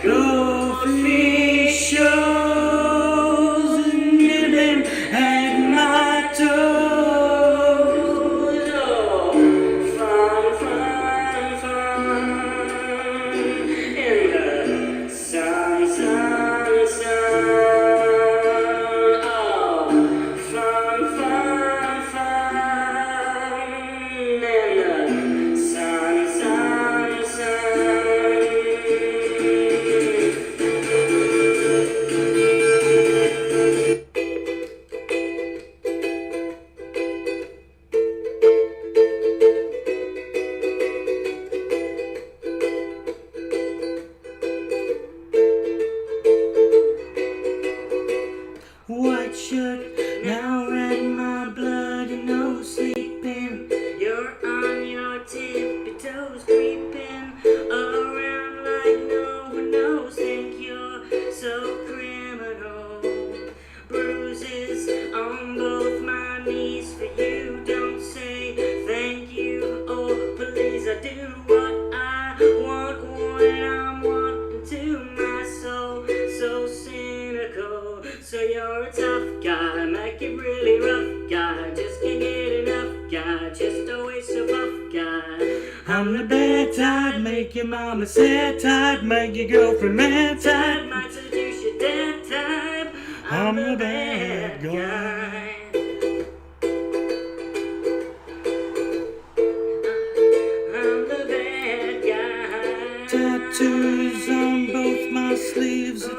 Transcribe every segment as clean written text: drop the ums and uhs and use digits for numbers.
Coffee shows and nibbling at my toes. Oh, fun, fun, fun in the sun, sun, sun. Oh, fun, fun, fun in the sun, sun, sun. White shirt, now red my blood and no sleeping. You're on your tippy toes, creeping around like no one knows. Think you're so criminal. Bruises on both my knees for you. Don't say thank you or please. I do what I want when I'm wanting to. My soul so cynical. So you're a tough guy, make it really rough guy. Just can't get enough guy, just always so buff guy. I'm the bad type, make your mama sad type, make your girlfriend mad type, might seduce your dad type. I'm the bad guy. I'm the bad guy. Tattoos on both my sleeves.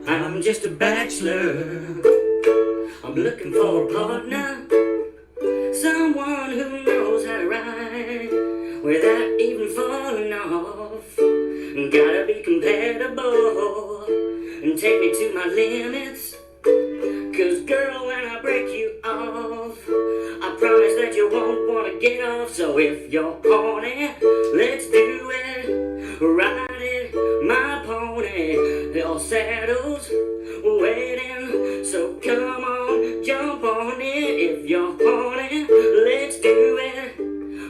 I'm just a bachelor. I'm looking for a partner, someone who knows how to ride without even falling off. Gotta be compatible and take me to my limits. 'Cause girl, when I break you off, I promise that you won't wanna get off. So if you're horny, let's do it. Ride it, my pony. Your saddle's waiting, so come on, jump on it. If you're horny, let's do it.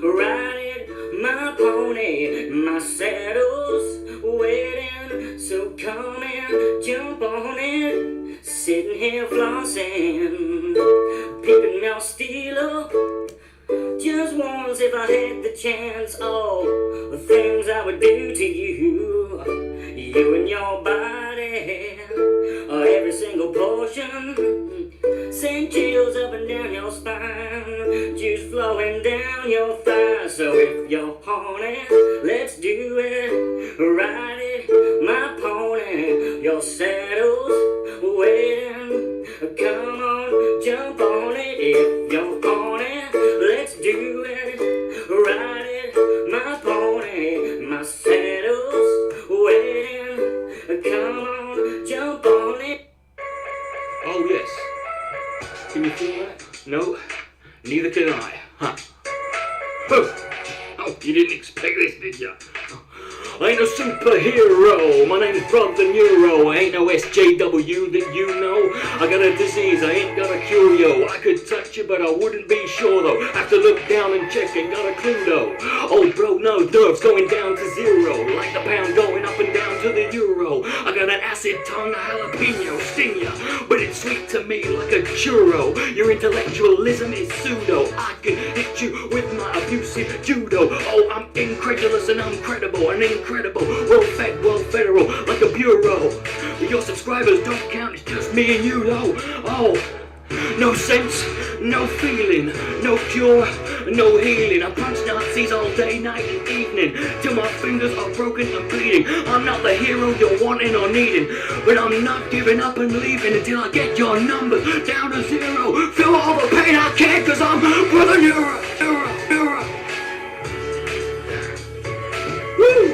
Ride it, my pony. My saddle's waiting, so come and jump on it. Sitting here flossing, peeping your stealer. Just once if I had the chance, all the things I would do to you. You and your body, every single portion. Send chills up and down your spine, juice flowing down your thigh. So if you're horny, let's do it. Ride it, my pony. Your saddle's waiting, come on, jump on it. If you're horny, let's do it. Ride it, my pony. My saddle's waiting, come on, jump on it. Oh yes. Can you feel that? No, neither can I. Huh. Oh, you didn't expect this, did you? I ain't no superhero. My name's Brother Neuro. I ain't no SJW that you know. I got a disease, I ain't got a cure, yo. I could touch it, but I wouldn't be sure, though. Have to look down and check, ain't got a clue, though. Oh, bro, no, nerves going down to zero. Like the pound going up and down to the euro. I got an acid tongue, a jalapeno, sting ya. But it's sweet to me like a churro. Your intellectualism is pseudo. I can hit you with my abusive judo. Oh, I'm incredulous and I'm credible and incredible. Well-fed, well-federal, like a bureau. But your subscribers don't count, it's just me and you, though. Oh, no sense, no feeling, no cure, no healing. I punch Nazis all day, night and evening, till my fingers are broken and bleeding. I'm not the hero you're wanting or needing, but I'm not giving up and leaving until I get your numbers down to zero. Feel all the pain I can, cause I'm Brother Neuro. Woo!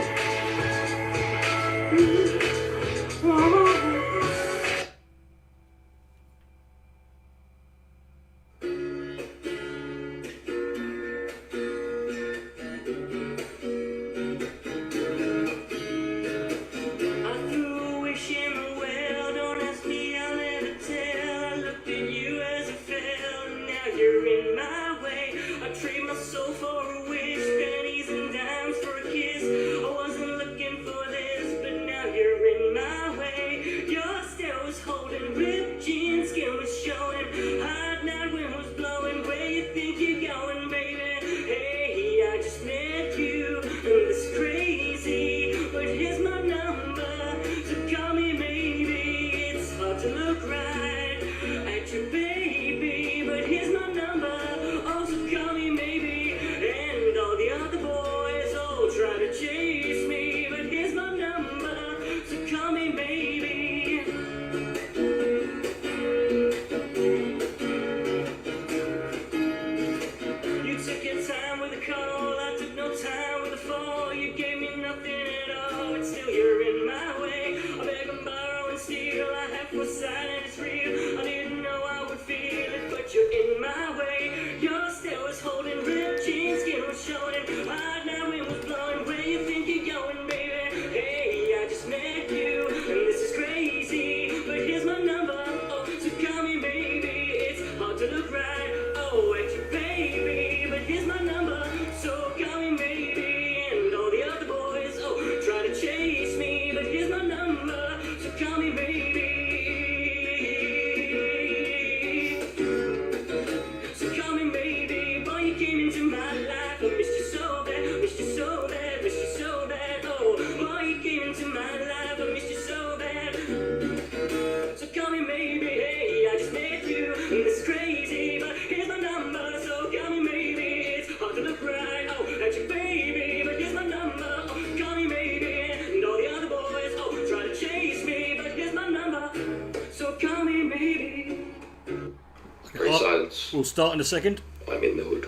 We'll start in a second. I'm in the hood.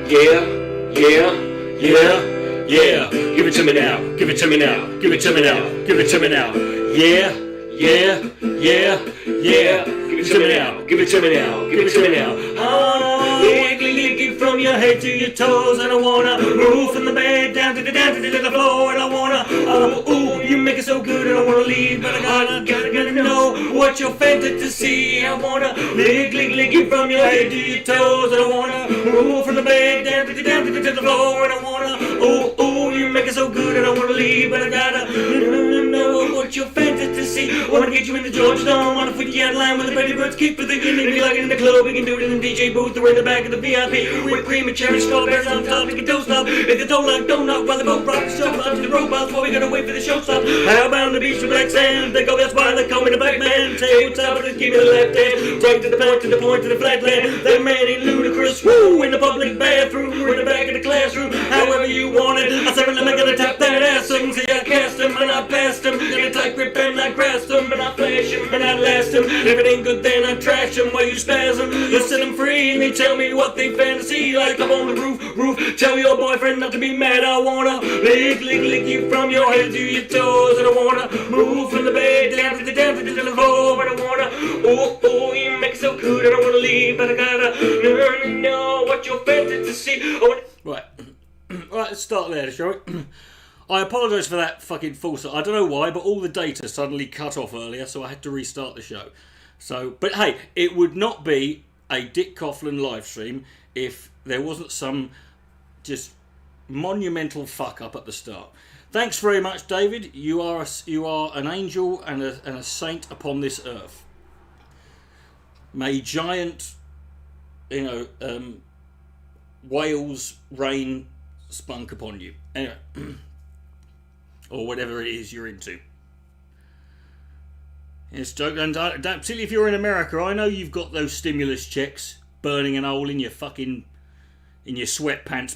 Yeah. Give it to me now. Give it to me now. Give it to me now. Give it to me now. Yeah. Give it to me now. Give it to me now. Give it to me now. Lick it from your head to your toes, and I wanna move from the bed down to the floor, and I wanna ooh, you make it so good, and I wanna leave, but I gotta know what you're fantasy to see. I wanna lick it from your head to your toes, and I wanna move from the bed down to the floor, and I wanna ooh, you make it so good, and I wanna leave, but I gotta know what you're fantasy to see. I wanna get you in the Georgia Dome, wanna put you out of line with the Betty Birds, keep for the beginning. If you like it in the club, we can do it in the DJ booth or in the back of the VIP. With cream and cherry strawberries on top, you can don't stop. If you don't like, don't knock while the boat rocks. Jump onto the robots while we gotta wait for the show stop. How about on the beach with black sand? They go, that's why they call me the black man. Say what's up, just give me the left hand. Right to the point, to the point, to the flat land. That man ain't ludicrous. Woo! In the public bathroom, or in the back of the classroom. However you want it. I said, I'm gonna tap that ass. Some say I cast him and I passed him. In a tight grip and I grasped him. And I flash him and I last him. If it ain't good, then I trash him while you spaz him. You set them free and they tell me what they fantasy. Like I'm on the roof. Tell your boyfriend not to be mad. I wanna lick you from your head to your toes. And I wanna move from the bed down to the floor. And I wanna, ooh, you make it so good. And I wanna leave, but I gotta know what you're fantasy to see. Right, let's start there, shall we? I apologise for that fucking false. I don't know why, but all the data suddenly cut off earlier, so I had to restart the show. So, but hey, it would not be a Dick Coughlan live stream if there wasn't some just monumental fuck up at the start. Thanks very much, David. You are an angel and a saint upon this earth. May giant, whales rain spunk upon you. Anyway, or whatever it is you're into. Yes, and particularly if you're in America, I know you've got those stimulus checks burning an hole in your sweatpants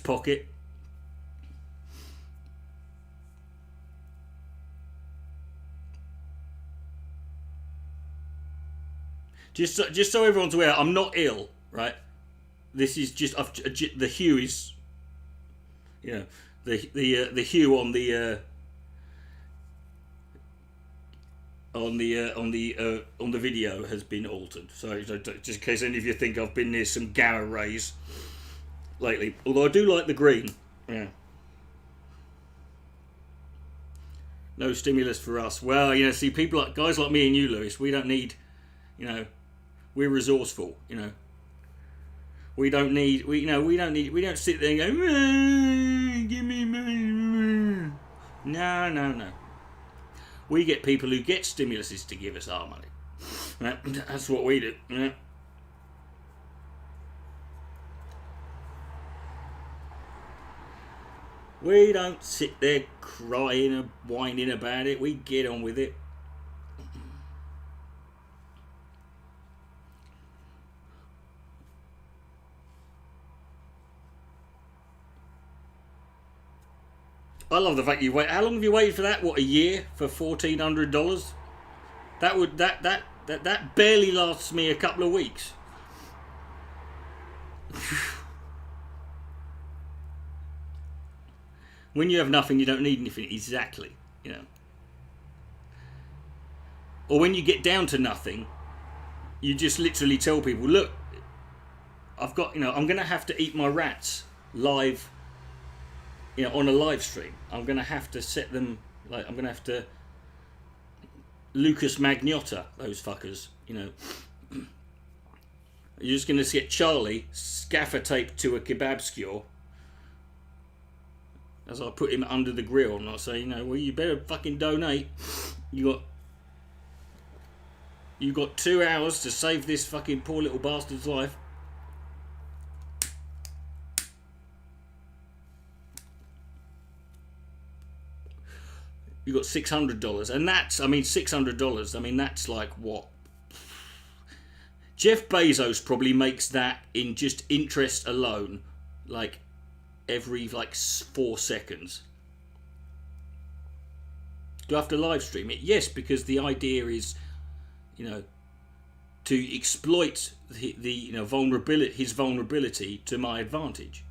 pocket. Just so everyone's aware, I'm not ill, right? This is just the hue is, the hue on the video has been altered. So just in case any of you think I've been near some gamma rays lately, although I do like the green. Yeah. No stimulus for us. Well, see, people like guys like me and you, Lewis, we don't need, we're resourceful, We don't sit there and go, give me money. No. We get people who get stimuluses to give us our money. That's what we do. We don't sit there crying and whining about it. We get on with it. I love the fact you wait. How long have you waited for that? What, a year for $1,400? That barely lasts me a couple of weeks. When you have nothing, you don't need anything. Exactly, Or when you get down to nothing, you just literally tell people, look, I've got, I'm going to have to eat my rats live. On a live stream, I'm going to have to set them, I'm going to have to Lucas Magnotta those fuckers, You're just going to get Charlie scaffer taped to a kebab skewer as I put him under the grill, and I say, well, you better fucking donate. You got 2 hours to save this fucking poor little bastard's life. You got $600, and that's, $600. That's like what? Jeff Bezos probably makes that in just interest alone, like every 4 seconds. Do I have to live stream it? Yes, because the idea is, to exploit the his vulnerability to my advantage.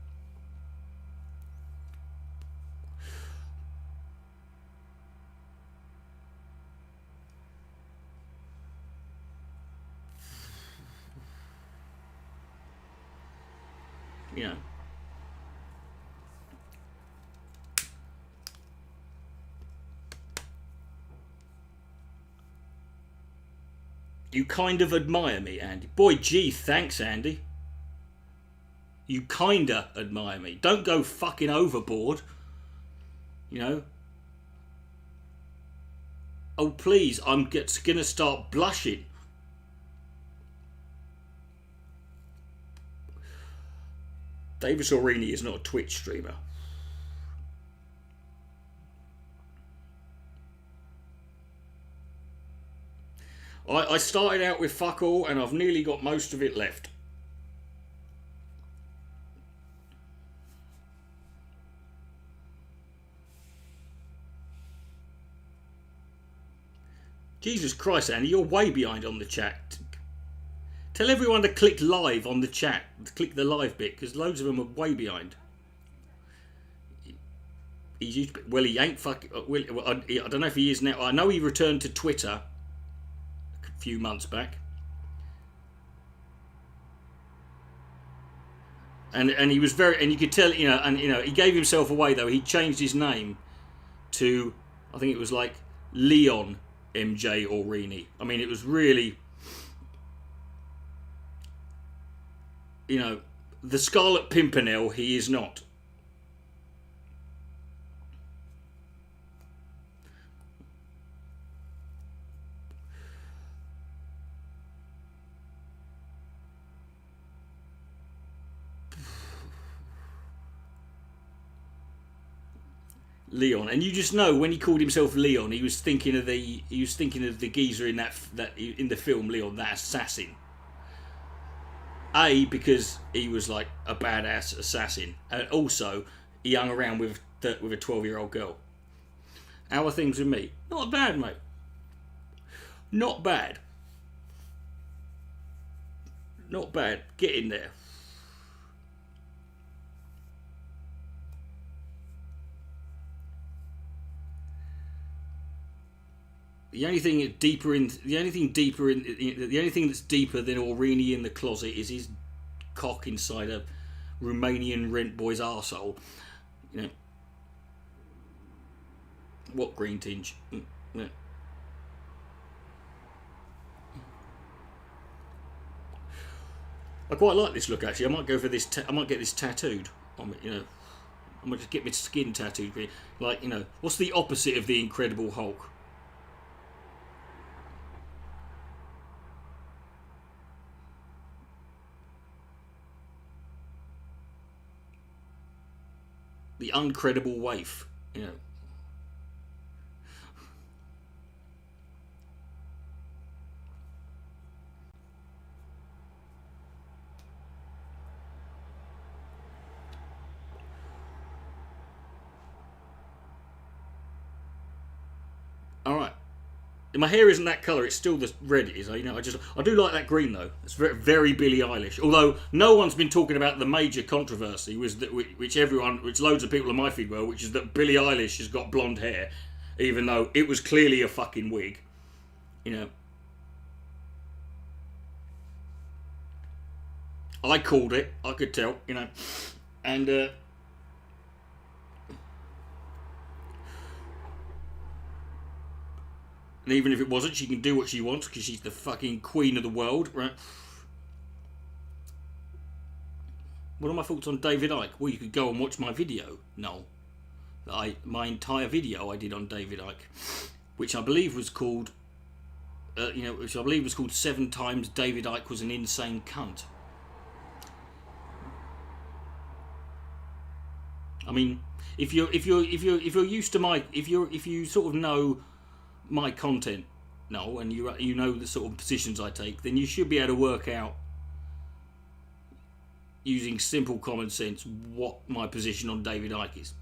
You kind of admire me, Andy. Boy, gee, thanks, Andy. You kinda admire me. Don't go fucking overboard. Oh, please, I'm gonna start blushing. Davis Orini is not a Twitch streamer. I started out with fuck all, and I've nearly got most of it left. Jesus Christ, Andy, you're way behind on the chat. Tell everyone to click live on the chat. Click the live bit, because loads of them are way behind. He ain't fucking... I don't know if he is now. I know he returned to Twitter a few months back. And he was very, and you could tell, you know, and you know, he gave himself away though. He changed his name to, I think it was like Leon MJ Orini. I mean, it was really, you know, the Scarlet Pimpernel. He is not. Leon, and you just know when he called himself Leon, he was thinking of the geezer in that in the film Leon, that assassin. A, because he was like a badass assassin, and also he hung around with a 12-year-old girl. How are things with me? Not bad, mate. Not bad. Not bad. Get in there. The only thing that's deeper than Orini in the closet is his cock inside a Romanian rent boy's arsehole. You know. What green tinge? Yeah. I quite like this look actually. I might go for this. I might get this tattooed on me. You know, I might just get my skin tattooed. Like, you know, what's the opposite of the Incredible Hulk? The uncredible waif, you know. All right. My hair isn't that colour, it's still the red it is. You know, I do like that green though. It's very, very Billie Eilish. Although no one's been talking about the major controversy, which loads of people on my feed were, which is that Billie Eilish has got blonde hair, even though it was clearly a fucking wig. You know. I called it, I could tell, you know. And and even if it wasn't, she can do what she wants because she's the fucking queen of the world, right? What are my thoughts on David Icke? Well, you could go and watch my video. No. My entire video I did on David Icke, which I believe was called, which I believe was called 7 Times David Icke Was an Insane Cunt. I mean, if you're used to my, if you sort of know my content, no, and you know the sort of positions I take, then you should be able to work out using simple common sense what my position on David Icke is.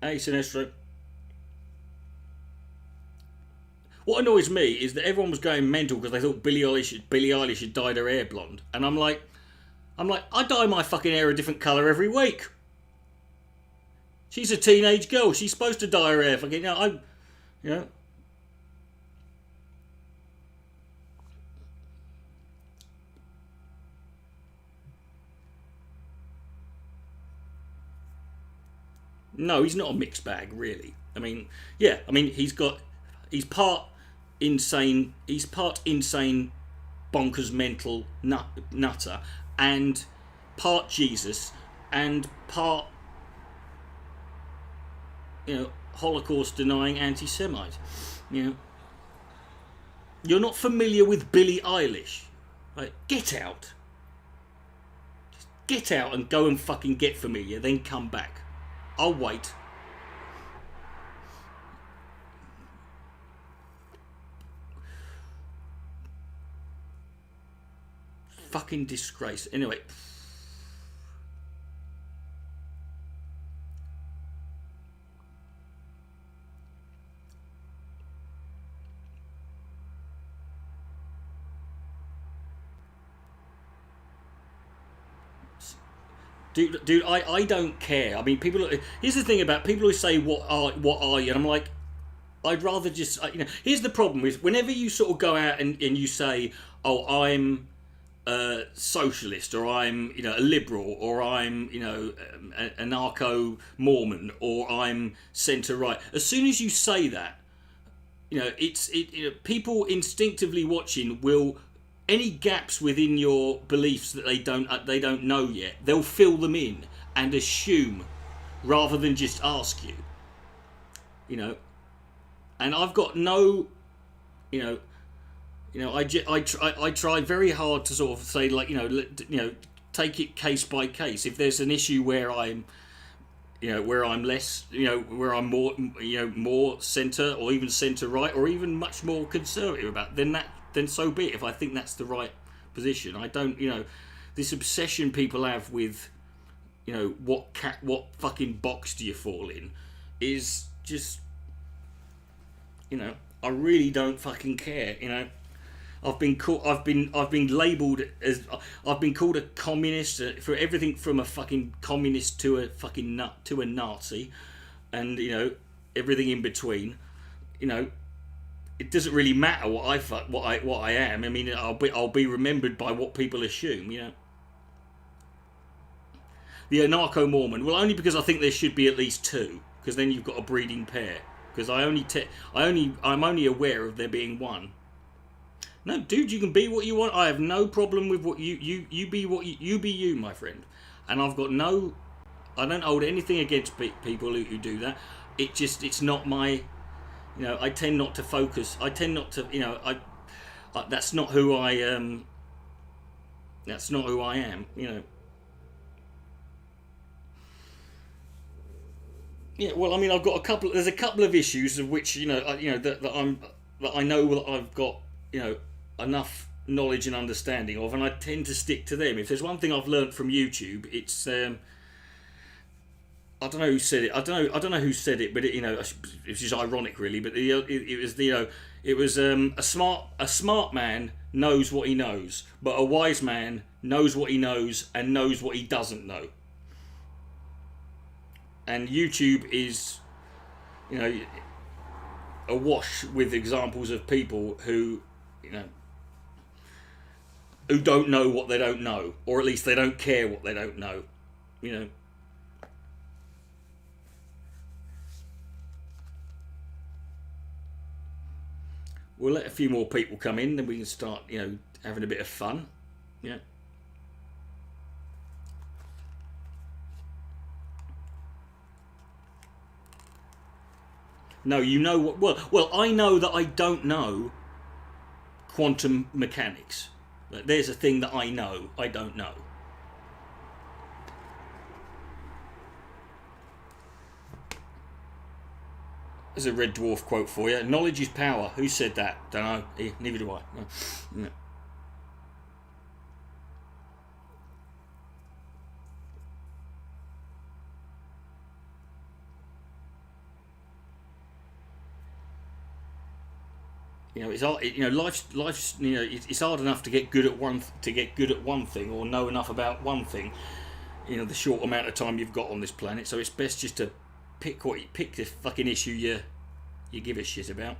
Hey, Sinestro. What annoys me is that everyone was going mental because they thought Billie Eilish had dyed her hair blonde, and I'm like, I dye my fucking hair a different colour every week. She's a teenage girl. She's supposed to dye her hair fucking. You know. No, he's not a mixed bag, really. I mean, yeah. I mean, he's part insane, bonkers, mental nutter, and part Jesus, and part, you know, Holocaust denying anti-Semite. You know, you're not familiar with Billie Eilish, right? Get out. Just get out and go and fucking get familiar, then come back. I'll wait. Fucking disgrace. Anyway. Dude, I don't care. I mean, here's the thing about people who say what are you, and I'm like, I'd rather just, here's the problem with whenever you sort of go out and you say, oh, I'm a socialist, or I'm, a liberal, or I'm, an anarcho-Mormon, or I'm centre-right. As soon as you say that, people instinctively watching will, any gaps within your beliefs that they don't know yet, they'll fill them in and assume rather than just ask you. And I've got no, I try very hard to sort of say, like, take it case by case. If there's an issue where I'm, where I'm less, where I'm more, more centre or even centre right or even much more conservative about, then so be it. If I think that's the right position, I don't, this obsession people have with, what fucking box do you fall in, is just, I really don't fucking care. I've been labelled as, I've been called a communist for everything from a fucking communist to a fucking nut to a Nazi, and everything in between. It doesn't really matter what I am. I mean, I'll be remembered by what people assume. The anarcho-Mormon, well, only because I think there should be at least two, because then you've got a breeding pair. Because I'm only aware of there being one. No, dude, you can be what you want. I have no problem with what you be. What you be, you, my friend. And I've got no, I don't hold anything against people who do that. It's not my, I tend not to focus. I tend not to, that's not who I am. That's not who I am. Yeah, well, I mean, I've got there's a couple of issues of which, that I know that I've got, enough knowledge and understanding of, and I tend to stick to them. If there's one thing I've learnt from YouTube, it's, I don't know who said it. I don't know who said it, but it's just ironic, really. But it was a smart man knows what he knows, but a wise man knows what he knows and knows what he doesn't know. And YouTube is, awash with examples of people who, who don't know what they don't know, or at least they don't care what they don't know, We'll let a few more people come in, then we can start, having a bit of fun, yeah. No, what? Well, I know that I don't know quantum mechanics. There's a thing that I know I don't know. There's a Red Dwarf quote for you. Knowledge is power. Who said that? Don't know. Neither do I. No. It's hard. Life's. It's hard enough to get good at one thing, or know enough about one thing. The short amount of time you've got on this planet. So it's best just to pick the fucking issue you give a shit about.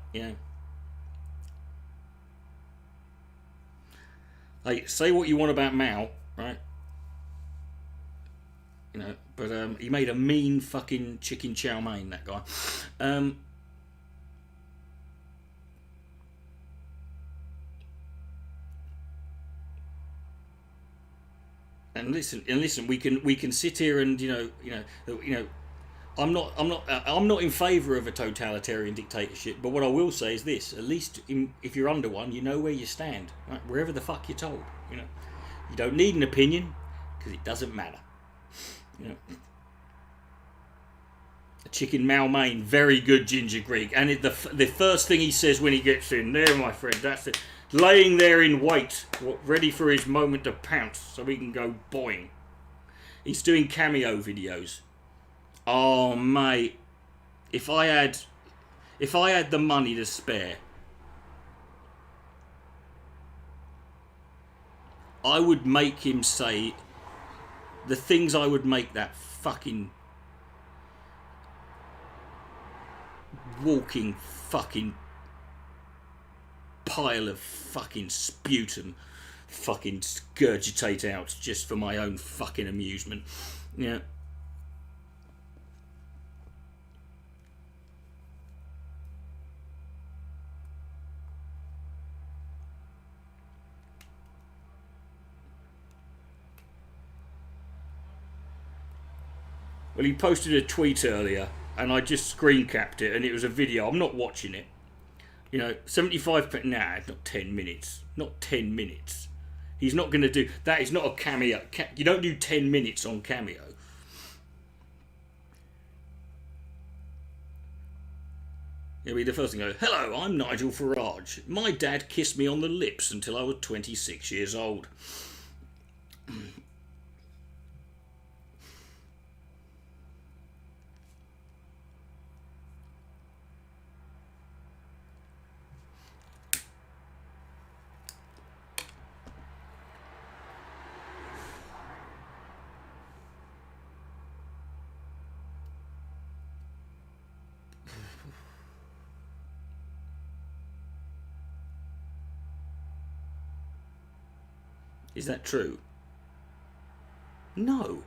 Hey, say what you want about Mao, right? But he made a mean fucking chicken chow mein, that guy. And listen. We can sit here and I'm not in favour of a totalitarian dictatorship. But what I will say is this: at least if you're under one, you know where you stand, right? Wherever the fuck you're told. You don't need an opinion because it doesn't matter. A chicken Mao mein, very good ginger Greek, and the first thing he says when he gets in there, my friend, that's it. Laying there in wait, ready for his moment to pounce, so he can go boing. He's doing cameo videos. Oh mate, if I had the money to spare, I would make him say the things I would make that fucking walking fucking pile of fucking sputum fucking scourgitate out just for my own fucking amusement. Yeah. Well, he posted a tweet earlier and I just screen capped it and it was a video. I'm not watching it. You know, 75, nah, not 10 minutes. Not 10 minutes. He's not going to do, that is not a cameo. You don't do 10 minutes on Cameo. It'll be the first thing to go, hello, I'm Nigel Farage. My dad kissed me on the lips until I was 26 years old. Is that true? No.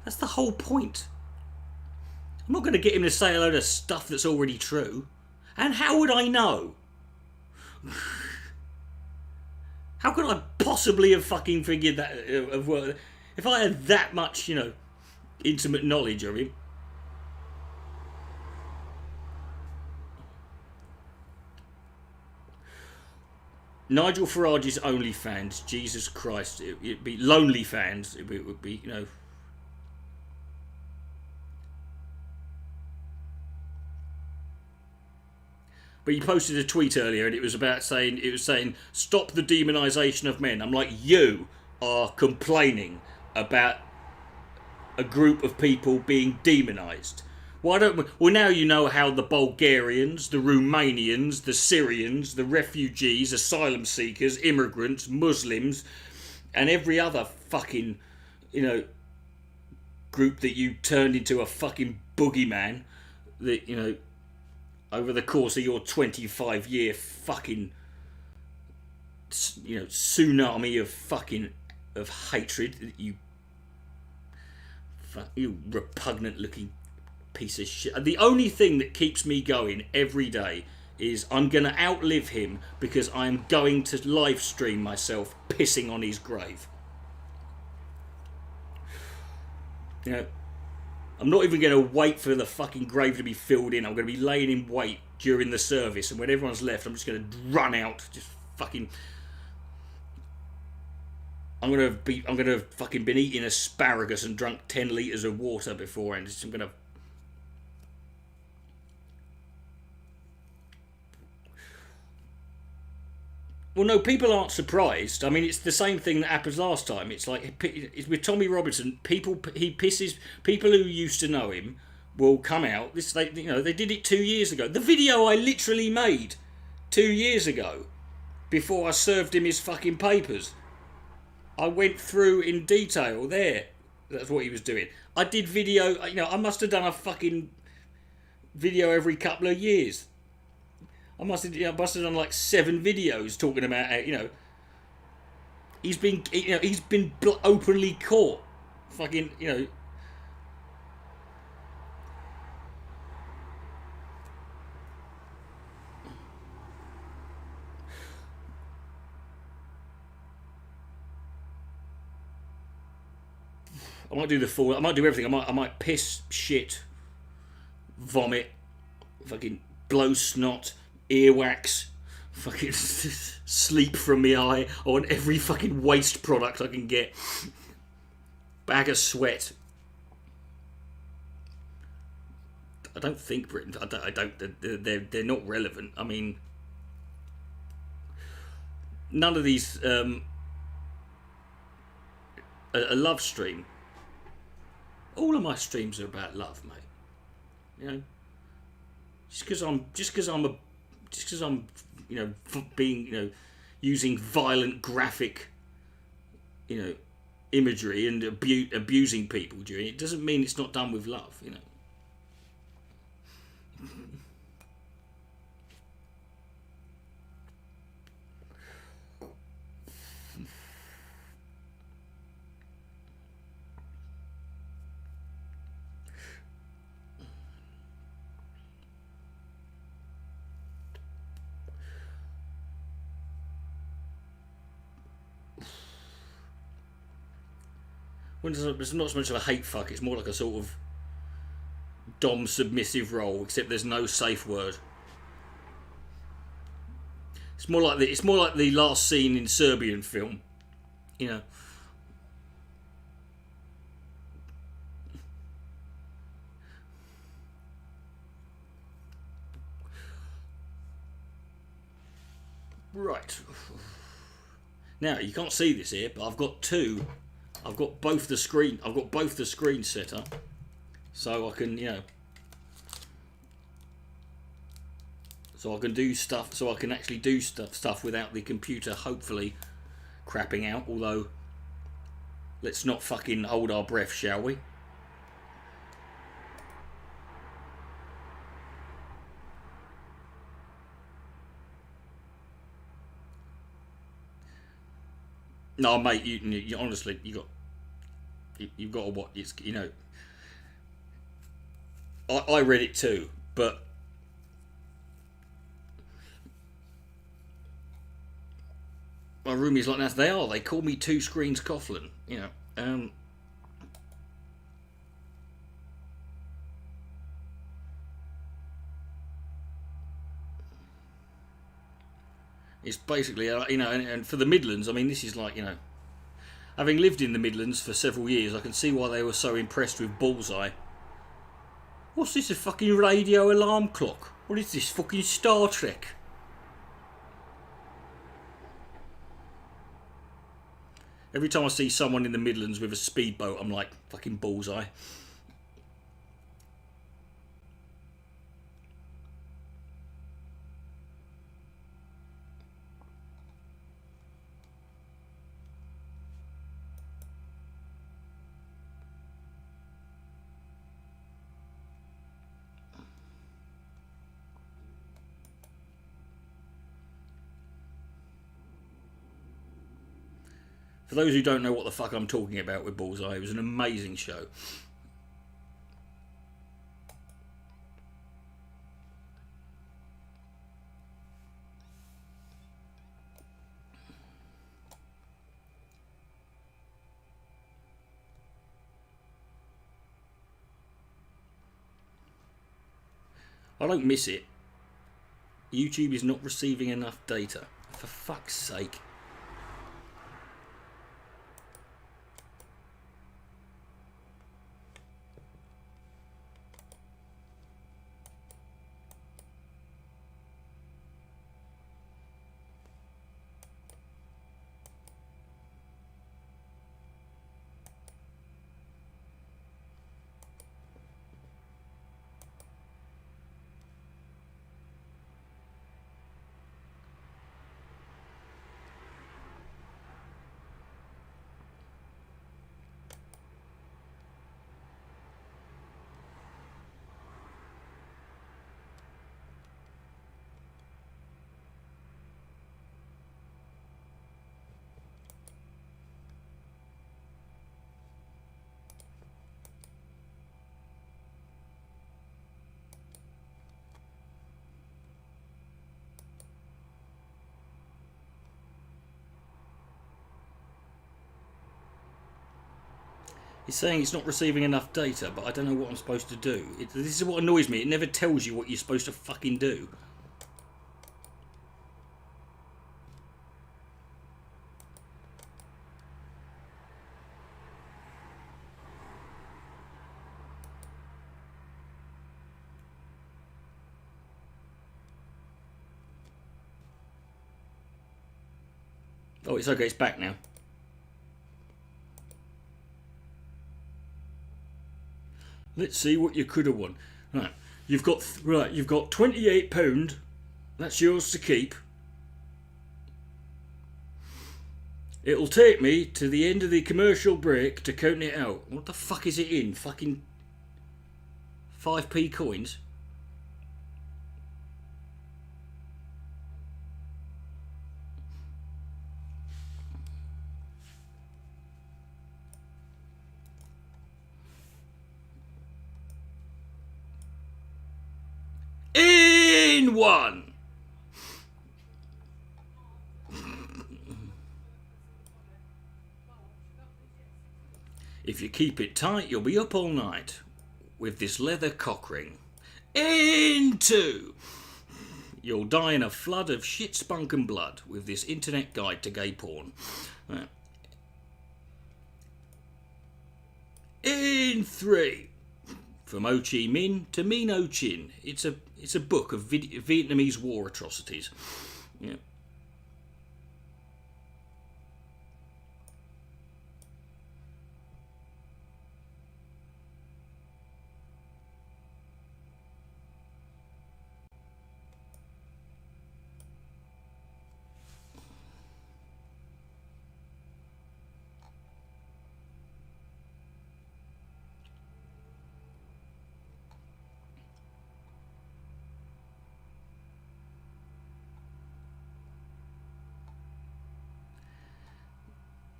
That's the whole point. I'm not going to get him to say a load of stuff that's already true. And how would I know? How could I possibly have fucking figured that? If I had that much, you know, intimate knowledge of him. Nigel Farage's OnlyFans, Jesus Christ, it'd be lonely fans, it would be, you know. But he posted a tweet earlier and it was saying, stop the demonisation of men. I'm like, you are complaining about a group of people being demonised. Why don't we? Well, now you know how the Bulgarians, the Romanians, the Syrians, the refugees, asylum seekers, immigrants, Muslims, and every other fucking, you know, group that you turned into a fucking boogeyman, that, you know, over the course of your 25-year fucking, you know, tsunami of fucking, of hatred, that you repugnant looking piece of shit. The only thing that keeps me going every day is I'm going to outlive him because I'm going to live stream myself pissing on his grave. You know, I'm not even going to wait for the fucking grave to be filled in. I'm going to be laying in wait during the service, and when everyone's left, I'm just going to run out, just fucking. I'm going to have fucking been eating asparagus and drunk 10 litres of water before, and I'm going to. Well, no, people aren't surprised. I mean, it's the same thing that happened last time. It's like it's with Tommy Robinson. People who used to know him will come out. They did it 2 years ago. The video I literally made 2 years ago, before I served him his fucking papers. I went through in detail there. That's what he was doing. I did video. You know, I must have done a fucking video every couple of years. I must have done like 7 videos talking about how, you know, he's been openly caught, fucking, you know. I might do the full. I might do everything. I might piss, shit, vomit, fucking blow snot, earwax, fucking sleep from my eye. I want every fucking waste product I can get. Bag of sweat. I don't think Britain. I don't. They're not relevant. I mean, none of these. A love stream. All of my streams are about love, mate. You know, just because I'm, you know, being, you know, using violent graphic, you know, imagery and abusing people during it doesn't mean it's not done with love, you know. It's not so much of a hate fuck. It's more like a sort of dom submissive role, except there's no safe word. It's more like the last scene in Serbian film, you know. Right. Now you can't see this here, but I've got two. I've got both the screen. I've got both the screens set up, so I can, you know. So I can do stuff. So I can actually do stuff without the computer hopefully crapping out. Although, let's not fucking hold our breath, shall we? No, mate. You honestly, you've got to watch. It's, you know. I read it too, but. My roomies like that. They call me two screens Coughlan. You know. It's basically, you know, and for the Midlands, I mean, this is like, you know, having lived in the Midlands for several years, I can see why they were so impressed with Bullseye. What's this, a fucking radio alarm clock? What is this, fucking Star Trek? Every time I see someone in the Midlands with a speedboat, I'm like, fucking Bullseye. For those who don't know what the fuck I'm talking about with Bullseye, it was an amazing show. I don't miss it. YouTube is not receiving enough data. For fuck's sake. It's saying it's not receiving enough data, but I don't know what I'm supposed to do. This is what annoys me. It never tells you what you're supposed to fucking do. Oh, it's okay. It's back now. Let's see what you could have won. Right, you've got £28. That's yours to keep. It'll take me to the end of the commercial break to count it out. What the fuck is it in? Fucking 5p coins? In one. If you keep it tight, you'll be up all night with this leather cock ring. Into! You'll die in a flood of shit, spunk and blood with this internet guide to gay porn. In 3. From Ho Chi Minh to Minh Ho Chin. It's a book of Vietnamese war atrocities. Yeah.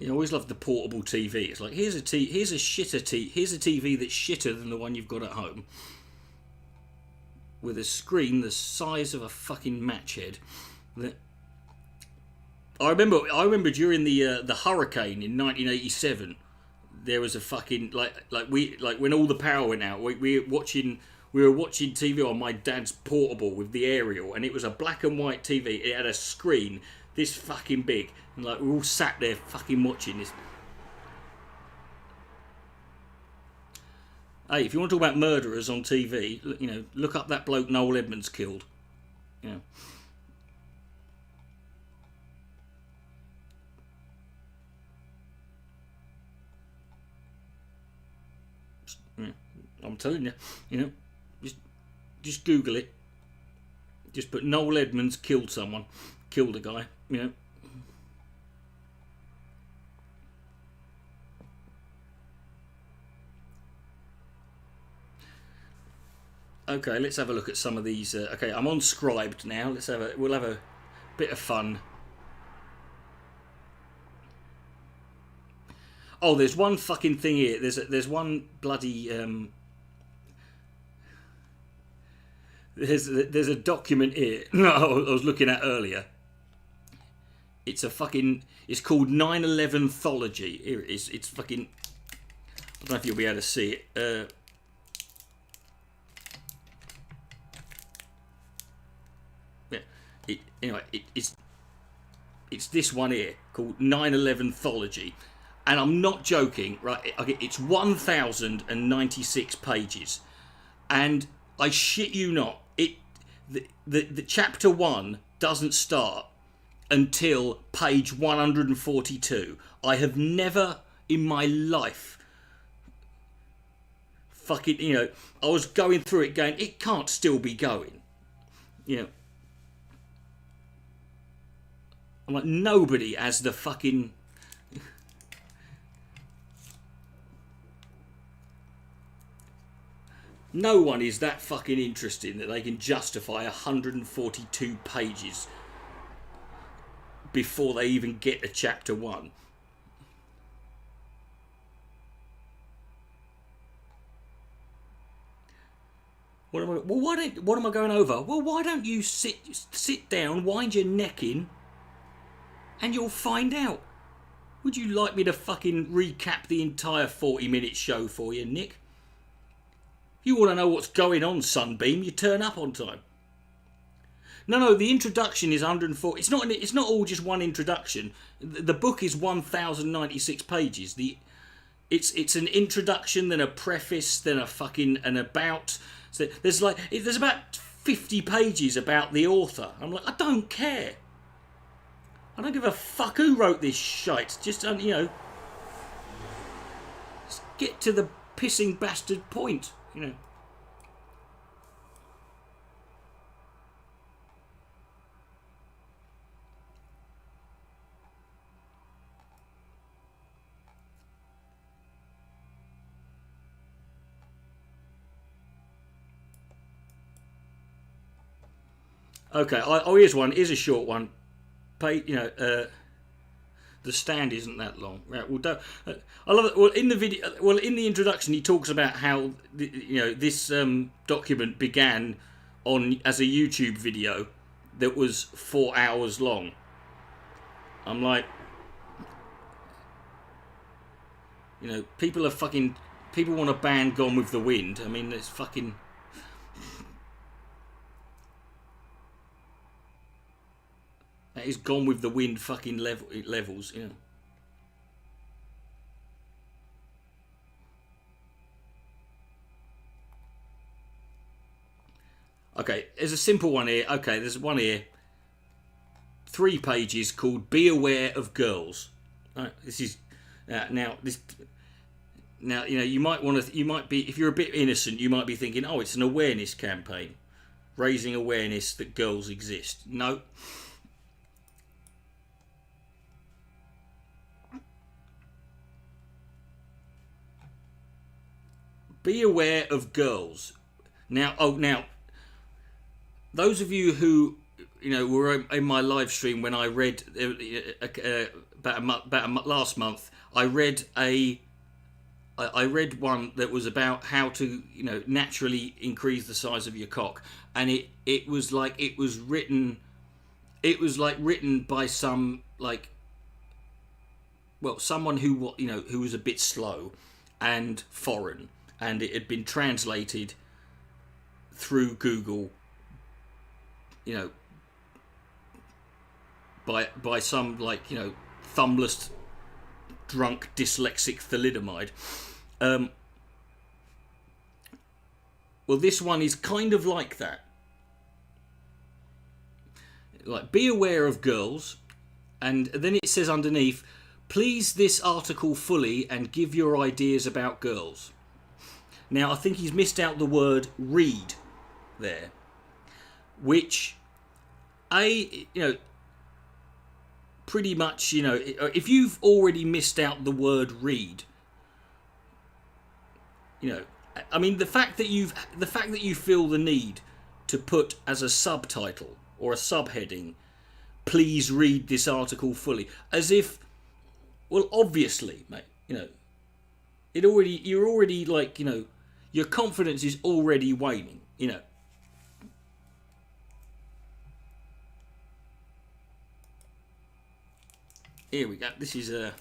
You always love the portable TV. It's like, here's a TV that's shitter than the one you've got at home, with a screen the size of a fucking match head. I remember during the hurricane in 1987, there was a fucking like when all the power went out, we were watching TV on my dad's portable with the aerial, and it was a black and white TV. It had a screen this fucking big, and like we're all sat there fucking watching this. Hey, if you want to talk about murderers on TV, you know, look up that bloke Noel Edmonds killed. Yeah. I'm telling you, you know, just Google it. Just put Noel Edmonds killed someone, killed a guy, you know. Okay, let's have a look at some of these. Okay, I'm on Scribed now. We'll have a bit of fun. Oh, there's one fucking thing here. There's one bloody there's a document here. No, I was looking at earlier. It's called 9/11thology. Here it is. It's fucking. I don't know if you'll be able to see it. It's this one here called 9/11thology, and I'm not joking, right? It's 1,096 pages, and I shit you not, the chapter 1 doesn't start until page 142. I have never in my life fucking, you know, I was going through it going, it can't still be going, you know. I'm like, nobody has the fucking... No one is that fucking interesting that they can justify 142 pages before they even get to chapter 1. What am I going over? Well, why don't you sit down, wind your neck in, and you'll find out. Would you like me to fucking recap the entire 40-minute show for you, Nick? If you want to know what's going on, Sunbeam, you turn up on time. No, the introduction is 140. It's not all just one introduction. The book is 1,096 pages. It's an introduction, then a preface, then an about. So there's about 50 pages about the author. I'm like, I don't care. I don't give a fuck who wrote this shite. Just, you know, just get to the pissing bastard point, you know. Okay, here's one. Here's a short one. You know, the stand isn't that long. Right, I love it. Well, in the video, in the introduction, he talks about how this document began as a YouTube video that was 4 hours long. I'm like, You know, people want to ban Gone with the Wind. I mean, it's fucking... That is Gone with the Wind fucking levels, you know. Okay, there's a simple one here. Okay, there's one here. 3 pages called "Be Aware of Girls." This is now you know, you might be, if you're a bit innocent, you might be thinking, oh, it's an awareness campaign, raising awareness that girls exist. No. Be aware of girls. Now, those of you who, you know, were in my live stream when I read last month, I read one that was about how to, you know, naturally increase the size of your cock, and it was written by some, like, well, someone who, you know, who was a bit slow and foreign, and it had been translated through Google, you know, by some, like, you know, thumbless, drunk, dyslexic thalidomide. Well, this one is kind of like that. Like, be aware of girls, and then it says underneath, please this article fully and give your ideas about girls. Now, I think he's missed out the word read there, which, you know, pretty much, you know, if you've already missed out the word read, you know, I mean, the fact that you feel the need to put as a subtitle or a subheading, please read this article fully, as if, well, obviously, mate, you know, you're already, like, you know, your confidence is already waning, you know. Here we go. This is a...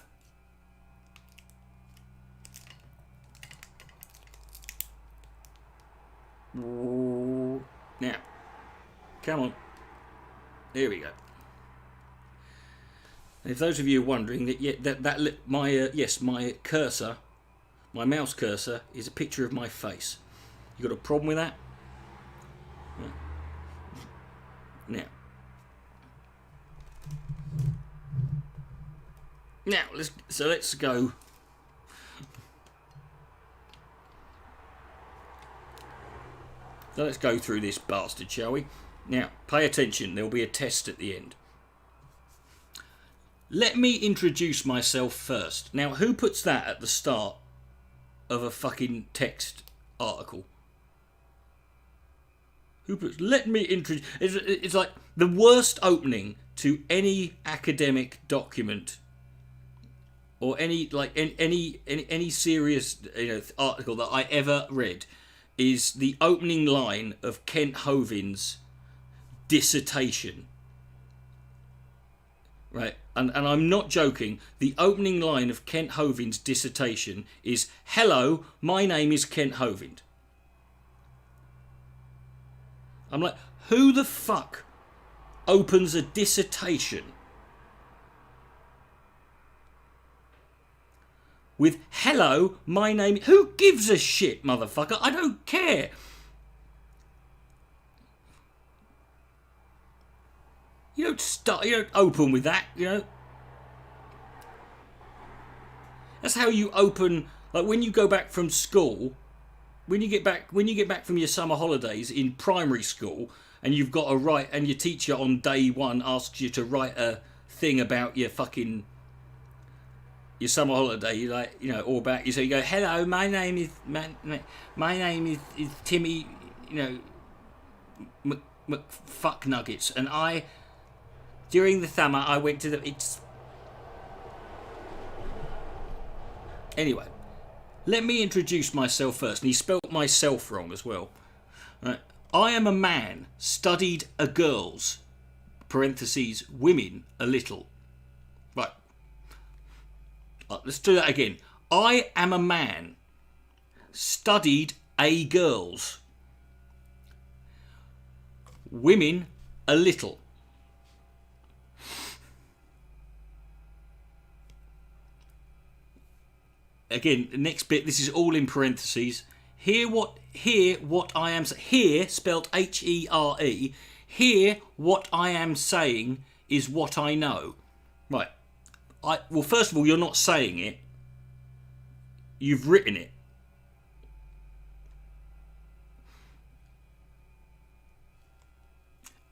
Now, come on. There we go. And if those of you are wondering that my cursor, my mouse cursor, is a picture of my face. You got a problem with that? Now, let's go. So let's go through this bastard, shall we? Now, pay attention. There will be a test at the end. Let me introduce myself first. Now, who puts that at the start of a fucking text article? Who puts, let me introduce... It's like the worst opening to any academic document or any serious, you know, article that I ever read is the opening line of Kent Hovine's dissertation. Right, and I'm not joking. The opening line of Kent Hovine's dissertation is, hello, my name is Kent Hovind. I'm like, who the fuck opens a dissertation with, hello, my name... Who gives a shit, motherfucker? I don't care. You don't open with that, you know. That's how you open, like, when you go back from school, when you get back from your summer holidays in primary school, and you've got to write, and your teacher on day one asks you to write a thing about your fucking, your summer holiday, you like, you know, all about you. So you go, hello, my name is Timmy, you know, McFuck Nuggets, and during the summer, I went to the... Anyway, let me introduce myself first. And he spelt myself wrong as well. Right. I am a man, studied a girls, parentheses, women, a little. Right. Let's do that again. I am a man, studied a girls, women a little. Again, the next bit, this is all in parentheses. Hear what I am saying. Here, spelt H-E-R-E. Here, what I am saying is what I know. Right. Well, first of all, you're not saying it. You've written it.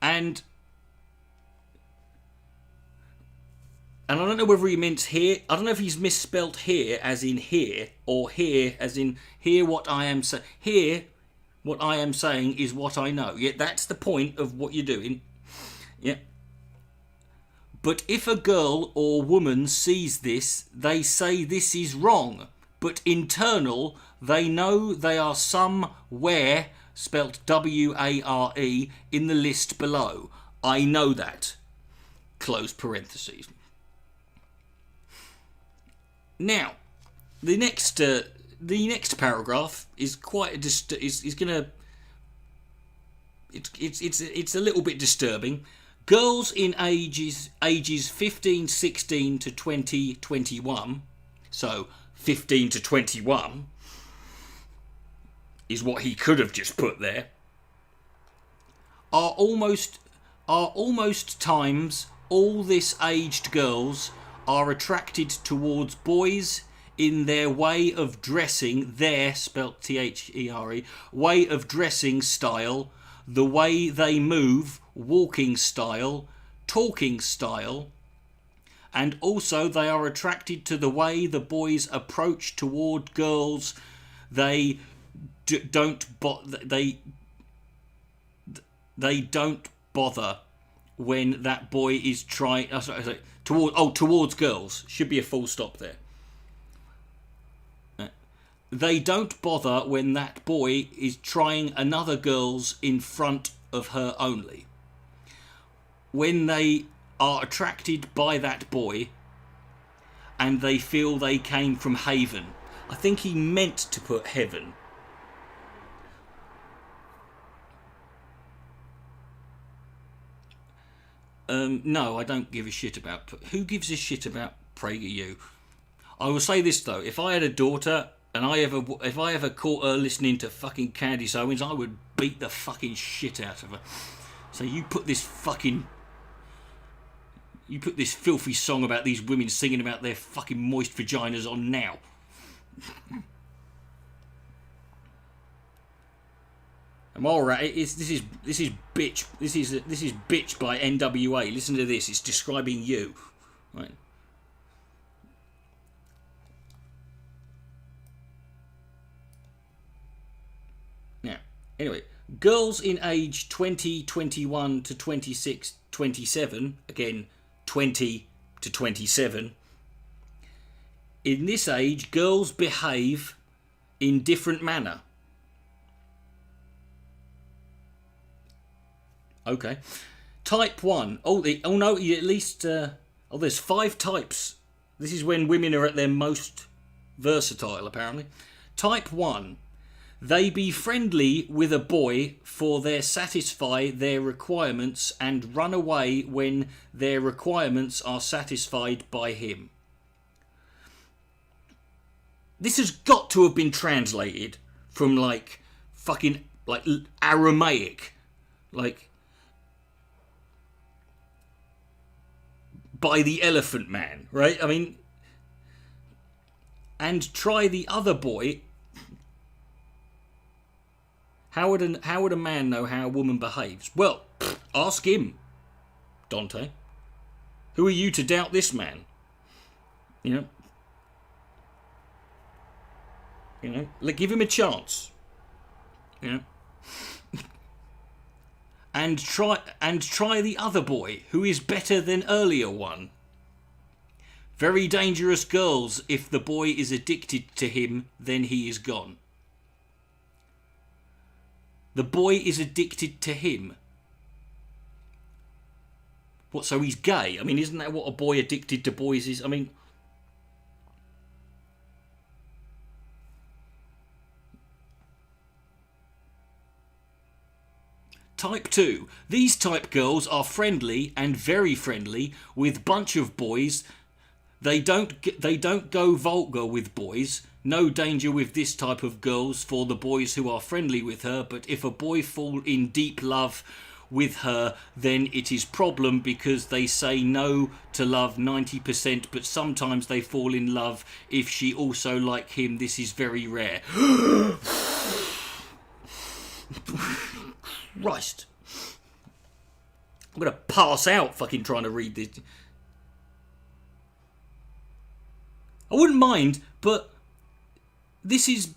And I don't know whether he meant here. I don't know if he's misspelt here as in here, or here as in hear what I am saying. Here, what I am saying is what I know. Yeah, that's the point of what you're doing. Yeah. But if a girl or woman sees this, they say this is wrong. But internal, they know they are somewhere, spelt W-A-R-E, in the list below. I know that. Close parentheses. Now, the next paragraph is quite it's a little bit disturbing. Girls in ages 15, 16 to 20, 21, so 15 to 21 is what he could have just put there, are almost times all this aged girls are attracted towards boys in their way of dressing, their, spelt T-H-E-R-E, way of dressing style, the way they move, walking style, talking style, and also they are attracted to the way the boys approach toward girls. They don't bother when that boy is trying. Towards girls. Should be a full stop there. They don't bother when that boy is trying another girl's in front of her only. When they are attracted by that boy and they feel they came from haven. I think he meant to put heaven. No, I don't give a shit about... Who gives a shit about PragerU? I will say this though, if I had a daughter and if I ever caught her listening to fucking Candice Owens, I would beat the fucking shit out of her. So you put this filthy song about these women singing about their fucking moist vaginas on now. I'm alright. This is bitch. This is bitch by NWA. Listen to this. It's describing you. Right. Now, anyway, girls in age 20, 21 to 26, 27, again 20 to 27. In this age, girls behave in different manner. Okay. Type 1. There's 5 types. This is when women are at their most versatile, apparently. Type 1. They be friendly with a boy for their satisfy their requirements and run away when their requirements are satisfied by him. This has got to have been translated from fucking Aramaic. By the Elephant Man, right? I mean, and try the other boy. How would a man know how a woman behaves? Well, ask him, Dante. Who are you to doubt this man? You know, give him a chance. You know. And try the other boy, who is better than earlier one. Very dangerous girls. If the boy is addicted to him, then he is gone. The boy is addicted to him. What, so he's gay? I mean, isn't that what a boy addicted to boys is? I mean, Type 2. These type girls are friendly and very friendly with bunch of boys. They don't go vulgar with boys. No danger with this type of girls for the boys who are friendly with her, but if a boy fall in deep love with her, then it is problem because they say no to love 90%, but sometimes they fall in love if she also like him. This is very rare. Christ. I'm going to pass out fucking trying to read this. I wouldn't mind, but this is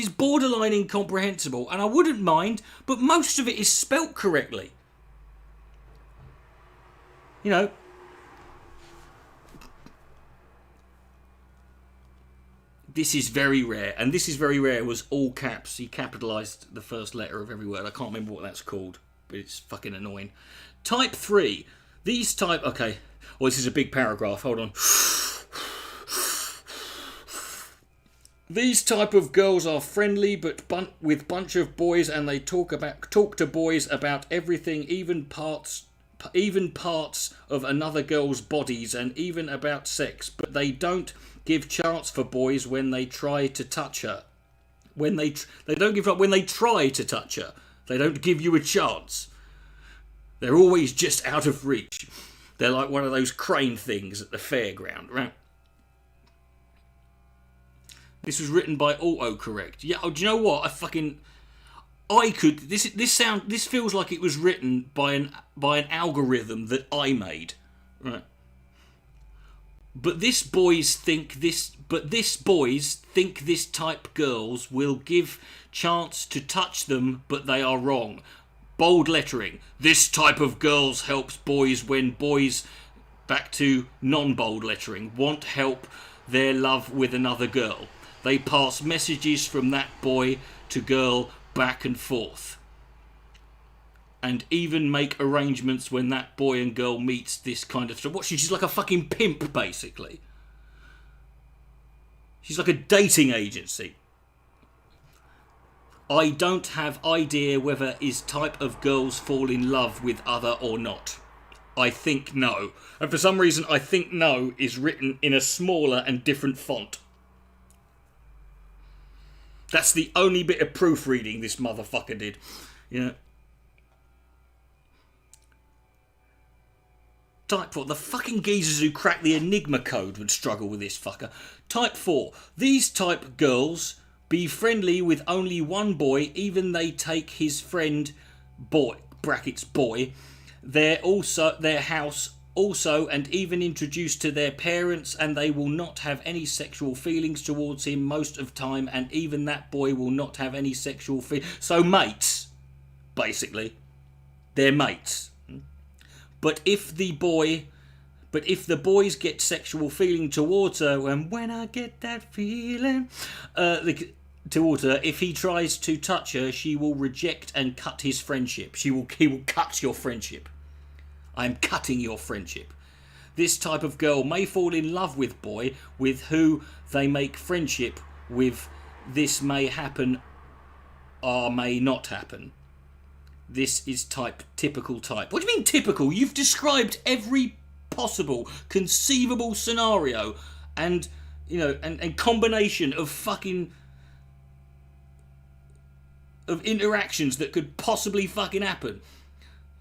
borderline incomprehensible, and I wouldn't mind, but most of it is spelt correctly. You know. This is very rare, and this is very rare was all caps. He capitalised the first letter of every word. I can't remember what that's called, but it's fucking annoying. Type 3. These type... Okay. Well, this is a big paragraph. Hold on. These type of girls are friendly but with bunch of boys, and they talk to boys about everything, even parts of another girl's bodies, and even about sex, but they don't give chance for boys when they try to touch her. They don't give up when they try to touch her. They don't give you a chance. They're always just out of reach. They're like one of those crane things at the fairground, right? This was written by autocorrect. Yeah, oh, do you know what? This feels like it was written by an algorithm that I made, right? But this boys think this type girls will give chance to touch them, but they are wrong. Bold lettering. This type of girls helps boys when boys, back to non-bold lettering, want help their love with another girl. They pass messages from that boy to girl back and forth. And even make arrangements when that boy and girl meets, this kind of stuff. What, she's like a fucking pimp, basically. She's like a dating agency. I don't have idea whether is type of girls fall in love with other or not. I think no. And for some reason, I think no is written in a smaller and different font. That's the only bit of proofreading this motherfucker did. You know. Type 4. The fucking geezers who crack the Enigma code would struggle with this fucker. Type 4. These type girls be friendly with only one boy, even they take his friend boy, brackets boy, their house also, and even introduced to their parents, and they will not have any sexual feelings towards him most of time, and even that boy will not have any sexual feelings. So mates, basically. They're mates. But if the boys get sexual feeling towards her, and when I get that feeling towards her, if he tries to touch her, she will reject and cut his friendship. He will cut your friendship. I am cutting your friendship. This type of girl may fall in love with boy with who they make friendship with. This may happen or may not happen. This is typical type. What do you mean typical? You've described every possible conceivable scenario and, you know, and combination of fucking of interactions that could possibly fucking happen.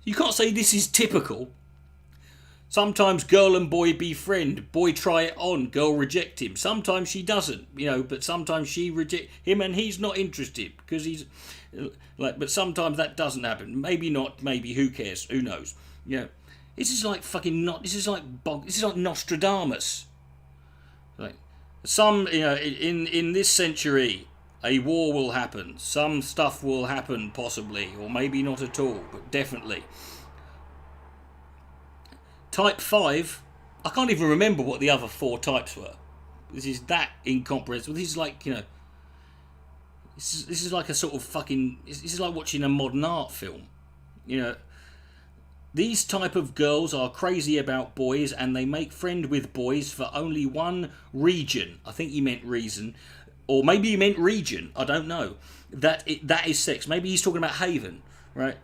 You can't say this is typical. Sometimes girl and boy befriend, boy try it on, girl reject him. Sometimes she doesn't, you know, but sometimes she reject him and he's not interested because he's like. But sometimes that doesn't happen. Maybe not. Maybe who cares? Who knows? You know, this is like fucking not. This is like Nostradamus. Like some, you know, in this century, a war will happen. Some stuff will happen, possibly, or maybe not at all, but definitely. Type 5, I can't even remember what the other 4 types were. This is that incomprehensible. This is like, you know, this is like a sort of fucking, this is like watching a modern art film. You know, these type of girls are crazy about boys and they make friend with boys for only one region. I think he meant reason. Or maybe he meant region, I don't know. That is sex. Maybe he's talking about Haven, right?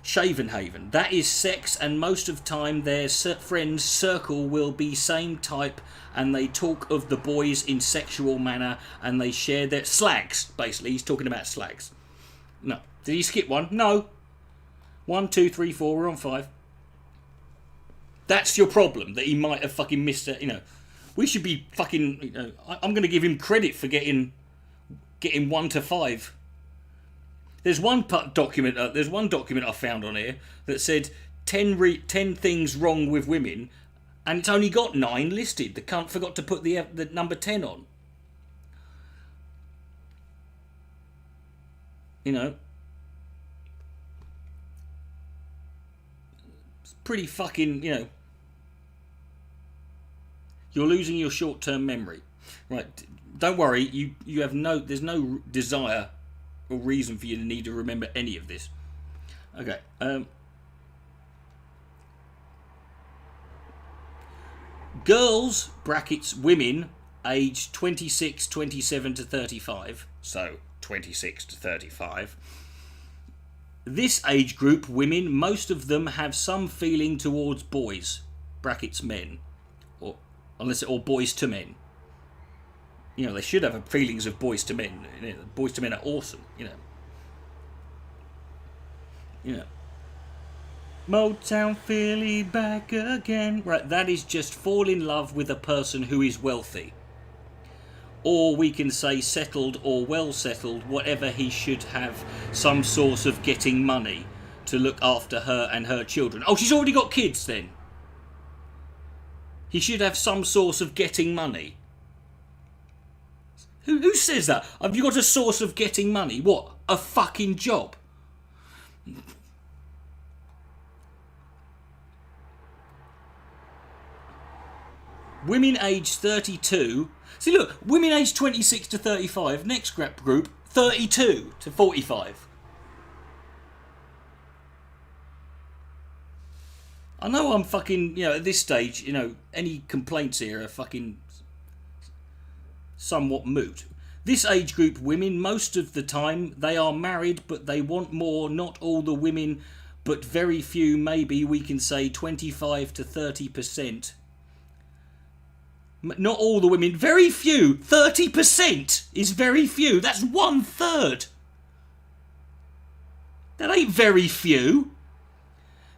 Shavenhaven. That is sex, and most of the time their friends' circle will be same type, and they talk of the boys in sexual manner, and they share their slags. Basically, he's talking about slags. No, did he skip one? No. 1, 2, 3, 4. We're on 5. That's your problem. That he might have fucking missed it. You know, we should be fucking. You know, I'm going to give him credit for getting 1 to 5. There's one document. There's one document I found on here that said 10 things wrong with women, and it's only got 9 listed. The cunt forgot to put the number 10 on. You know, it's pretty fucking. You know, you're losing your short-term memory, right? Don't worry. You have no. There's no desire or reason for you to need to remember any of this. Okay. Girls, brackets, women, aged 26, 27 to 35. So, 26 to 35. This age group, women, most of them have some feeling towards boys, brackets, men. Or boys to men. You know, they should have feelings of boys to men. You know, boys to men are awesome, you know. You know. Motown Philly back again. Right, that is just fall in love with a person who is wealthy. Or we can say settled or well settled, whatever. He should have some source of getting money to look after her and her children. Oh, she's already got kids then. He should have some source of getting money. Who says that? Have you got a source of getting money? What? A fucking job? Women aged 32. See, look, women aged 26 to 35. Next group, 32 to 45. I know I'm fucking, you know, at this stage, you know, any complaints here are fucking somewhat moot. This age group women, most of the time, they are married, but they want more. Not all the women, but very few, maybe we can say 25 to 30%. Not all the women, very few. 30% is very few. That's 1/3. That ain't very few.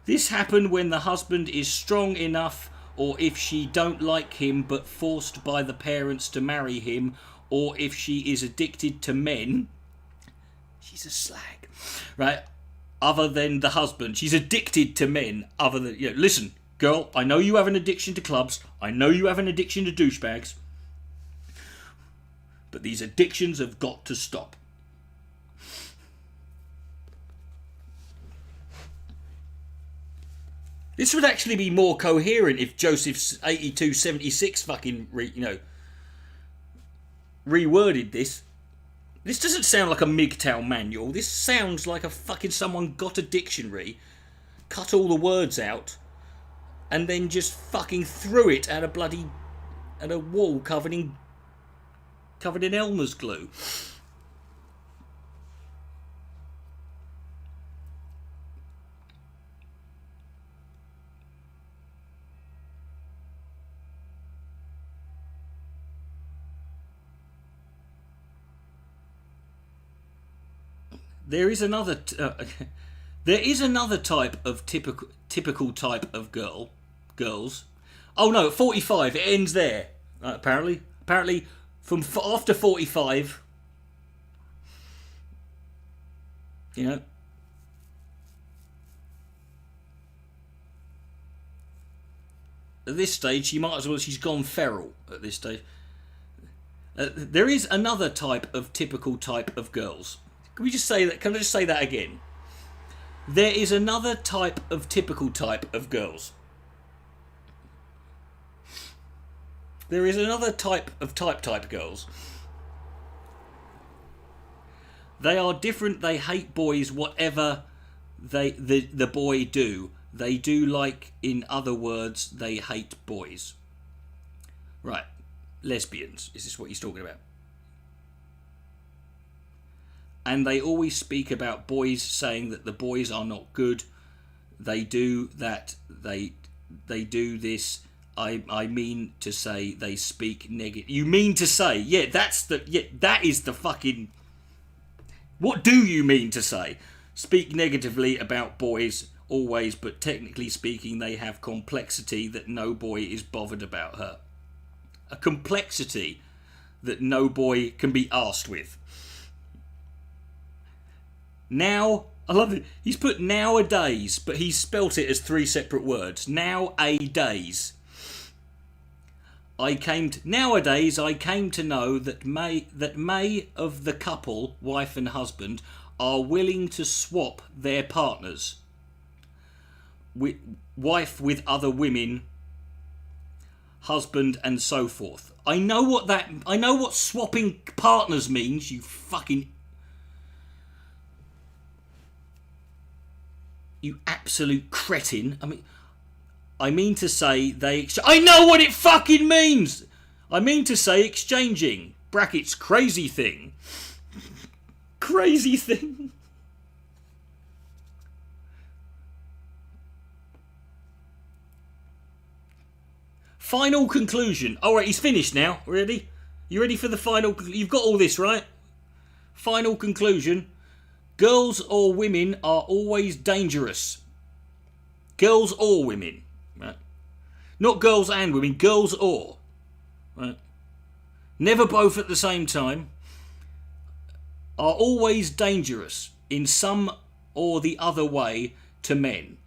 This happened when the husband is strong enough, or if she don't like him but forced by the parents to marry him, or if she is addicted to men. She's a slag, right? Other than the husband. She's addicted to men other than, you know, listen, girl, I know you have an addiction to clubs. I know you have an addiction to douchebags. But these addictions have got to stop. This would actually be more coherent if Joseph's 8276 fucking, reworded this. This doesn't sound like a MGTOW manual. This sounds like a fucking someone got a dictionary, cut all the words out, and then just fucking threw it at a wall covered in Elmer's glue. There is another type of typical type of girls. Oh no, at 45 it ends there. Apparently from after 45, you know, at this stage she might as well, she's gone feral at this stage. There is another type of typical type of girls. Can we just say that? Can I just say that again? There is another type of typical type of girls. There is another type of type girls. They are different. They hate boys, whatever the boy do. They do, like, in other words, they hate boys. Right. Lesbians. Is this what he's talking about? And they always speak about boys, saying that the boys are not good. they do that, they do this. I mean to say they speak negative. You mean to say, that is the fucking... What do you mean to say? Speak negatively about boys always, but technically speaking they have complexity that no boy is bothered about her. A complexity that no boy can be arsed with. Now, I love it. He's put nowadays, but he's spelt it as 3 separate words. Nowadays. Nowadays I came to know that May of the couple, wife and husband, are willing to swap their partners. Wife with other women, husband, and so forth. I know what swapping partners means, you fucking... You absolute cretin. I mean to say they... I know what it fucking means! I mean to say exchanging. Brackets, crazy thing. Crazy thing. Final conclusion. Alright, he's finished now. Ready? You ready for the final... You've got all this, right? Final conclusion. Girls or women are always dangerous. Girls or women. Right? Not girls and women. Girls or. Right? Never both at the same time. Are always dangerous in some or the other way to men.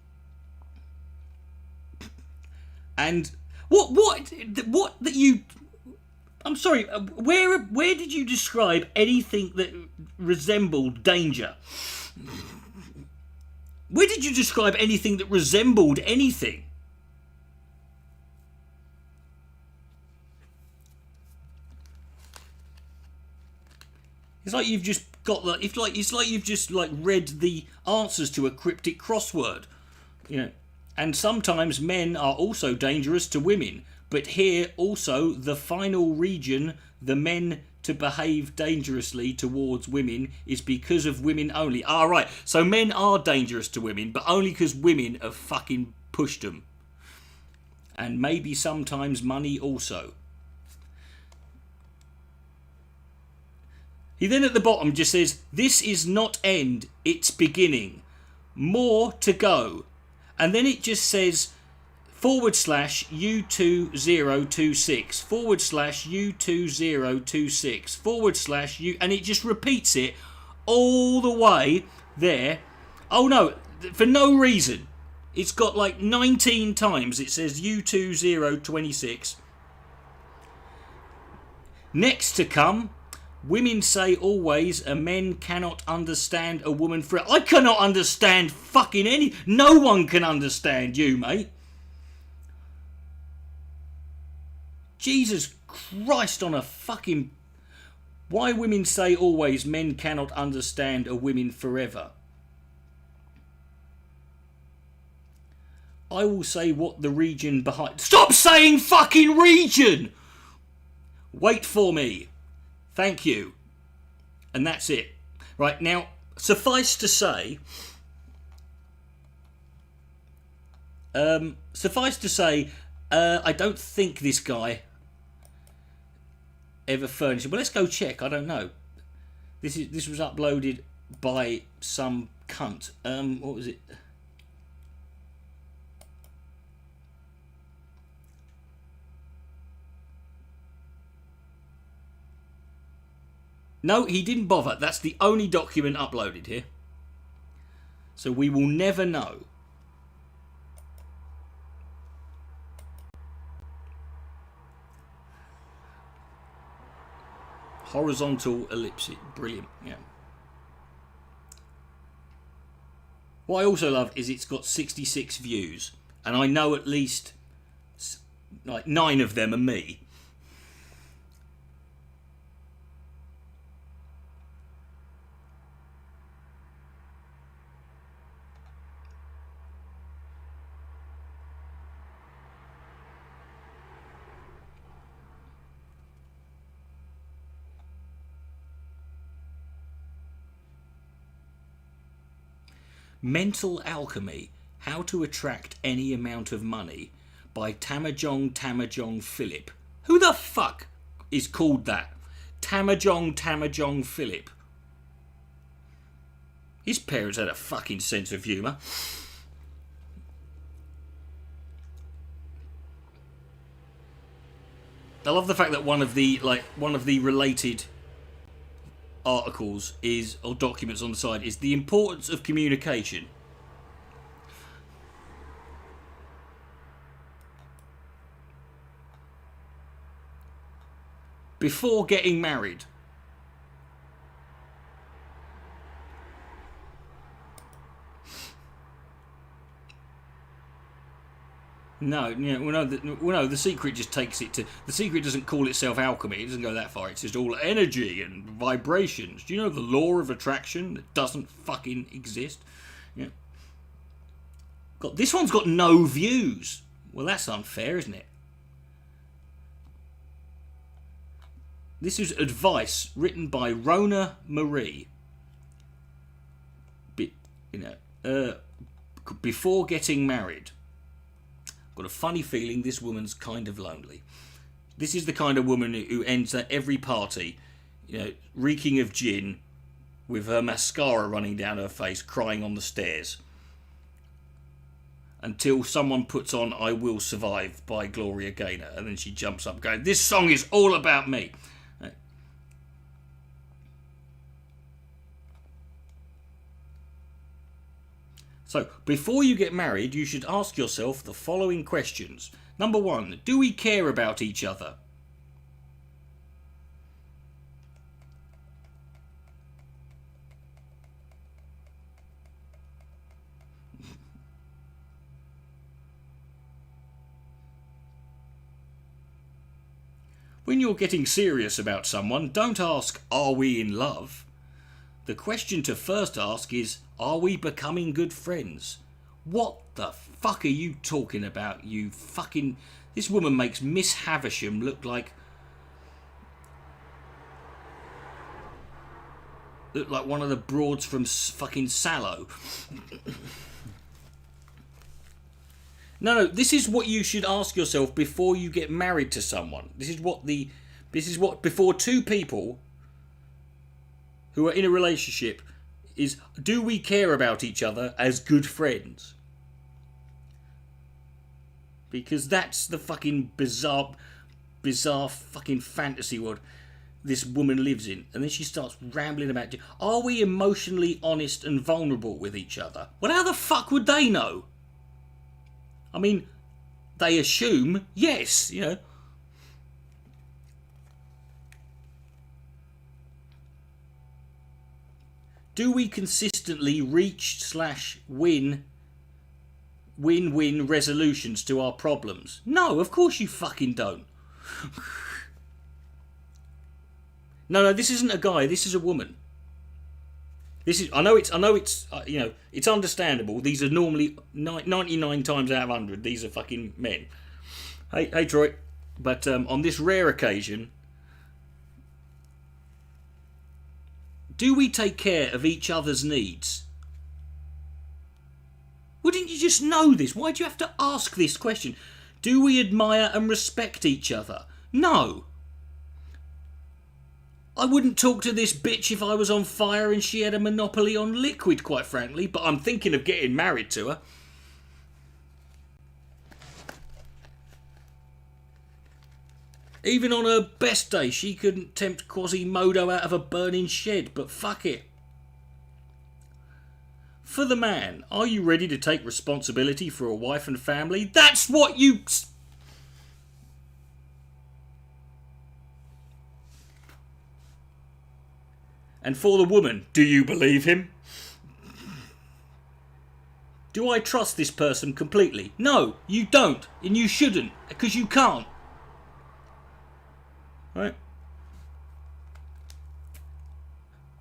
And what that you... I'm sorry, where did you describe anything that resembled danger? Where did you describe anything that resembled anything? It's like you've just got the... It's like you've just read the answers to a cryptic crossword, you know. And sometimes men are also dangerous to women. But here also the final region, the men to behave dangerously towards women is because of women only. Ah, right. So men are dangerous to women, but only because women have fucking pushed them. And maybe sometimes money also. He then at the bottom just says, this is not end, it's beginning. More to go. And then it just says... /U2026 /U2026 / and it just repeats it all the way there. Oh no, for no reason. It's got like 19 times it says U2026. Next to come, women say always a men cannot understand a woman for... I cannot understand fucking any... No one can understand you, mate. Jesus Christ on a fucking... Why women say always men cannot understand a woman forever. I will say what the region behind... Stop saying fucking region! Wait for me. Thank you. And that's it. Right, now, suffice to say... I don't think this guy... ever furnished. Well, let's go check. I don't know. This was uploaded by some cunt. What was it? No, he didn't bother. That's the only document uploaded here. So we will never know. Horizontal ellipsis. Brilliant, yeah. What I also love is it's got 66 views. And I know at least like 9 of them are me. Mental alchemy. How to Attract Any Amount of Money by Tamajong Philip. Who the fuck is called that? Tamajong Philip. His parents had a fucking sense of humour. I love the fact that one of the related articles is, or documents on the side, is the importance of communication. Before getting married. No, the secret just takes it to... The secret doesn't call itself alchemy. It doesn't go that far. It's just all energy and vibrations. Do you know the law of attraction that doesn't fucking exist? Yeah. God, this one's got no views. Well, that's unfair, isn't it? This is advice written by Rona Marie. Before getting married. Got a funny feeling this woman's kind of lonely. This is the kind of woman who ends at every party, reeking of gin, with her mascara running down her face, crying on the stairs. Until someone puts on I Will Survive by Gloria Gaynor, and then she jumps up going, this song is all about me. So, before you get married, you should ask yourself the following questions. Number 1, do we care about each other? When you're getting serious about someone, don't ask, are we in love? The question to first ask is, are we becoming good friends? What the fuck are you talking about, you fucking... This woman makes Miss Havisham look like one of the broads from fucking Sallow. No, this is what you should ask yourself before you get married to someone. This is what before two people who are in a relationship is, do we care about each other as good friends? Because that's the fucking bizarre fucking fantasy world this woman lives in. And then she starts rambling about, are we emotionally honest and vulnerable with each other? Well, how the fuck would they know? I mean, they assume, yes, Do we consistently reach / win win-win resolutions to our problems? No, of course you fucking don't. No, this isn't a guy. This is a woman. I know it's it's understandable. These are normally 99 times out of 100. These are fucking men. Hey, Troy. But on this rare occasion, do we take care of each other's needs? Wouldn't you just know this? Why do you have to ask this question? Do we admire and respect each other? No. I wouldn't talk to this bitch if I was on fire and she had a monopoly on liquid, quite frankly, but I'm thinking of getting married to her. Even on her best day, she couldn't tempt Quasimodo out of a burning shed, but fuck it. For the man, are you ready to take responsibility for a wife and family? That's what you... And for the woman, do you believe him? Do I trust this person completely? No, you don't, and you shouldn't, because you can't. Right?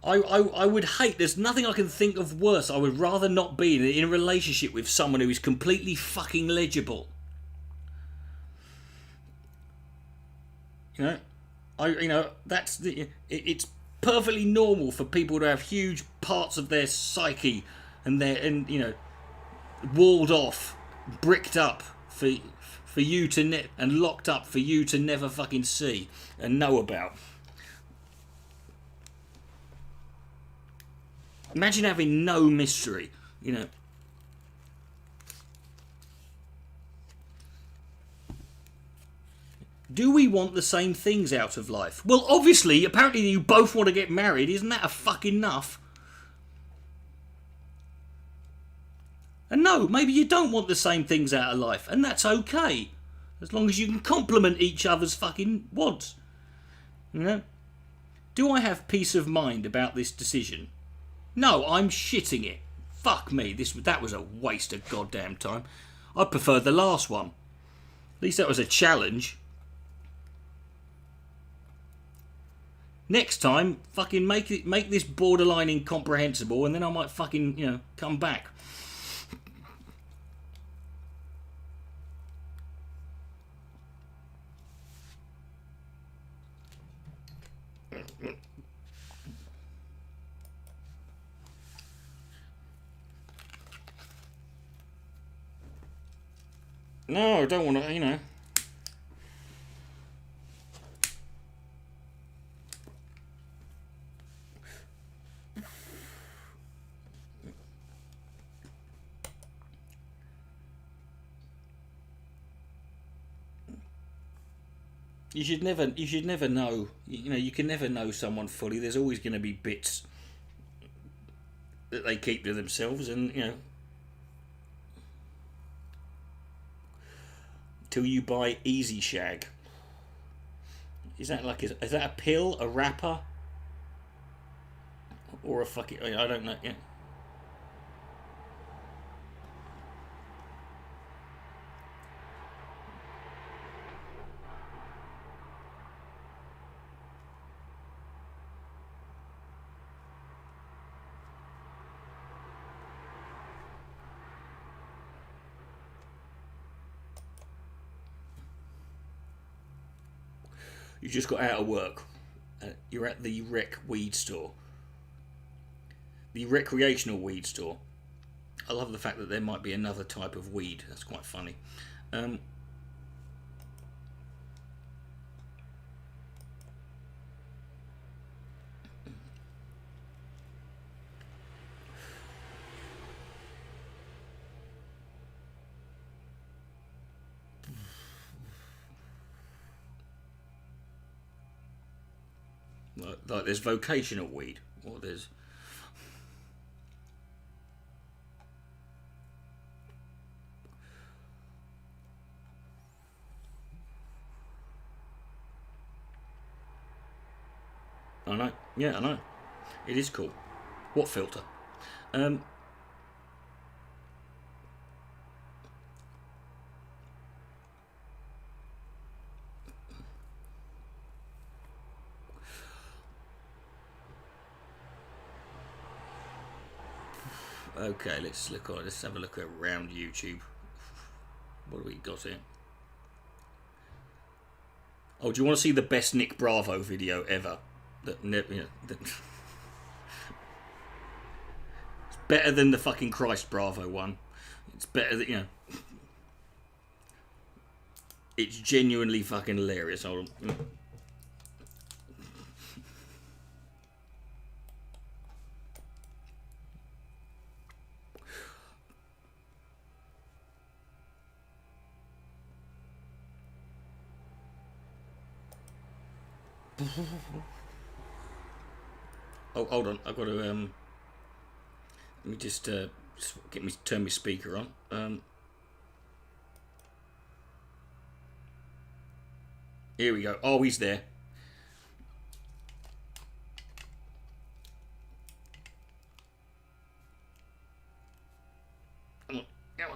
I would hate, there's nothing I can think of worse. I would rather not be in a relationship with someone who is completely fucking legible. That's the... It's perfectly normal for people to have huge parts of their psyche and walled off, bricked up for you to and locked up for you to never fucking see and know about. Imagine having no mystery, you know. Do we want the same things out of life? Well, obviously, apparently you both want to get married. Isn't that a fucking enough? And no, maybe you don't want the same things out of life, and that's okay. As long as you can complement each other's fucking wants. You know? Do I have peace of mind about this decision? No, I'm shitting it. Fuck me, that was a waste of goddamn time. I prefer the last one. At least that was a challenge. Next time, fucking make this borderline incomprehensible, and then I might fucking, you know, come back. No, I don't want to, you know. You should never know. You know, you can never know someone fully. There's always going to be bits that they keep to themselves, and you know, till you buy Easy Shag. Is that a pill, a wrapper, or a fucking? I don't know. Yeah. You just got out of work. You're at the rec weed store. The recreational weed store. I love the fact that there might be another type of weed. That's quite funny. Like there's vocational weed, or there's I know, yeah, I know. It is cool. What filter? Okay, let's have a look around YouTube. What do we got here? Oh, do you want to see the best Nick Bravo video ever? It's better than the fucking Christ Bravo one. It's better than, you know. It's genuinely fucking hilarious. Hold on. Oh, hold on. I've got to let me just turn my speaker on. Here we go. Oh, he's there. Come on, come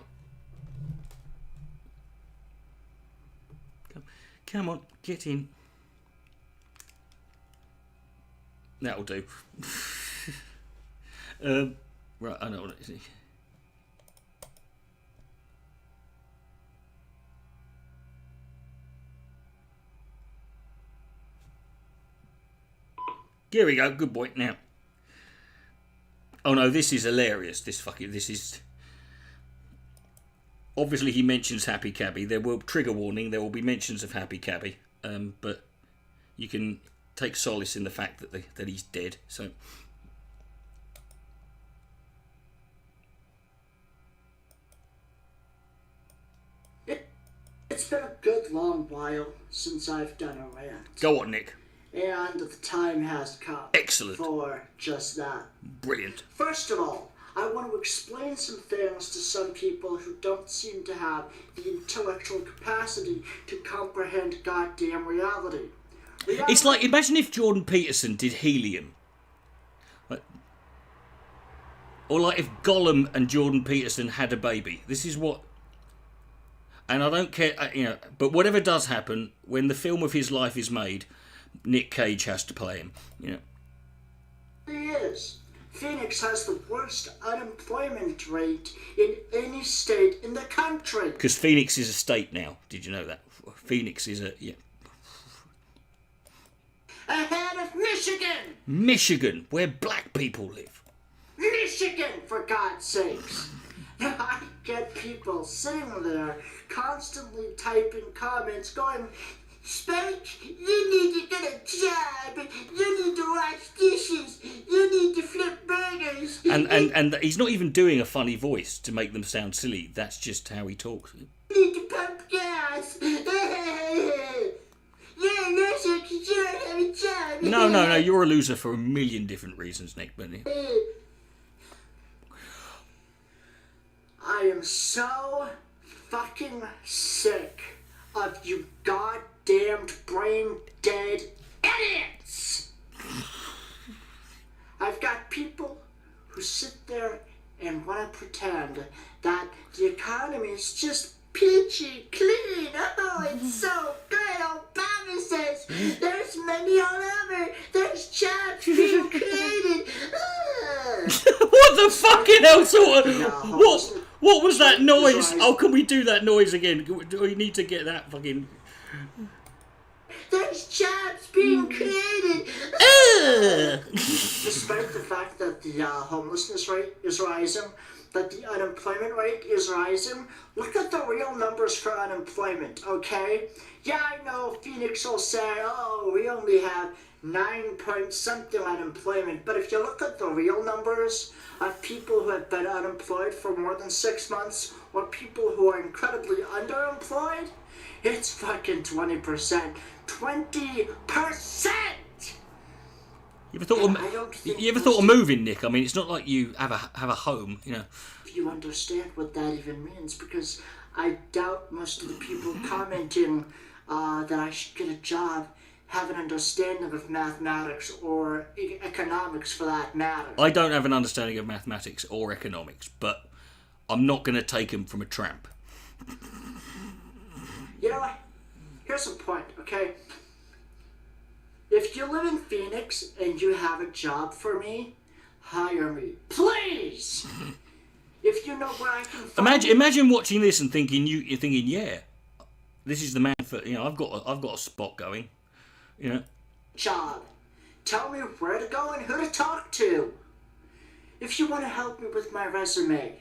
on. Come on, get in. That'll do. Right, I know what it is. Here we go. Good boy. Now. Oh no, this is hilarious. This is. obviously he mentions Happy Cabby. There will, trigger warning, there will be mentions of Happy Cabby. But you can take solace in the fact that he's dead. So. It's been a good long while since I've done a rant. Go on, Nick. And the time has come. Excellent. For just that. Brilliant. First of all, I want to explain some things to some people who don't seem to have the intellectual capacity to comprehend goddamn reality. It's like, imagine if Jordan Peterson did helium. Or like if Gollum and Jordan Peterson had a baby. This is what... And I don't care, but whatever does happen, when the film of his life is made, Nick Cage has to play him, He is. Phoenix has the worst unemployment rate in any state in the country. Because Phoenix is a state now. Did you know that? Phoenix is a... Yeah. Ahead of Michigan! Michigan, where black people live. Michigan, for God's sakes! I get people sitting there constantly typing comments going, Spike, you need to get a job, you need to wash dishes, you need to flip burgers. And he's not even doing a funny voice to make them sound silly. That's just how he talks. You need to pump gas. You're a loser because you don't have a job. No, you're a loser for a million different reasons, Nick. But I am so fucking sick of you goddamned brain-dead idiots! I've got people who sit there and want to pretend that the economy is just peachy clean. Oh, it's so good. Obama says there's money all over. There's jobs being created. What the fucking hell sort of... What was that noise? Oh, can we do that noise again? Do we need to get that fucking... There's jobs being created. Despite the fact that the homelessness rate is rising, that the unemployment rate is rising, look at the real numbers for unemployment, okay? Yeah, I know Phoenix will say, oh, we only have 9 point something unemployment, but if you look at the real numbers of people who have been unemployed for more than 6 months, or people who are incredibly underemployed, it's fucking 20%. 20%! You ever thought of moving, Nick? I mean, it's not like you have a home, If you understand what that even means, because I doubt most of the people commenting that I should get a job have an understanding of mathematics or economics for that matter. I don't have an understanding of mathematics or economics, but I'm not going to take them from a tramp. You know what? Here's a point, okay? If you live in Phoenix and you have a job for me, hire me. Please! If you know where I can find Imagine watching this and thinking, yeah, this is the man for, I've got a spot going, Job. Tell me where to go and who to talk to. If you want to help me with my resume,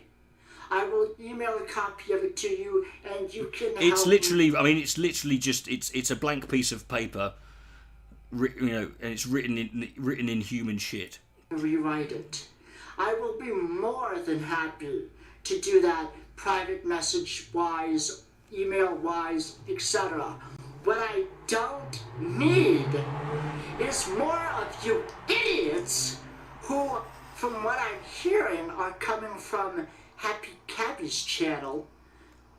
I will email a copy of it to you, and you can help it's literally just it's a blank piece of paper, and it's written in human shit. Rewrite it. I will be more than happy to do that, private message wise, email wise, etc. What I don't need is more of you idiots who, from what I'm hearing, are coming from Happy Cabby's channel,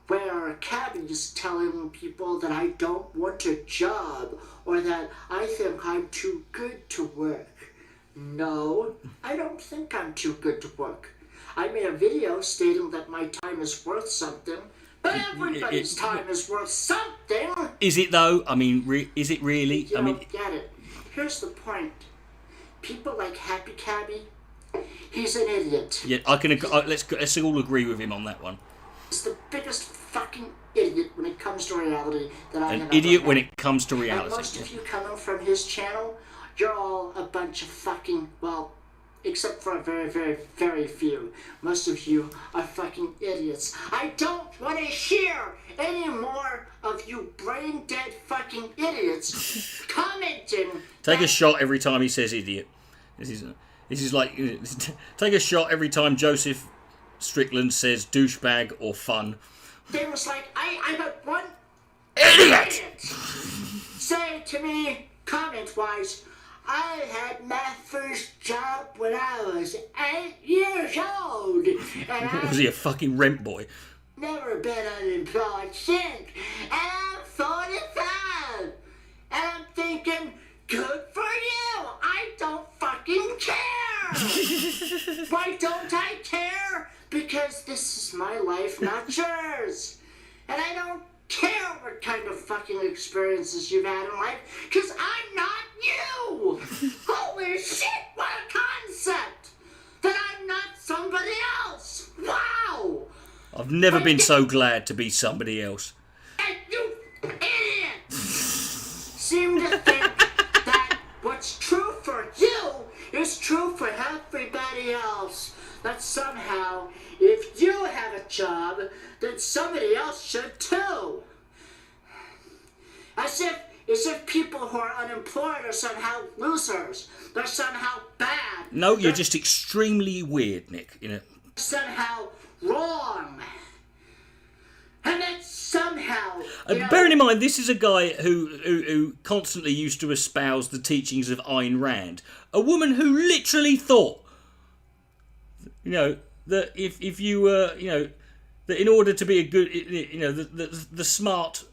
where Cabby's telling people that I don't want a job, or that I think I'm too good to work. No, I don't think I'm too good to work. I made a video stating that my time is worth something, but everybody's time is worth something! Is it though? I mean, is it really? You don't get it. Here's the point. People like Happy Cabby, he's an idiot. Yeah, let's all agree with him on that one. He's the biggest fucking idiot when it comes to reality that I have An idiot ever when met. it comes to reality. And most of you coming from his channel, you're all a bunch of fucking, well, except for a very, very, very few. Most of you are fucking idiots. I don't want to hear any more of you brain-dead fucking idiots commenting. Take a shot every time he says idiot. This is like, take a shot every time Joseph Strickland says douchebag or fun. They was like, I got one Idiot! say to me, comment-wise, I had my first job when I was 8 years old, and Was he a fucking rent boy? never been unemployed since, and I'm 45, and I'm thinking, good for you, I don't fucking care. Why don't I care? Because this is my life, not yours, and I don't care what kind of fucking experiences you've had in life, because I'm not you. Holy shit, what a concept, that I'm not somebody else. Wow. I've never been so glad to be somebody else. And you idiots seem to think that what's true for you is true for everybody else. That somehow, if you have a job, then somebody else should too. As if people who are unemployed are somehow losers. They're somehow bad. No, you're just extremely weird, Nick. You know. Somehow wrong. And that's somehow... Bearing in mind, this is a guy who constantly used to espouse the teachings of Ayn Rand. A woman who literally thought, that if you were, that in order to be a good, the smart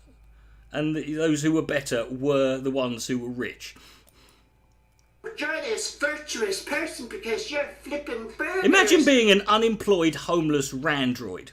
and those who were better were the ones who were rich. You're this virtuous person because you're flipping burgers. Imagine being an unemployed, homeless randroid.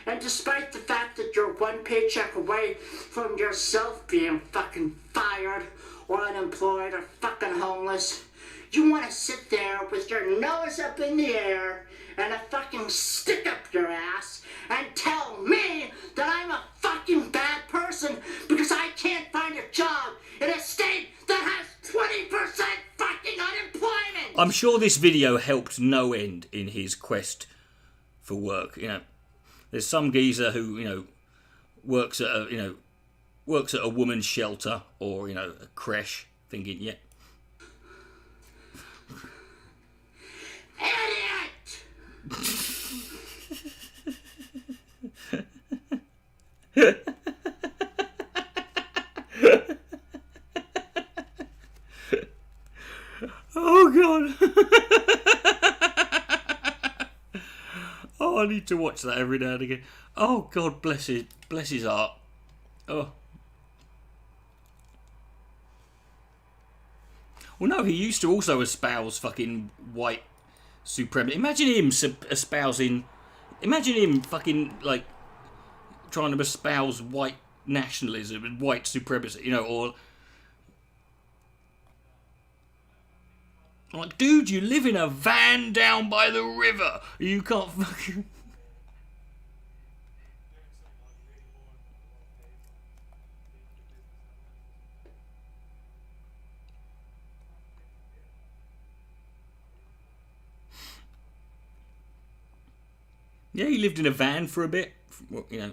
And despite the fact that you're one paycheck away from yourself being fucking fired or unemployed or fucking homeless, you want to sit there with your nose up in the air and a fucking stick up your ass and tell me that I'm a fucking bad person because I can't find a job in a state that has 20% fucking unemployment. I'm sure this video helped no end in his quest for work. There's some geezer who, works at a woman's shelter or, a creche, thinking, yeah. Oh God. Oh, I need to watch that every now and again. Oh God, bless his heart. Oh. Well, no, he used to also espouse fucking white supremacy. Imagine him espousing. Imagine him fucking like trying to espouse white nationalism and white supremacy. Or like, dude, you live in a van down by the river. You can't fucking. Yeah, he lived in a van for a bit. He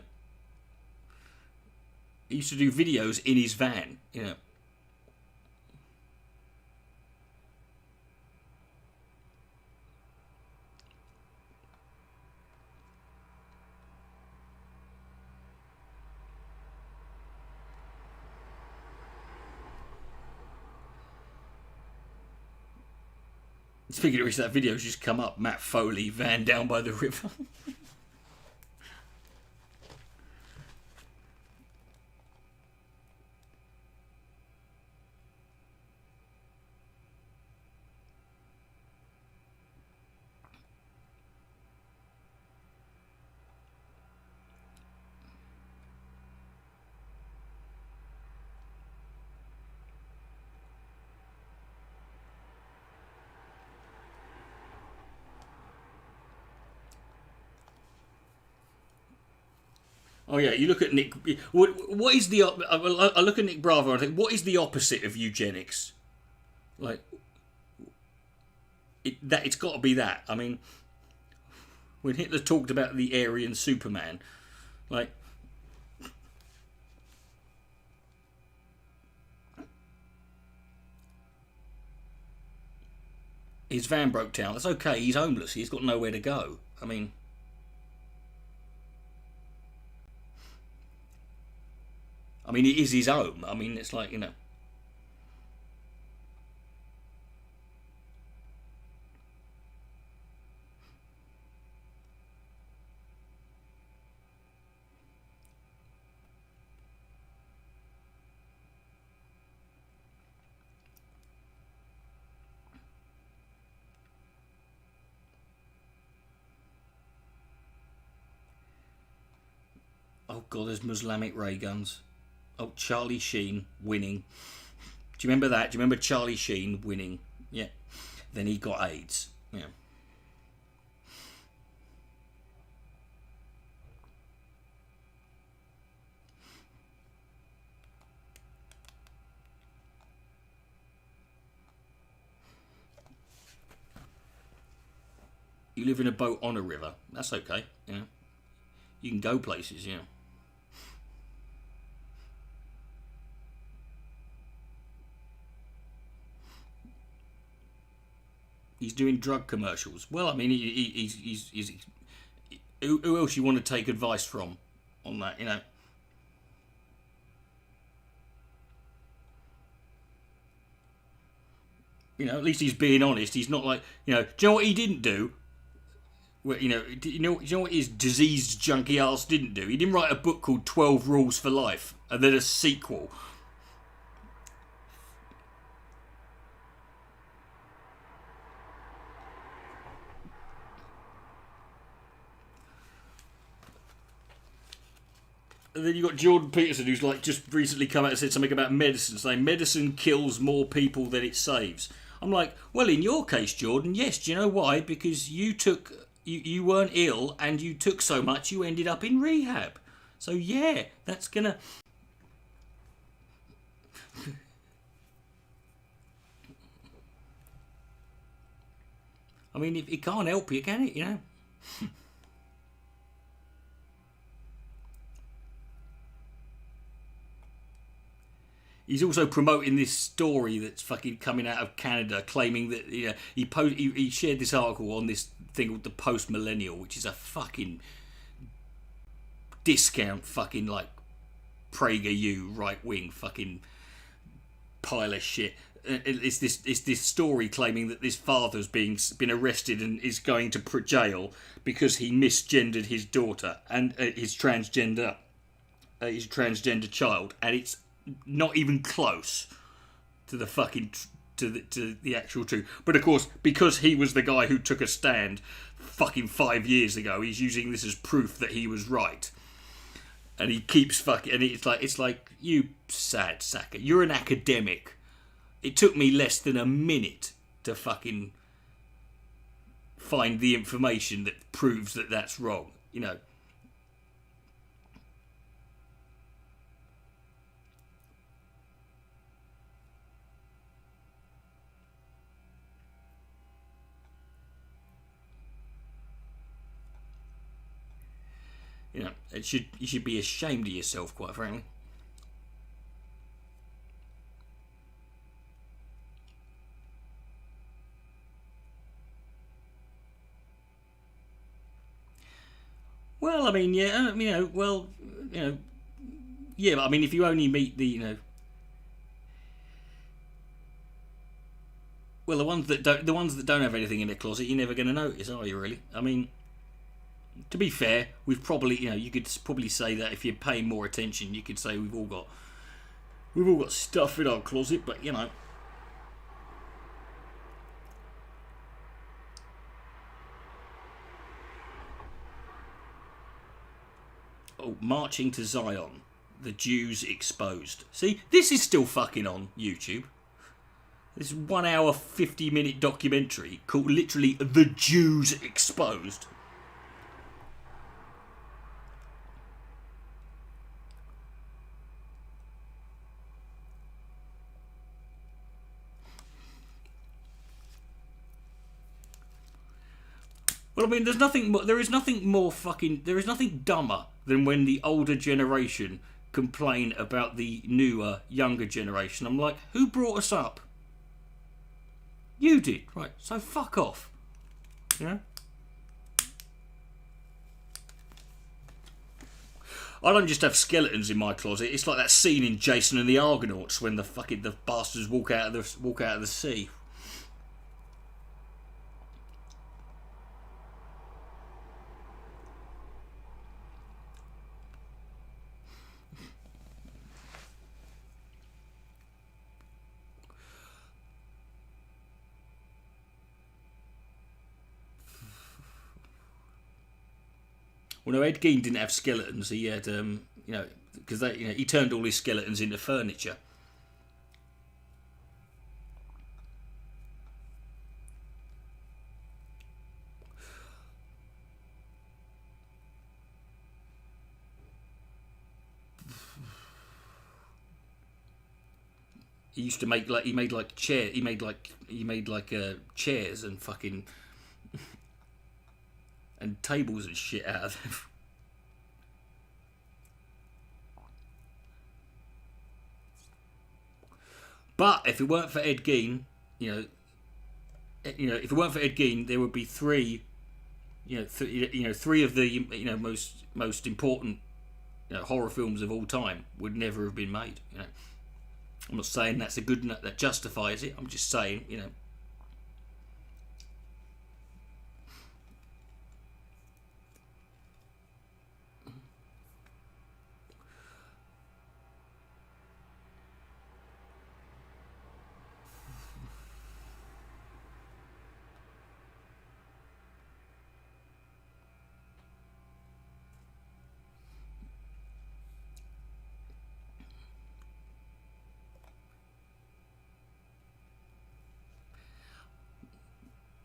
used to do videos in his van. Speaking of which, that video's just come up. Matt Foley, van down by the river. Oh yeah, you look at Nick. What is the? I look at Nick Bravo and I think, what is the opposite of eugenics? Like, it's got to be that. I mean, when Hitler talked about the Aryan Superman, like, his van broke down. That's okay. He's homeless. He's got nowhere to go. I mean, it is his home. I mean, it's like, you know. Oh God, there's Muslimic ray guns. Oh, Charlie Sheen winning. Do you remember that? Do you remember Charlie Sheen winning? Yeah. Then he got AIDS. Yeah. You live in a boat on a river. That's okay. Yeah. You can go places. Yeah. He's doing drug commercials. Well, I mean, he's who else you want to take advice from on that, you know? You know, at least he's being honest. He's not like, you know, do you know what he didn't do? Well, you know what his diseased junkie ass didn't do? He didn't write a book called 12 Rules for Life and then a sequel. And then you got Jordan Peterson, who's like just recently come out and said something about medicine, saying medicine kills more people than it saves. I'm like, well, in your case, Jordan, yes. Do you know why? Because you weren't ill and you took so much you ended up in rehab. So yeah, that's gonna. I mean, it can't help you, can it? You know. He's also promoting this story that's fucking coming out of Canada, claiming that, you know, he shared this article on this thing called the Post Millennial, which is a fucking discount fucking like PragerU right wing fucking pile of shit. It's this story claiming that this father's been arrested and is going to jail because he misgendered his daughter and his transgender child, and it's not even close to the fucking to the actual truth. But of course, because he was the guy who took a stand fucking 5 years ago, he's using this as proof that he was right. And he keeps fucking, and it's like you sad sacker. You're an academic. It took me less than a minute to fucking find the information that proves that that's wrong. You know. You know, you should be ashamed of yourself, quite frankly. Well, I mean, yeah, you know, well, you know, yeah, but I mean, if you only meet the, you know, well, the ones that don't have anything in their closet, you're never going to notice, are you? Really? I mean. To be fair, we've probably, you know, you could probably say that if you're paying more attention, you could say we've all got stuff in our closet, but you know. Oh, marching to Zion, the Jews exposed. See, this is still fucking on YouTube. This 1 hour 50-minute documentary called literally The Jews Exposed. Well, I mean, there is nothing dumber than when the older generation complain about the newer, younger generation. I'm like, who brought us up? You did, right? So fuck off. You know? I don't just have skeletons in my closet. It's like that scene in Jason and the Argonauts when the bastards walk out of the sea. Well, no, Ed Gein didn't have skeletons. He had, because he turned all his skeletons into furniture. He used to make chairs and fucking and tables and shit out of them. But if it weren't for Ed Gein, if it weren't for Ed Gein, there would be three of the most important horror films of all time would never have been made. I'm not saying that's that justifies it. I'm just saying,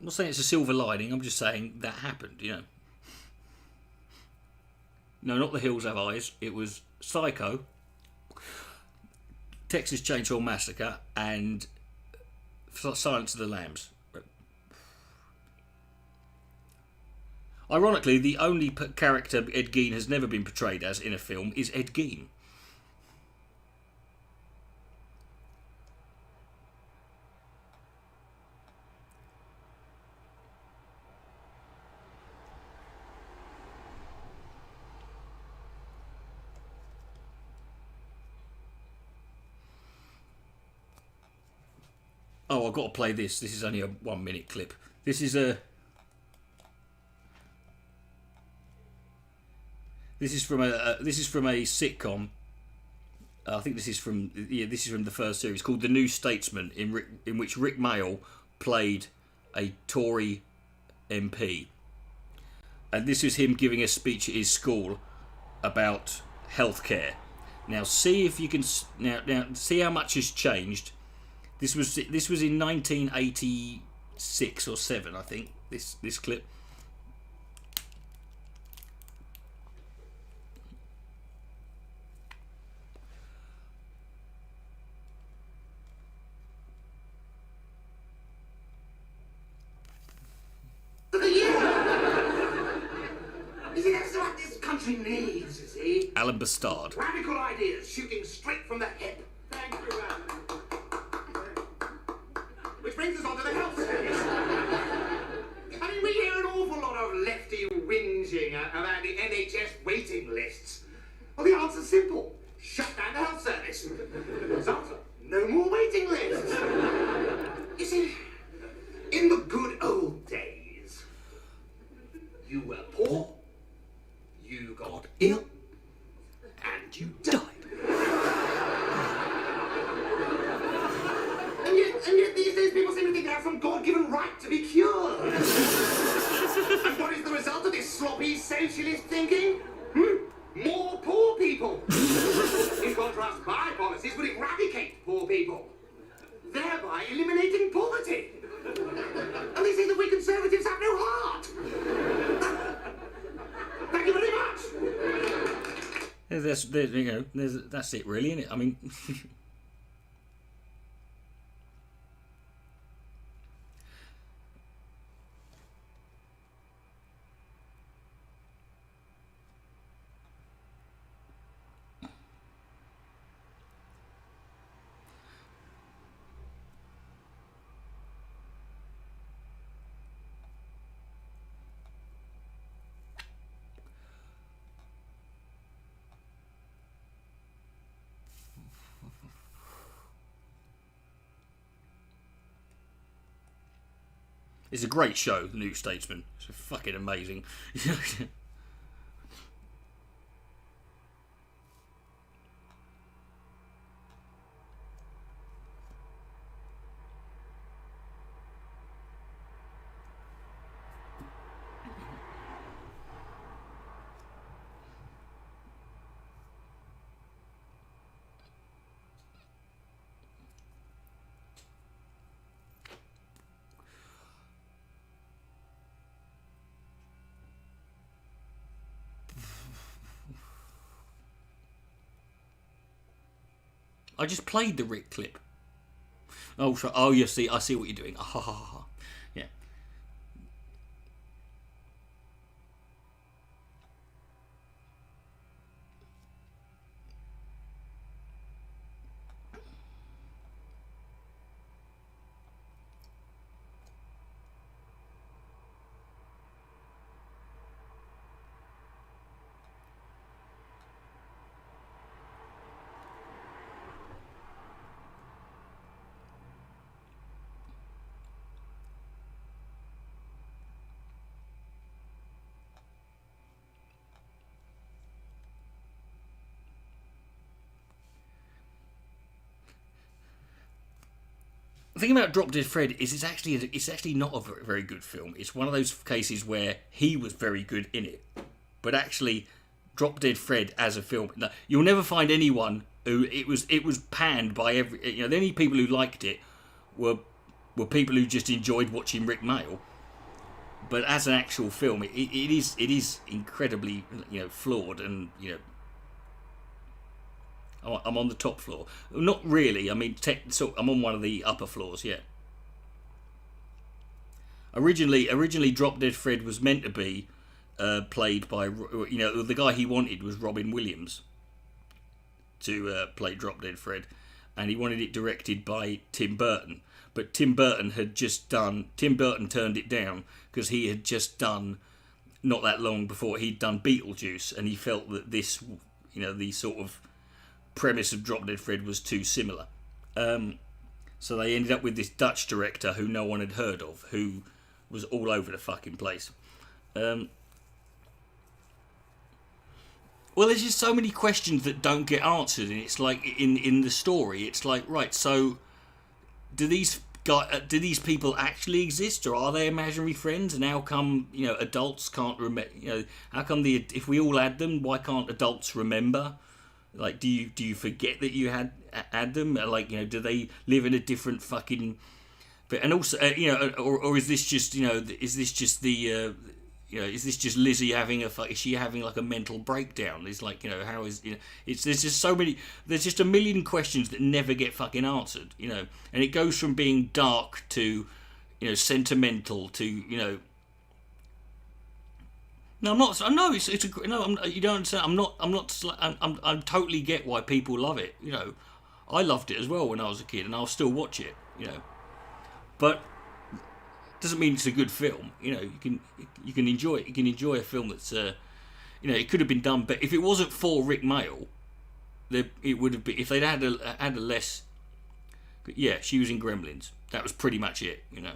I'm not saying it's a silver lining. I'm just saying that happened. No, not The Hills Have Eyes. It was Psycho, Texas Chainsaw Massacre, and Silence of the Lambs. Ironically, the only character Ed Gein has never been portrayed as in a film is Ed Gein. Oh, I've got to play this. This is only a 1 minute clip. This is from a sitcom. I think this is from the first series called The New Statesman, in which Rick Mayall played a Tory MP, and this is him giving a speech at his school about healthcare. Now see if you can now see how much has changed. This was in 1986 or 7, I think. This clip. Needs, you see. Alan Bastard. Radical ideas shooting straight from the hip. Thank you, which brings us on to the health service. I mean, we hear an awful lot of lefty whinging about the NHS waiting lists. Well, the answer's simple. Shut down the health service. Answer, no more waiting lists. You see, in the good old days, you were poor, you got ill, and you died. And yet these days people seem to think they have some God-given right to be cured. And what is the result of this sloppy socialist thinking? More poor people. In contrast, my policies would eradicate poor people, thereby eliminating poverty. And they say that we Conservatives have no heart. Thank you very much. That's it, really, isn't it? I mean, It's a great show, The New Statesman. It's fucking amazing. I just played the Rick clip. Oh, so, oh, you see, I see what you're doing. Ah, ha, ha, ha. Yeah. The thing about Drop Dead Fred is it's actually not a very good film. It's one of those cases where he was very good in it, but actually, Drop Dead Fred as a film, no, you'll never find anyone who it was panned by every. You know, the only people who liked it were people who just enjoyed watching Rick Mail. But as an actual film, it is incredibly, you know, flawed, and you know. I'm on the top floor. Not really. I mean, so I'm on one of the upper floors. Yeah. Originally, Drop Dead Fred was meant to be played by, you know, the guy he wanted was Robin Williams to play Drop Dead Fred, and he wanted it directed by Tim Burton. But Tim Burton turned it down because he had just done, not that long before, he'd done Beetlejuice, and he felt that this, you know, the sort of premise of Drop Dead Fred was too similar. So they ended up with this Dutch director who no one had heard of, who was all over the fucking place. Well, there's just so many questions that don't get answered, and it's like in the story, it's like, right, so do these people actually exist, or are they imaginary friends? And how come, you know, adults can't remember? You know, how come if we all add them, why can't adults remember? Like, do you forget that you had them? Like, you know, do they live in a different fucking? But and also, you know, or is this just, you know, is this just the, you know, is this just Lizzie having is she having like a mental breakdown? It's like, you know, how is, you know, there's just so many, there's just a million questions that never get fucking answered, you know, and it goes from being dark to, you know, sentimental to, you know. No, I'm not. No, it's a no. You don't understand. I'm not. I'm totally get why people love it. You know, I loved it as well when I was a kid, and I'll still watch it. You know, but doesn't mean it's a good film. You know, you can enjoy it. You can enjoy a film that's, you know, it could have been done. But if it wasn't for Rick Mail, it would have been. If they'd had a less. Yeah, she was in Gremlins. That was pretty much it. You know.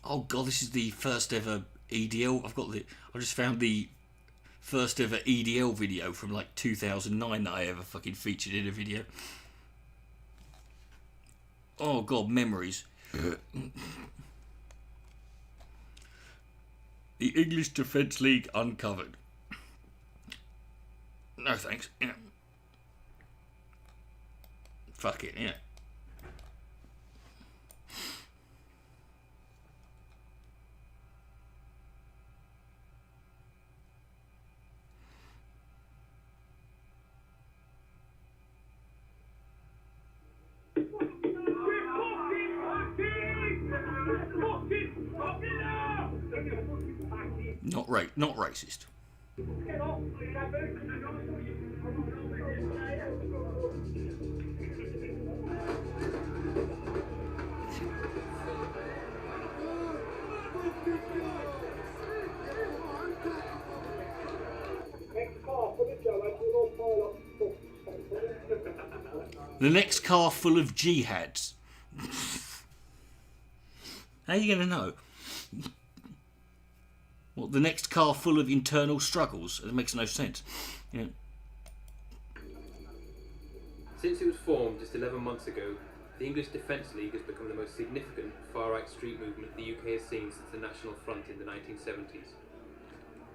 Oh god, this is the first ever EDL. I just found the first ever EDL video from like 2009 that I ever fucking featured in a video. Oh god, memories. The English Defence League uncovered. No thanks. Yeah. Fuck it, yeah. Not racist. The next car full of jihads. How are you going to know? What, the next car full of internal struggles? It makes no sense. You know. Since it was formed just 11 months ago, the English Defence League has become the most significant far-right street movement the UK has seen since the National Front in the 1970s.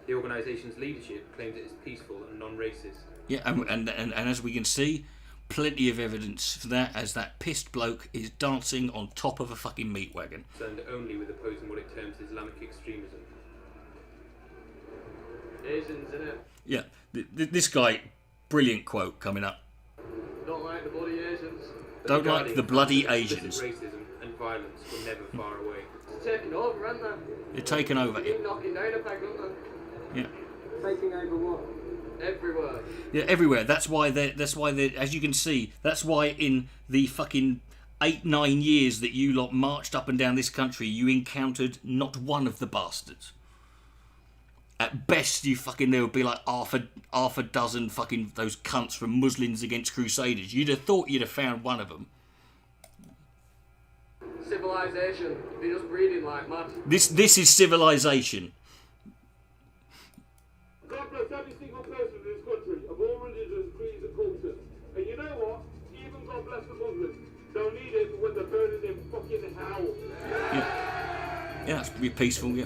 The organisation's leadership claims it is peaceful and non-racist. Yeah, and as we can see, plenty of evidence for that, as that pissed bloke is dancing on top of a fucking meat wagon. Concerned only with opposing what it terms Islamic extremism. Asians, innit? Yeah, this guy, brilliant quote coming up. Don't like the bloody Asians. Don't like the bloody Asians. Racism and violence were never far away. It's taking over, aren't they? You're taking over. You're knocking down a peg, aren't they? Yeah. Taking over what? Everywhere. Yeah, everywhere. That's why they're, as you can see, that's why in the fucking 8-9 years that you lot marched up and down this country, you encountered not one of the bastards. At best, there would be like half a dozen fucking those cunts from Muslims Against Crusaders. You'd have thought you'd have found one of them. Civilization. They're just breeding like mad. This is civilization. God bless every single person in this country of all religions, creeds and cultures. And you know what? Even God bless the Muslims. Don't need it when they're burning in fucking hell. Yeah, that's pretty peaceful, yeah.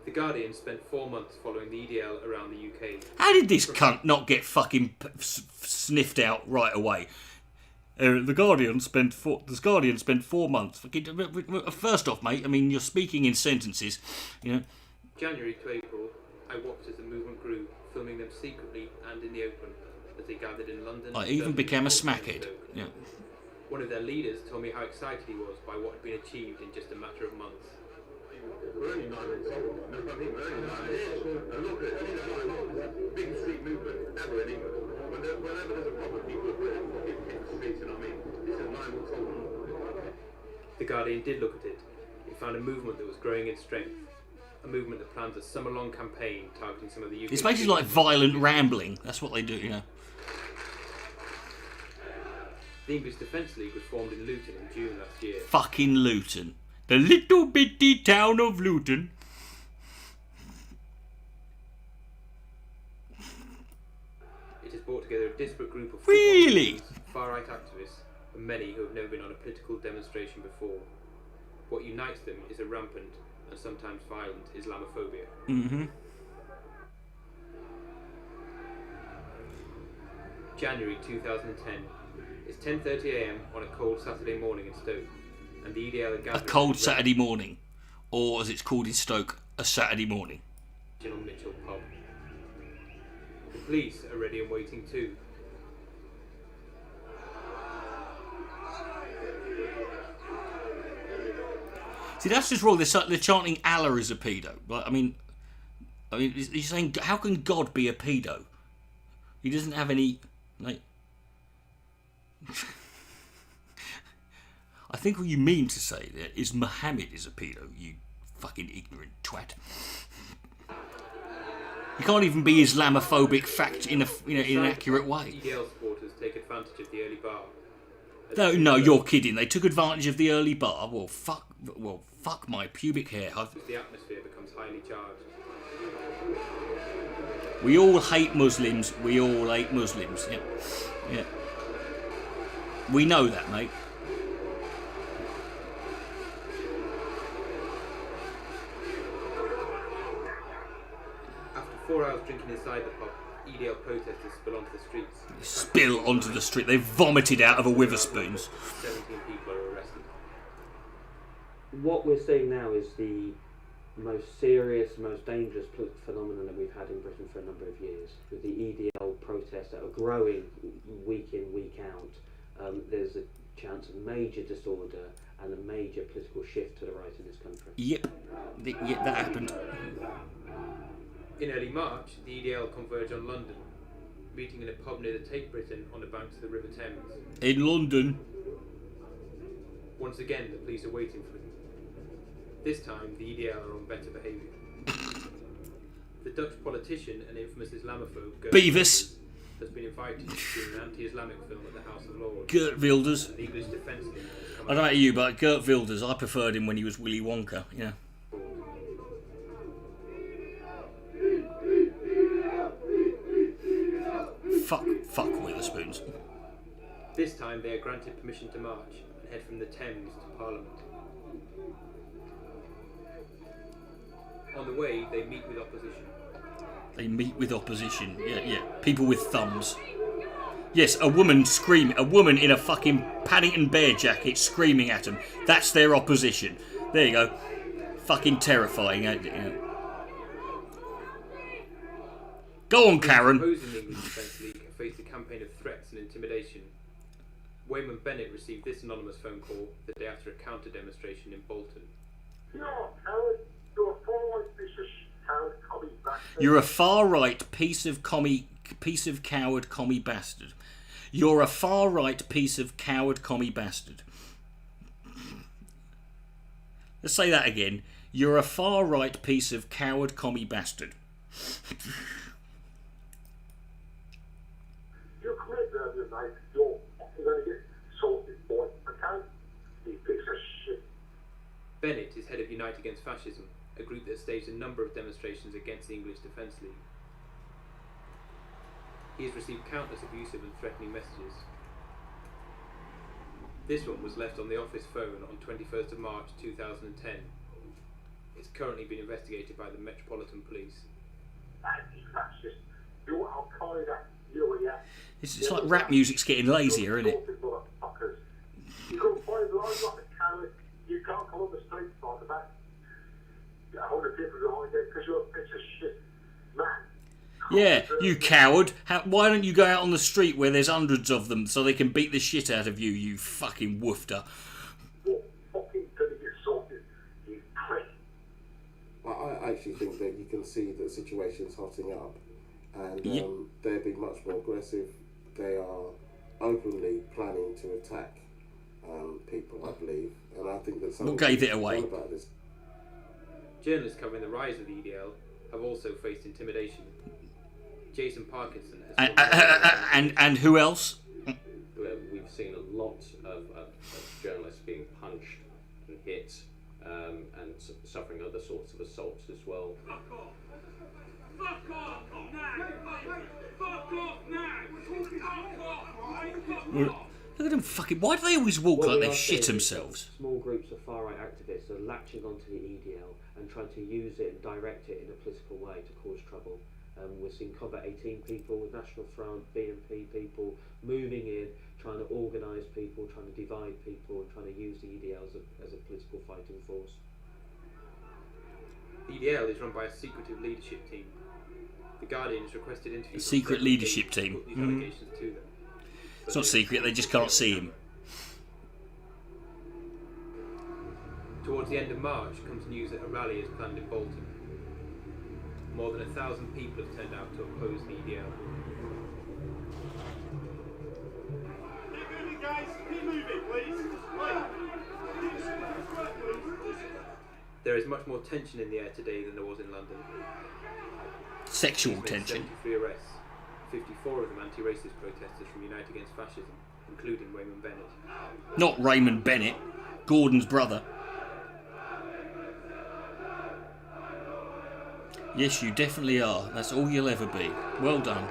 The Guardian spent 4 months following the EDL around the UK. How did this cunt not get fucking sniffed out right away? The Guardian spent 4 months. First off, mate, I mean, you're speaking in sentences, you know. January to April, I watched as the movement grew, filming them secretly and in the open as they gathered in London. I even became a smackhead. Yeah. One of their leaders told me how excited he was by what had been achieved in just a matter of months. We're only 9 months old. I think we're only 9 months old. And look at the biggest street movement ever in England. Whenever there's a problem, people are putting the streets, and I mean, this is 9 months old. The Guardian did look at it. It found a movement that was growing in strength. A movement that plans a summer-long campaign targeting some of the UK... It's basically like violent rambling. That's what they do, you know. The English Defence League was formed in Luton in June last year. Fucking Luton. The little bitty town of Luton. It has brought together a disparate group of Really? far-right activists and many who have never been on a political demonstration before. What unites them is a rampant and sometimes violent Islamophobia. Mm-hmm. January 2010. It's 10:30 AM on a cold Saturday morning in Stoke, and the EDL are gathering... A cold Saturday morning, or as it's called in Stoke, a Saturday morning. ...on Mitchell pub. The police are ready and waiting too. See, that's just wrong. They're chanting Allah is a pedo. Like, I mean, he's saying, how can God be a pedo? He doesn't have any, like... I think what you mean to say there is Muhammad is a pedo, you fucking ignorant twat. You can't even be Islamophobic fact in an accurate way. EDL supporters take advantage of the early bar. No, you're kidding. They took advantage of the early bar. Well, fuck my pubic hair. The atmosphere becomes highly charged. We all hate Muslims. We all hate Muslims. Yeah, yeah. We know that, mate. After 4 hours drinking inside the pub, EDL protesters spill onto the streets. Spill onto the street. They vomited out of a Witherspoons. 17 people are arrested. What we're seeing now is the most serious, most dangerous phenomenon that we've had in Britain for a number of years, with the EDL protests that are growing week in, week out. There's chance of major disorder and a major political shift to the right in this country. Yep, yep, that happened. In early March, the EDL converged on London, meeting in a pub near the Tate Britain on the banks of the River Thames. In London. Once again, the police are waiting for them. This time, the EDL are on better behaviour. The Dutch politician and infamous Islamophobe Geert Beavis has been invited to see an anti-Islamic film at the House of Lords. Geert Wilders. The English Defence League has come I don't know about you, but Geert Wilders, I preferred him when he was Willy Wonka. Yeah. Fuck Witherspoons. This time they are granted permission to march and head from the Thames to Parliament. On the way, they meet with opposition. They meet with opposition. Yeah. People with thumbs. Yes, a woman screaming. A woman in a fucking Paddington Bear jacket screaming at them. That's their opposition. There you go. Fucking terrifying. Go on, Karen. Opposing the English Defence League have faced a campaign of threats and intimidation. Wayman Bennett received this anonymous phone call the day after a counter-demonstration in Bolton. You're a far-right piece of coward commie bastard. You're a far-right piece of coward commie bastard. Let's say that again. You're a far-right piece of coward commie bastard. You commit that, you're going to get sorted, boy. Okay? You piece of shit. Bennett is head of Unite Against Fascism, a group that staged a number of demonstrations against the English Defence League. He has received countless abusive and threatening messages. This one was left on the office phone on 21st of March 2010. It's currently being investigated by the Metropolitan Police. Anti-fascist. You're Al-Qaeda. You're It's like rap music's getting lazier, isn't it? You can't find the line like a coward. You can't come on the street like a back. Hold the people behind you because you're a piece of shit, man. Yeah, you coward. Why don't you go out on the street where there's hundreds of them so they can beat the shit out of you, you fucking woofter? You're fucking gonna get sorted, you prick. I actually think that you can see the situation's hotting up and they're being much more aggressive. They are openly planning to attack people, I believe. And I think that what gave it away? About this. Journalists covering the rise of the EDL have also faced intimidation. Jason Parkinson has and who else? We've seen a lot of journalists being punched and hit and suffering other sorts of assaults as well. Fuck off! Fuck off now! Fuck off now! Fuck off! Look at them fucking... Why do they always walk like they've shit themselves? Small groups of far-right activists are latching onto the EDL and trying to use it and direct it in a political way to cause trouble. We're seeing Combat 18 people, National Front, BNP people moving in, trying to organise people, trying to divide people, and trying to use the EDL as a political fighting force. The EDL is run by a secretive leadership team. The Guardian has requested interviews. A secret leadership team. These allegations to them. It's not secret, they just can't see him. Towards the end of March comes news that a rally is planned in Bolton. More than 1,000 people have turned out to oppose the EDL. Keep moving, guys. Keep moving, please. There is much more tension in the air today than there was in London. Sexual tension. 73 arrests, 54 of them anti-racist protesters from Unite Against Fascism, including Raymond Bennett. Not Raymond Bennett, Gordon's brother. Yes, you definitely are. That's all you'll ever be. Well done.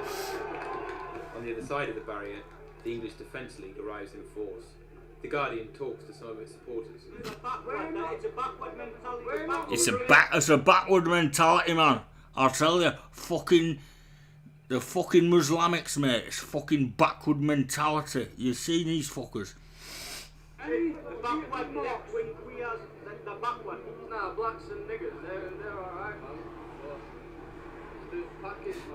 On the other side of the barrier, the English Defence League arrives in force. The Guardian talks to some of its supporters. It's a backward mentality, man. I'll tell you, the fucking Muslimics, mate. It's fucking backward mentality. You see these fuckers. The backward next when we are the backward. Nah, blacks and niggers, they're alright, man.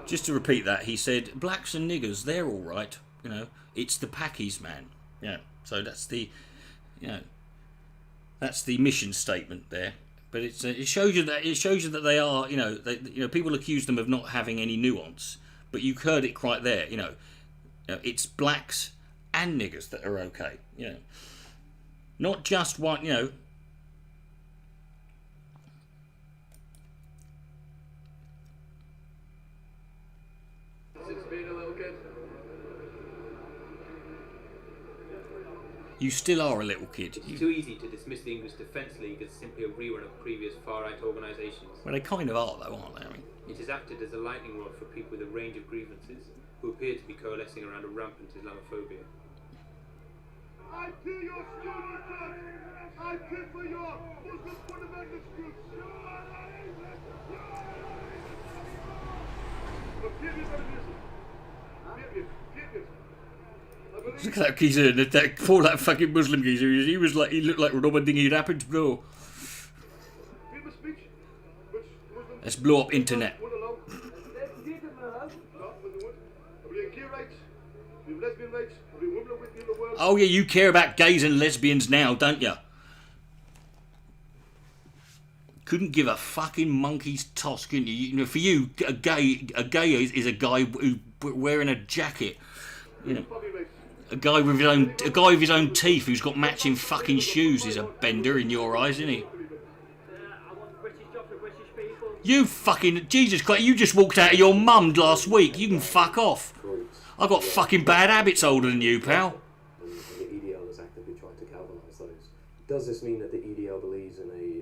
Just to repeat that, he said, blacks and niggers, they're all right. You know, it's the Packies, man. Yeah. So that's the, that's the mission statement there. But it shows you that they are, people accuse them of not having any nuance, but you heard it right there. It's blacks and niggers that are okay. Not just one. Since being a little kid. You still are a little kid. It's too easy to dismiss the English Defence League as simply a rerun of previous far-right organisations. Well, they kind of are, though, aren't they? I mean, it has acted as a lightning rod for people with a range of grievances who appear to be coalescing around a rampant Islamophobia. I kill your students! I kill for your Muslim fundamentalist groups! look at that geezer, that fucking Muslim geezer. He looked like Robert Dingy. It happened to blow. Let's blow up internet. Oh yeah, you care about gays and lesbians now, don't you? Couldn't give a fucking monkey's toss, couldn't you? For you, a gay is a guy who wearing a jacket. A guy with his own teeth who's got matching fucking shoes is a bender in your eyes, isn't he? You fucking Jesus Christ! You just walked out of your mum last week. You can fuck off. I got fucking bad habits older than you, pal. And the EDL is actively trying to galvanise those. Does this mean that the EDL believes in a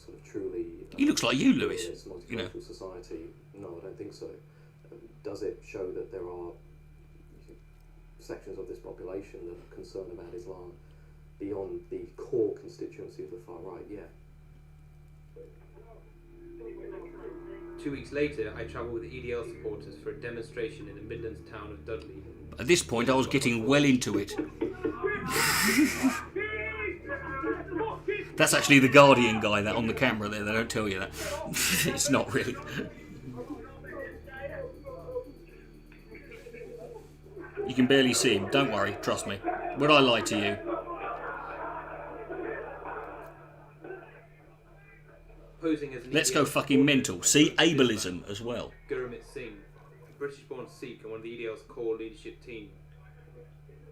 sort of truly... He looks like you, Lewis. ...multicultural society? No, I don't think so. Does it show that there are sections of this population that are concerned about Islam beyond the core constituency of the far right? Yeah. 2 weeks later, I travelled with the EDL supporters for a demonstration in the Midlands town of Dudley. At this point, I was getting well into it. That's actually the Guardian guy that on the camera there. They don't tell you that. It's not really. You can barely see him. Don't worry, trust me. Would I lie to you? Let's go fucking mental. See, ableism as well. Gurmit Singh, a British-born Sikh and one of the EDL's core leadership team.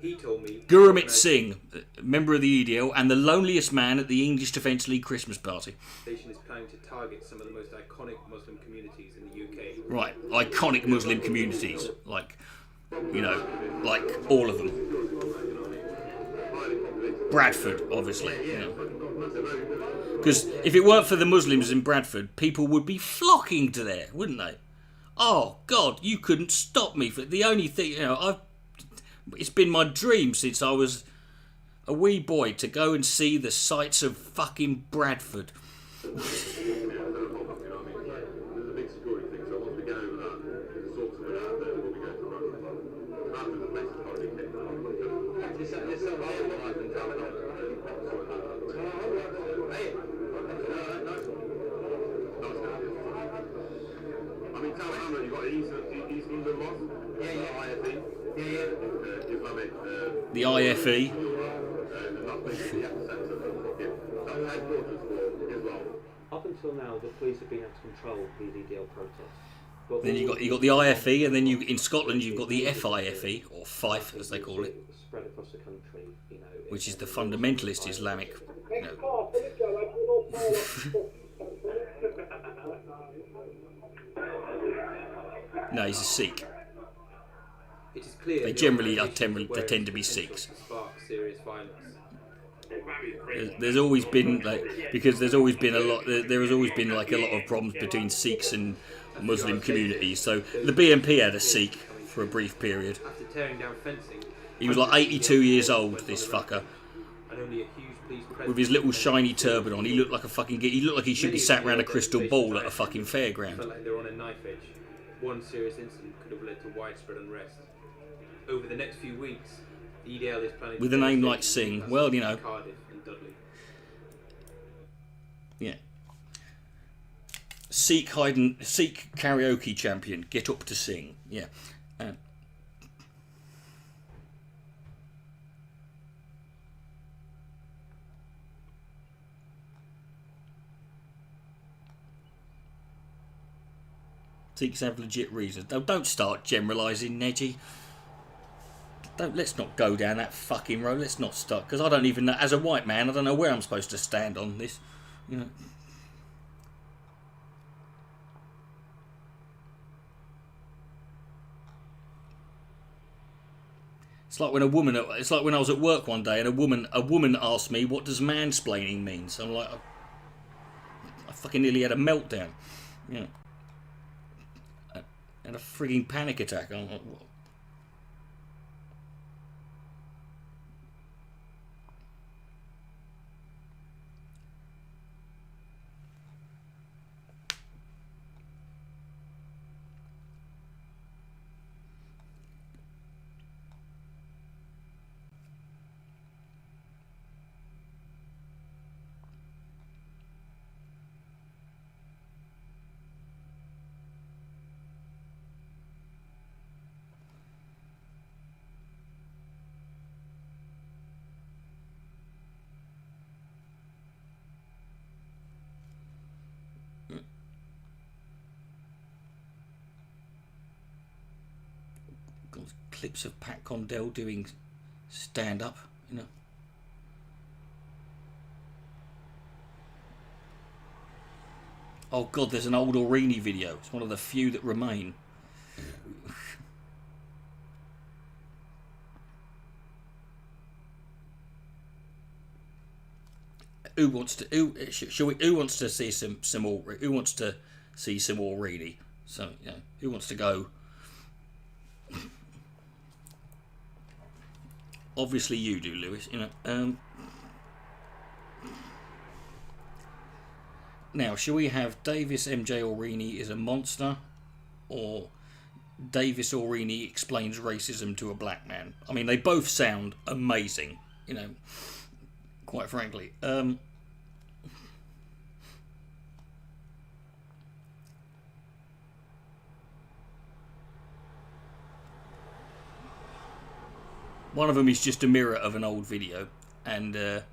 He told me... Gurmit Singh, member of the EDL and the loneliest man at the English Defence League Christmas party. The station is planning to target some of the most iconic Muslim communities in the UK. Right, iconic Muslim communities. Like all of them. Bradford, obviously. Because if it weren't for the Muslims in Bradford, people would be flocking to there, wouldn't they? Oh God, you couldn't stop me. For the only thing, it's been my dream since I was a wee boy to go and see the sights of fucking Bradford. The IFE. Up until now, the police have been able to control these EDL protests. But then you got the IFE, and then in Scotland you've got the FIFE or Fife as they call it, spread across the country, which is the fundamentalist Islamic. No, he's a Sikh. It is clear they generally tend to be Sikhs. Serious violence. There's always been because there's always been a lot. There has always been a lot of problems between Sikhs and Muslim communities. So the BNP had a Sikh for a brief period. After tearing down fencing, he was like 82 years old. This fucker. And only a huge police presence with his little shiny turban on. He looked like a fucking. He looked like he should be sat around a crystal ball at a fucking fairground. Felt like they were on a knife edge. One serious incident could have led to widespread unrest. Over the next few weeks, the EDL is planning with a name like Singh. Well, Cardiff and Dudley. Yeah. Sikh karaoke champion. Get up to sing. Yeah. Seeks have legit reasons. Don't start generalising, Neji. Let's not go down that fucking road. Let's not start, because I don't even know. As a white man, I don't know where I'm supposed to stand on this. You know. It's like when a woman. It's like when I was at work one day and a woman asked me, "What does mansplaining mean?" So I'm like, I fucking nearly had a meltdown. You know. And a frigging panic attack. I'm like, what? Clips of Pat Condell doing stand-up, you know. Oh God, there's an old Orini video. It's one of the few that remain. Who wants to? Who wants to see some more? Who wants to see some more Orini? So, you know, who wants to go? Obviously you do, Lewis, you know. Now, shall we have Davis MJ Orini is a monster, or Davis Orini explains racism to a black man? I mean, they both sound amazing, you know, quite frankly. One of them is just a mirror of an old video, and the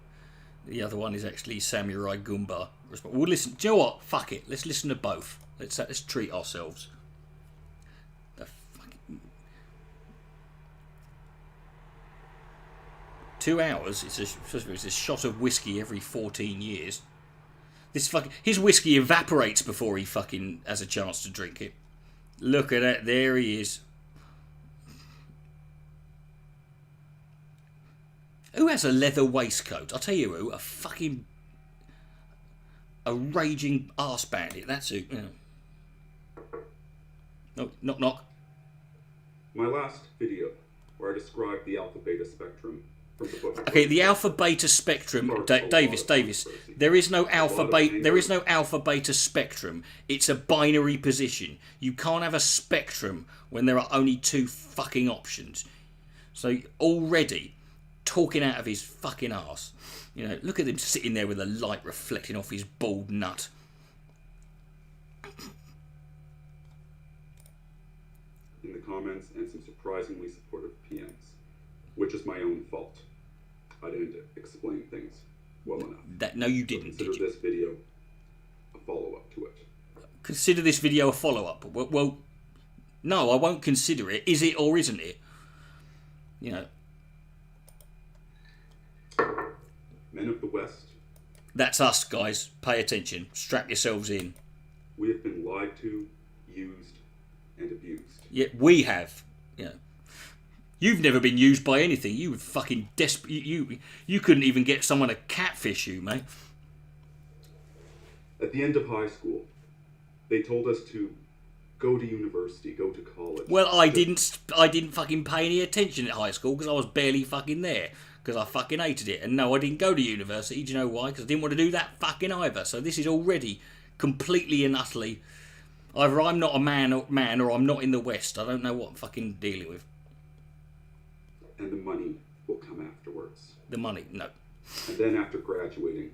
other one is actually Samurai Goomba. We'll listen. Do you know what? Fuck it. Let's listen to both. Let's treat ourselves. The fucking 2 hours. It's a shot of whiskey every 14 years. His whiskey evaporates before he fucking has a chance to drink it. Look at that. There he is. Who has a leather waistcoat? I'll tell you who. A raging arse bandit. That's who. You know. No, knock knock. My last video, where I described the alpha beta spectrum from the book. Okay, the alpha beta spectrum. Davis. There is no alpha beta. There is no alpha beta spectrum. It's a binary position. You can't have a spectrum when there are only two fucking options. So already. Talking out of his fucking arse. You know, look at him sitting there with the light reflecting off his bald nut. In the comments and some surprisingly supportive PMs, which is my own fault. I didn't explain things well enough. No, you didn't. So consider this video a follow-up to it. Consider this video a follow-up. Well, no, I won't consider it. Is it or isn't it? You know. Men of the West. That's us, guys. Pay attention. Strap yourselves in. We have been lied to, used, and abused. Yeah, we have. You know. You've never been used by anything. You were fucking desperate. You couldn't even get someone to catfish you, mate. At the end of high school, they told us to go to university, go to college. Well, I didn't fucking pay any attention at high school because I was barely fucking there. Because I fucking hated it. And no, I didn't go to university. Do you know why? Because I didn't want to do that fucking either. So this is already completely and utterly... Either I'm not a man or I'm not in the West. I don't know what I'm fucking dealing with. And the money will come afterwards. The money? No. And then after graduating,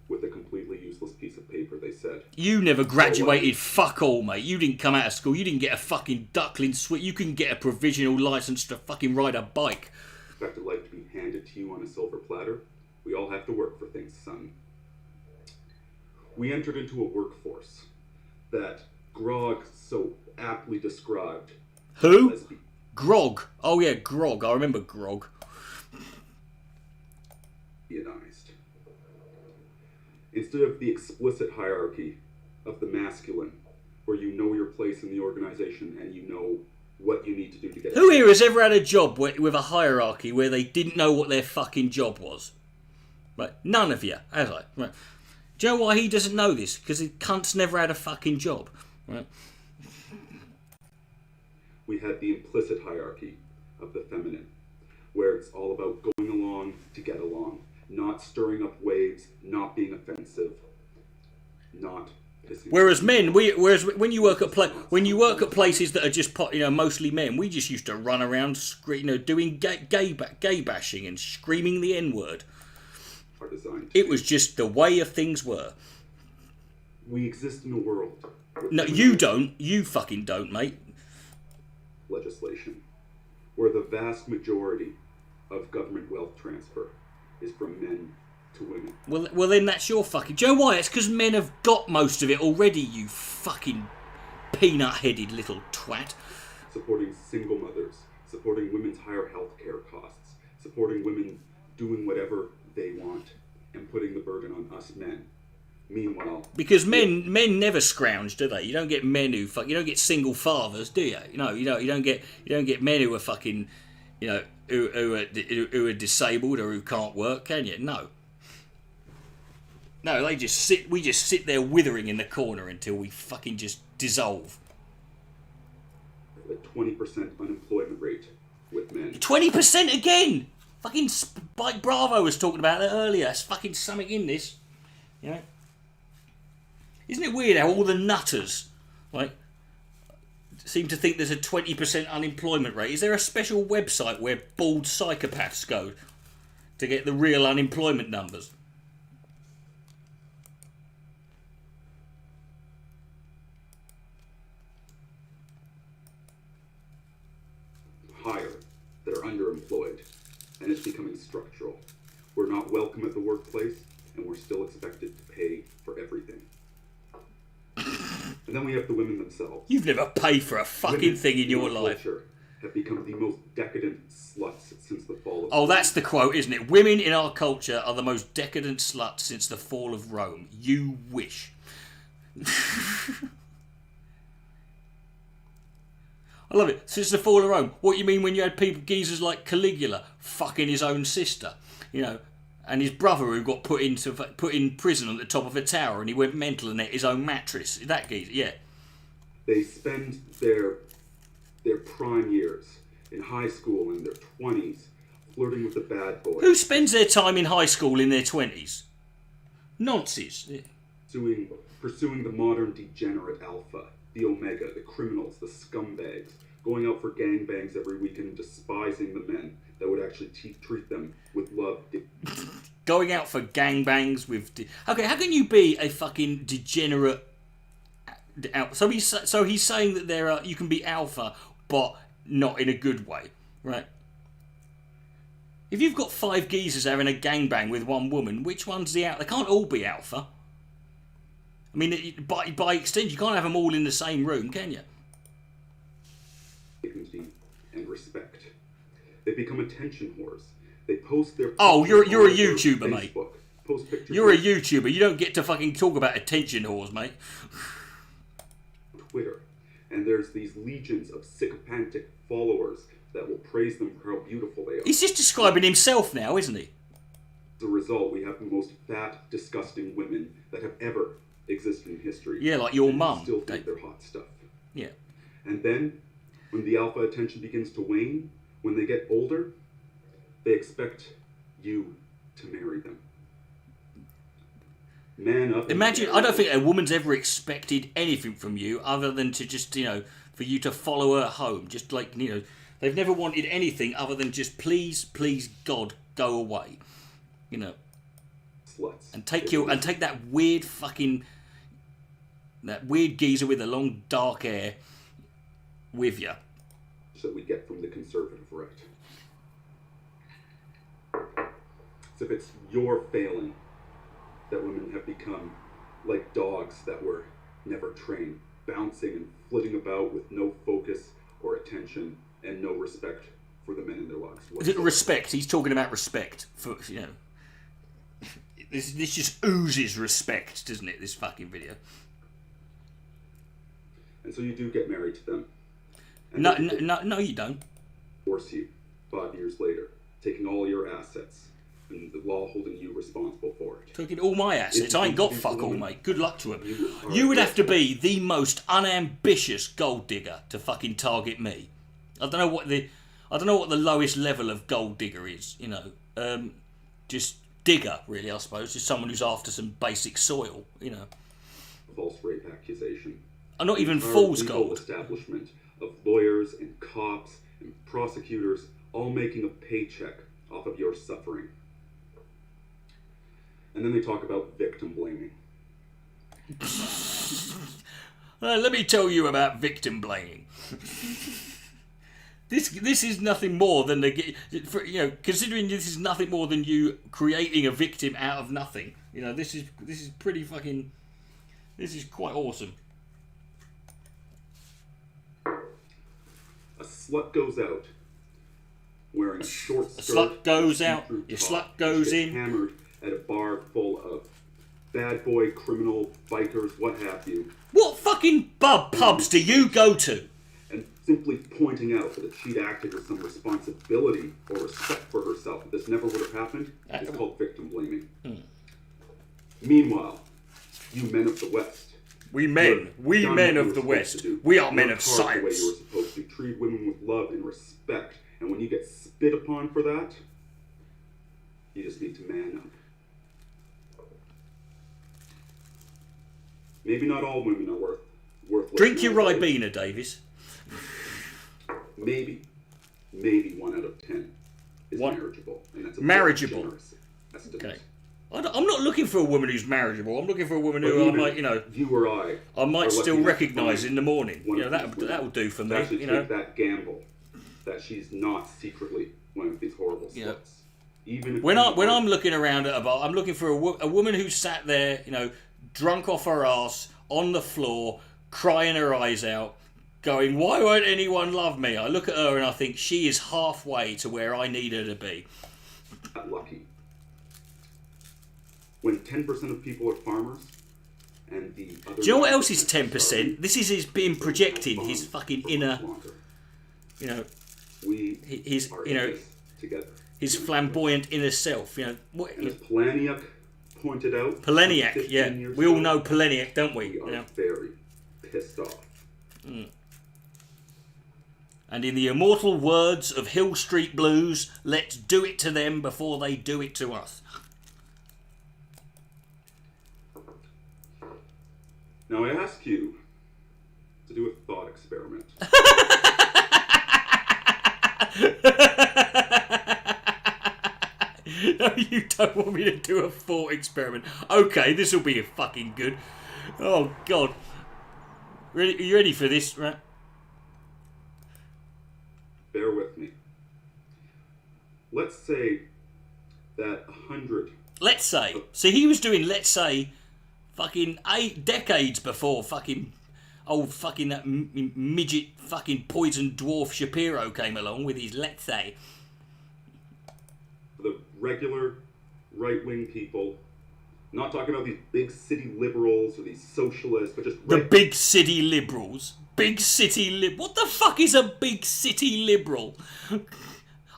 with a completely useless piece of paper, they said... You never graduated fuck all, mate. You didn't come out of school. You didn't get a fucking duckling switch. You couldn't get a provisional licence to fucking ride a bike. Expected life to be handed to you on a silver platter. We all have to work for things, son. We entered into a workforce that grog so aptly described. Who? As Grog. Oh yeah, Grog. I remember Grog. Ionized. Instead of the explicit hierarchy of the masculine, where you know your place in the organization and you know what you need to do to get Who here has ever had a job with a hierarchy where they didn't know what their fucking job was? Right, none of you, has I? Right. Do you know why he doesn't know this? Because the cunt's never had a fucking job. Right. We had the implicit hierarchy of the feminine, where it's all about going along to get along, not stirring up waves, not being offensive, not pissing. Whereas men, when you work at places that are just mostly men, we just used to run around, doing gay bashing and screaming the N-word. It was just the way of things were. We exist in a world. No, you don't. You fucking don't, mate. Legislation, where the vast majority of government wealth transfer is from men to women. Well, then that's your fucking... Do you know why? It's because men have got most of it already, you fucking peanut-headed little twat. Supporting single mothers, supporting women's higher health care costs, supporting women doing whatever they want, and putting the burden on us men. Meanwhile, because men never scrounge, do they? You don't get men who you don't get single fathers, do you? You don't get men who are fucking, who are disabled or who can't work, can you? No, we just sit there withering in the corner until we fucking just dissolve. A 20% unemployment rate with men. 20% again. Fucking Spike Bravo was talking about that earlier. There's fucking something in this, Isn't it weird how all the nutters, seem to think there's a 20% unemployment rate? Is there a special website where bald psychopaths go to get the real unemployment numbers? Higher that are underemployed, and it's becoming structural. We're not welcome at the workplace, and we're still expected to pay for everything. And then we have the women themselves. You've never paid for a fucking thing in your life. Have become the most decadent sluts since the fall of... Oh, that's the quote, isn't it? Women in our culture are the most decadent sluts since the fall of Rome. You wish. I love it. Since the fall of Rome. What you mean when you had geezers like Caligula fucking his own sister, and his brother who got put in prison on the top of a tower and he went mental and ate his own mattress. That geezer, yeah. They spend their prime years in high school in their 20s flirting with the bad boys. Who spends their time in high school in their 20s? Nonsense. Yeah. Pursuing the modern degenerate alpha, the omega, the criminals, the scumbags, going out for gangbangs every weekend, despising the men that would actually treat them with love. Going out for gangbangs with... Okay, how can you be a fucking degenerate... So he's saying that you can be alpha, but not in a good way, right? If you've got 5 geezers having a gangbang with one woman, which one's the alpha? They can't all be alpha. I mean, by extension, you can't have them all in the same room, can you? Dignity and respect. They become attention whores. They post their... Oh, you're a YouTuber, Facebook, mate. Post pictures. You're a YouTuber. You don't get to fucking talk about attention whores, mate. Twitter. And there's these legions of sycophantic followers that will praise them for how beautiful they are. He's just describing himself now, isn't he? As a result, we have the most fat, disgusting women that have ever existed in history. Yeah, like your mum. Still think they're hot stuff. Yeah. And then, when the alpha attention begins to wane, when they get older, they expect you to marry them. Man up. Imagine, I don't think a woman's ever expected anything from you other than to just, for you to follow her home. Just like, they've never wanted anything other than just please, God, go away. Sluts. And take that weird geezer with the long dark hair with you. That we get from the conservative right. As if it's your failing that women have become like dogs that were never trained, bouncing and flitting about with no focus or attention and no respect for the men in their lives. Is it respect? He's talking about respect for, you know. This just oozes respect, doesn't it? This fucking video. And so you do get married to them. No, you don't. Divorce you 5 years later, taking all your assets, and the law holding you responsible for it. Taking all my assets. I ain't got fuck all, mate. Good luck to him. You would have to be the most unambitious gold digger to fucking target me. I don't know what the lowest level of gold digger is. You know, just digger, really. I suppose just someone who's after some basic soil. You know, false rape accusation. I'm not even fool's gold. Establishment of lawyers and cops and prosecutors all making a paycheck off of your suffering. And then they talk about victim blaming. Let me tell you about victim blaming. This is nothing more than considering this is nothing more than you creating a victim out of nothing. You know, this is pretty fucking. This is quite awesome. A slut goes out wearing a short skirt. A slut goes out. Your slut goes in. Hammered at a bar full of bad boy, criminal, bikers, what have you. What fucking pubs do you go to? And simply pointing out that if she'd acted with some responsibility or respect for herself, that this never would have happened, is called victim blaming. Meanwhile, you men of the West. We men of the West. We are men of science. The way you were supposed to treat women with love and respect. And when you get spit upon for that, you just need to man up. Maybe not all women are worth. Drink your Ribena, Davis. Maybe 1 out of 10 is marriageable, and that's a marriageable. Generous estimate. Okay. I'm not looking for a woman who's marriageable. I'm looking for a woman who I might, you or I might still recognise in the morning. You know, that will do for me. You know, take that gamble that she's not secretly one of these horrible sluts. Yeah. Even when I'm looking around at a bar, I'm looking for a woman who's sat there, you know, drunk off her ass on the floor, crying her eyes out, going, "Why won't anyone love me?" I look at her and I think she is halfway to where I need her to be. Lucky. When 10% of people are farmers, and the other. Do you know what else is 10%? This is his being projected, his fucking inner, you know, his flamboyant inner self. You know, what? And as Polaniak pointed out. Polaniak, yeah, we all know Polaniak, don't we? We are very pissed off. And in the immortal words of Hill Street Blues, let's do it to them before they do it to us. Now I ask you to do a thought experiment. No, you don't want me to do a thought experiment. Okay, this will be fucking good. Oh, God. Are you ready for this, right? Bear with me. Let's say that 100... Let's say. See, he was doing let's say fucking 8 decades before fucking old fucking that midget fucking poison dwarf Shapiro came along with his let's say. The regular right-wing people, not talking about these big city liberals or these socialists, but just... The big city liberals. Big city what the fuck is a big city liberal?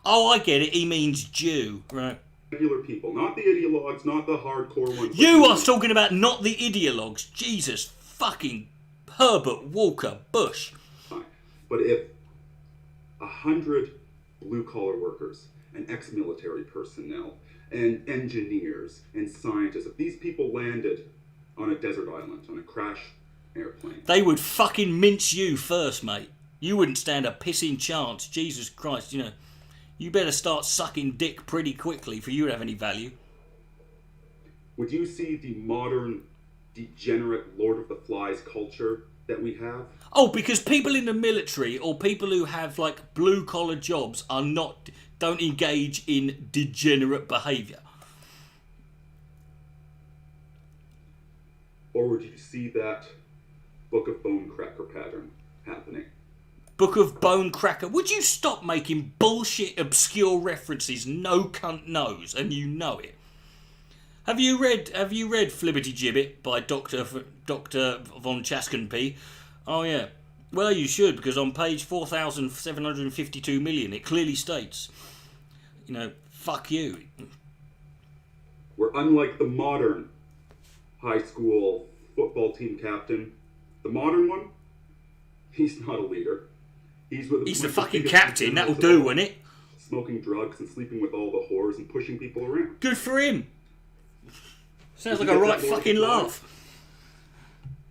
Oh, I get it. He means Jew, right? Regular people, not the ideologues, not the hardcore ones. You are talking about not the ideologues. Jesus fucking Herbert Walker Bush. But if 100 blue-collar workers and ex-military personnel and engineers and scientists, if these people landed on a desert island, on a crash airplane... They would fucking mince you first, mate. You wouldn't stand a pissing chance. Jesus Christ, you know. You better start sucking dick pretty quickly for you to have any value. Would you see the modern, degenerate Lord of the Flies culture that we have? Oh, because people in the military or people who have, like, blue-collar jobs don't engage in degenerate behaviour. Or would you see that Book of Bone Cracker pattern happening. Book of Bone Cracker. Would you stop making bullshit, obscure references no cunt knows, and you know it? Have you read Flibbity Gibbet by Dr. von Chaskenp? Oh yeah. Well, you should, because on page 4,752 million, it clearly states, you know, fuck you. We're unlike the modern high school football team captain. The modern one, he's not a leader. He's the fucking captain. That'll do, won't it? Smoking drugs and sleeping with all the whores and pushing people around. Good for him. Sounds like a right fucking laugh.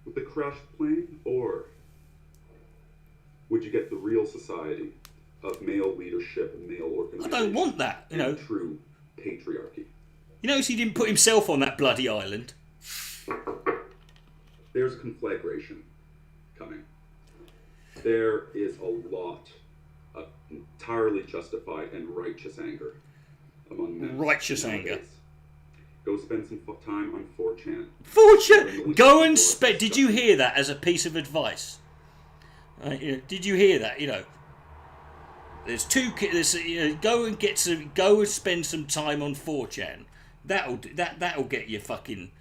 With the crashed plane, or would you get the real society of male leadership and male organization? I don't want that, you know. True patriarchy. You notice he didn't put himself on that bloody island. There's a conflagration coming. There is a lot of entirely justified and righteous anger among men. Righteous anger. Go spend some time on 4chan. 4chan! Go and spend... Did you hear that as a piece of advice? You know, did you hear that? You know, there's two... you know, go and spend some time on 4chan. That'll get you fucking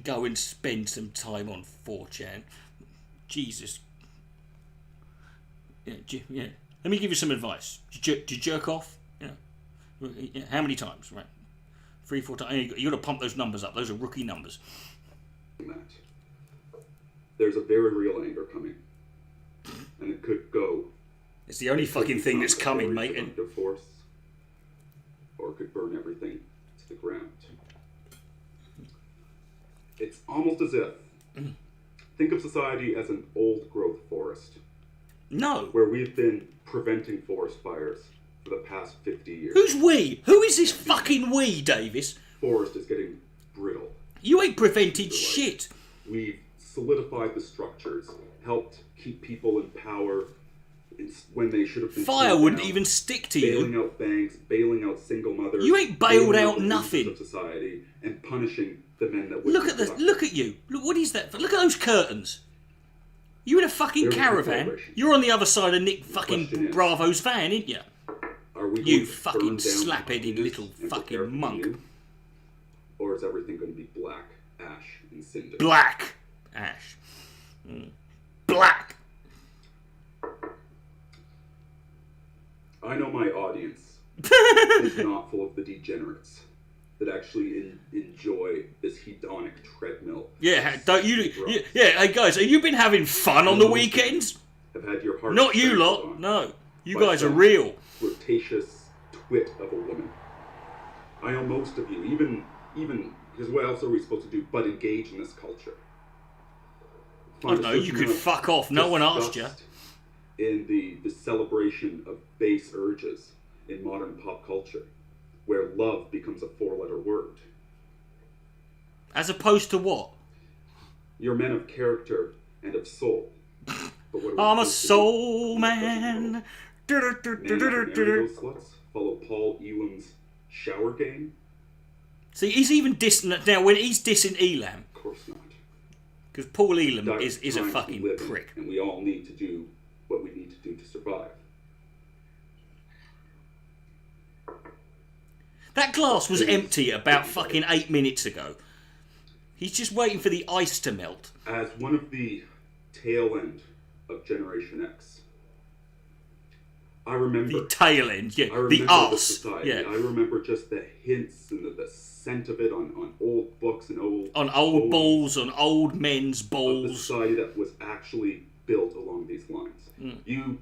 go and spend some time on 4chan. Jesus. Yeah. Let me give you some advice. Do you jerk off? Yeah. How many times? Right. 3-4 times. You got to pump those numbers up. Those are rookie numbers. There's a very real anger coming, and it could go. It's the only fucking thing that's coming, mate. And force, or it could burn everything to the ground. It's almost as if, think of society as an old-growth forest. No. Where we've been preventing forest fires for the past 50 years. Who's we? Who is this fucking we, Davis? Forest is getting brittle. You ain't prevented shit. We've solidified the structures, helped keep people in power when they should have been. Fire wouldn't even stick to you. Bailing out banks, bailing out single mothers. You ain't bailed out nothing. Of society and punishing the men that would. Look at you. Look, what is that? Look at those curtains. You in a fucking caravan? You're on the other side of Nick fucking Bravo's van, ain't you? You fucking slap-headed little fucking monk. Or is everything going to be black, ash, and cinder? Black ash. Black. I know my audience is not full of the degenerates that actually enjoy this hedonic treadmill. Yeah, don't you? Yeah, hey guys, have you been having fun on the weekends? Have had your heart. Not you lot. No, you guys are real. Flirtatious twit of a woman. I know most of you, even because what else are we supposed to do but engage in this culture? I don't know. You could fuck off. No one asked you. In the celebration of base urges in modern pop culture, where love becomes a 4-letter word. As opposed to what? You're men of character and of soul. But what I'm a soul man. Those sluts follow Paul Elam's shower game. See, he's even dissing now when he's dissing Elam. Of course not. Because Paul Elam is a fucking prick. And we all need to do what we need to do to survive. That glass was empty about fucking 8 minutes ago. He's just waiting for the ice to melt. As one of the tail end of Generation X, I remember... The tail end, yeah. The arse. Yeah. I remember just the hints and the scent of it on old books and old... On old balls, on old men's balls. The society that was actually built along these lines. You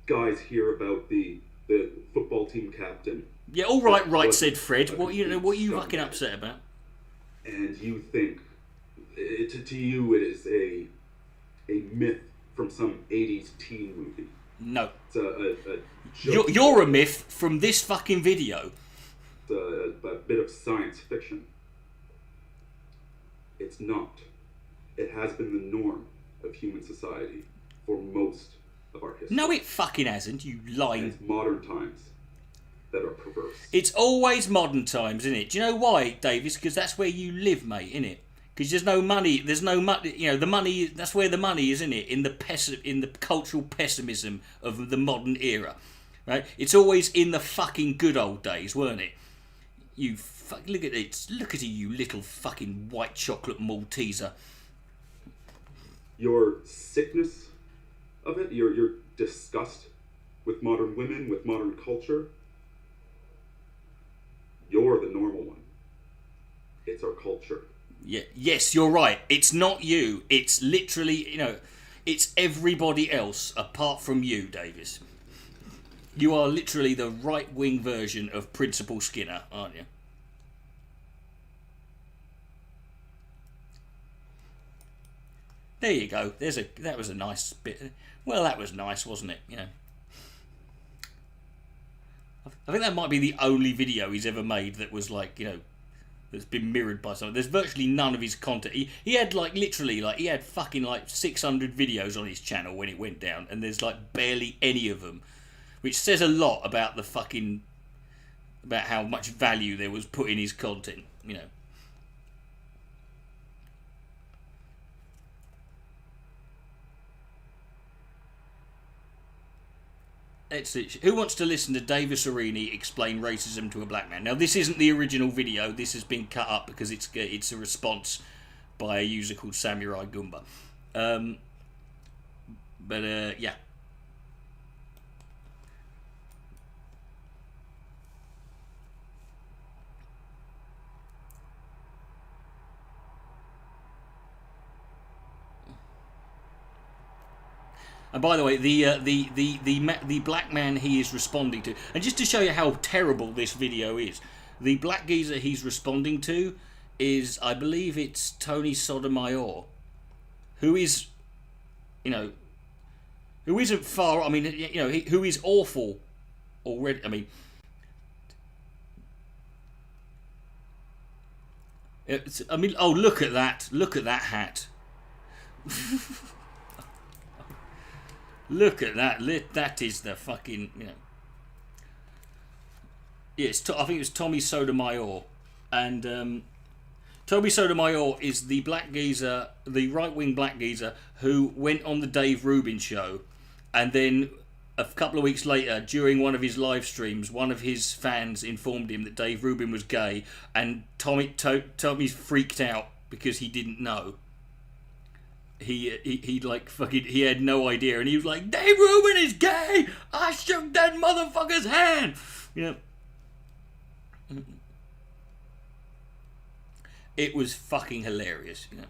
guys hear about the football team captain. Yeah, all right, said Fred. What are you fucking upset about? And you think, to you it is a myth from some 80s teen movie. No. It's a joke. You're a myth from this fucking video. It's a bit of science fiction. It's not. It has been the norm of human society for most of our history. No, it fucking hasn't, you lying. And it's modern times that are perverse. It's always modern times, isn't it? Do you know why, Davis? Because that's where you live, mate, innit? Because there's no money. There's no money. You know, the money. That's where the money is, isn't it? In the cultural pessimism of the modern era, right? It's always in the fucking good old days, weren't it? Look at it. Look at you, little fucking white chocolate Malteser. Your sickness of it, your disgust with modern women, with modern culture, you're the normal one. It's our culture. Yeah, yes, you're right. It's not you. It's literally, you know, it's everybody else apart from you, Davis. You are literally the right-wing version of Principal Skinner, aren't you? There you go. That was a nice bit. Well, that was nice, wasn't it? You know. I think that might be the only video he's ever made that was like, you know, that's been mirrored by someone. There's virtually none of his content. He had like literally like he had fucking like 600 videos on his channel when it went down, and there's like barely any of them, which says a lot about the fucking about how much value there was put in his content, you know. Who wants to listen to Davis Orini explain racism to a black man? Now, this isn't the original video. This has been cut up because it's a response by a user called Samurai Goomba. Yeah. And by the way, the black man he is responding to, and just to show you how terrible this video is, the black geezer he's responding to is, I believe it's Tony Sotomayor, who is, you know, who isn't far, I mean, you know, who is awful already. I mean, oh, look at that hat. Look at that. That is the fucking, you know. Yeah, I think it was Tommy Sotomayor. And Tommy Sotomayor is the black geezer, the right-wing black geezer, who went on the Dave Rubin show. And then a couple of weeks later, during one of his live streams, one of his fans informed him that Dave Rubin was gay. And Tommy freaked out because he didn't know. He like fucking, he had no idea, and he was like, Dave Rubin is gay! I shook that motherfucker's hand! You know. It was fucking hilarious, you know.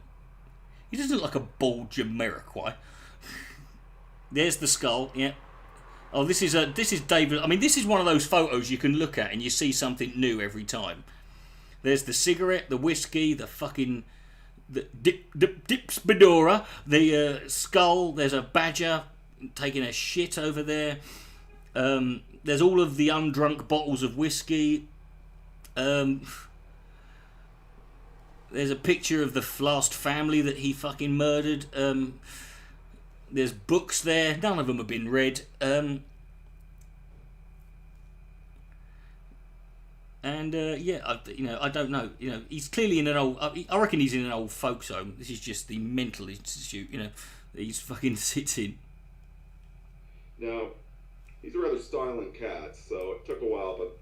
He doesn't look like a bald Jamiroquai. There's the skull, yeah. Oh, this is David. I mean, this is one of those photos you can look at and you see something new every time. There's the cigarette, the whiskey, the fucking... the dips Bedora, the skull. There's a badger taking a shit over there. There's all of the undrunk bottles of whiskey. There's a picture of the last family that he fucking murdered. There's books there. None of them have been read. And yeah, you know, I don't know. You know, he's clearly in an old. I reckon he's in an old folks home. This is just the mental institute. You know, that he's fucking sits in. Now, he's a rather styling cat, so it took a while, but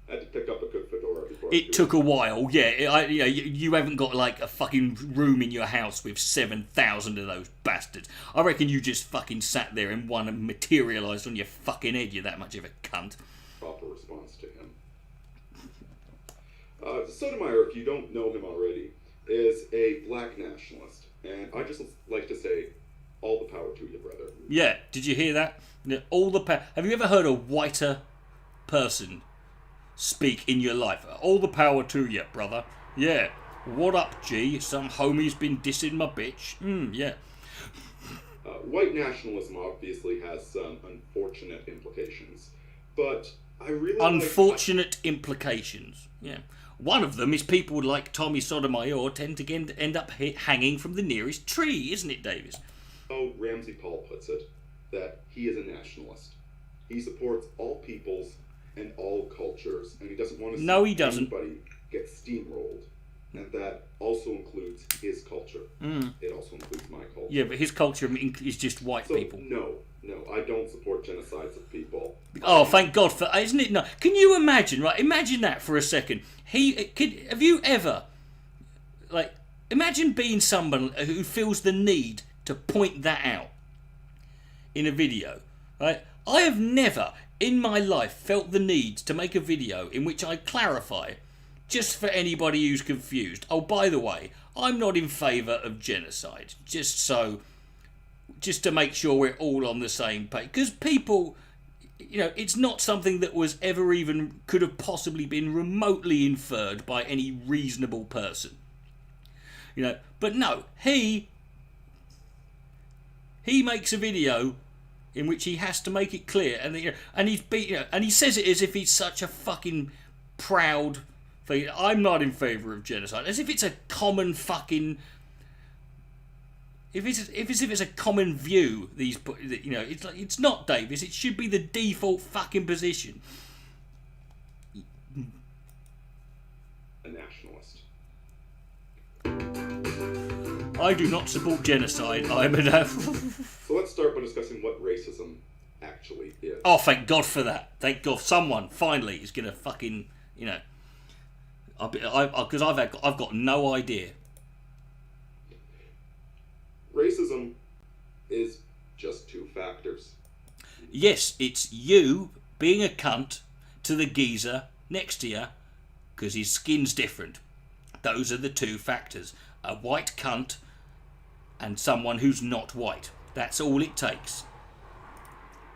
I had to pick up a good fedora before. It took a while, yeah. You haven't got like a fucking room in your house with 7,000 of those bastards. I reckon you just fucking sat there and one materialised on your fucking head. You're that much of a cunt. Proper response to him. Sotomayor, if you don't know him already, is a black nationalist, and I just like to say, all the power to you, brother. Yeah, did you hear that? All the power. Have you ever heard a whiter person speak in your life? All the power to you, brother. Yeah. What up, G? Some homie's been dissing my bitch. Yeah. White nationalism obviously has some unfortunate implications, but I really unfortunate implications. Yeah. One of them is people like Tommy Sotomayor tend to end up hanging from the nearest tree, isn't it, Davis? Oh, Ramsey Paul puts it, that he is a nationalist. He supports all peoples and all cultures, and he doesn't want to see anybody get steamrolled. And that also includes his culture. It also includes my culture. Yeah, but his culture is just white people. No, I don't support genocides of people. Oh, thank God for... Isn't it? No. Can you imagine, right? Imagine that for a second. Have you ever... Like, imagine being someone who feels the need to point that out in a video, right? I have never in my life felt the need to make a video in which I clarify, just for anybody who's confused. Oh, by the way, I'm not in favour of genocide. Just to make sure we're all on the same page. Because people, it's not something that was ever even could have possibly been remotely inferred by any reasonable person. But no, he makes a video in which he has to make it clear, and he says it as if he's such a fucking proud thing. I'm not in favour of genocide, as if it's a common fucking. If it's a common view, it's not, Davis. It should be the default fucking position. A nationalist. I do not support genocide. I'm a. So let's start by discussing what racism actually is. Oh, thank God for that. Thank God someone finally is gonna fucking, because I've got no idea. Racism is just two factors. Yes, it's you being a cunt to the geezer next to you because his skin's different. Those are the two factors. A white cunt and someone who's not white. That's all it takes.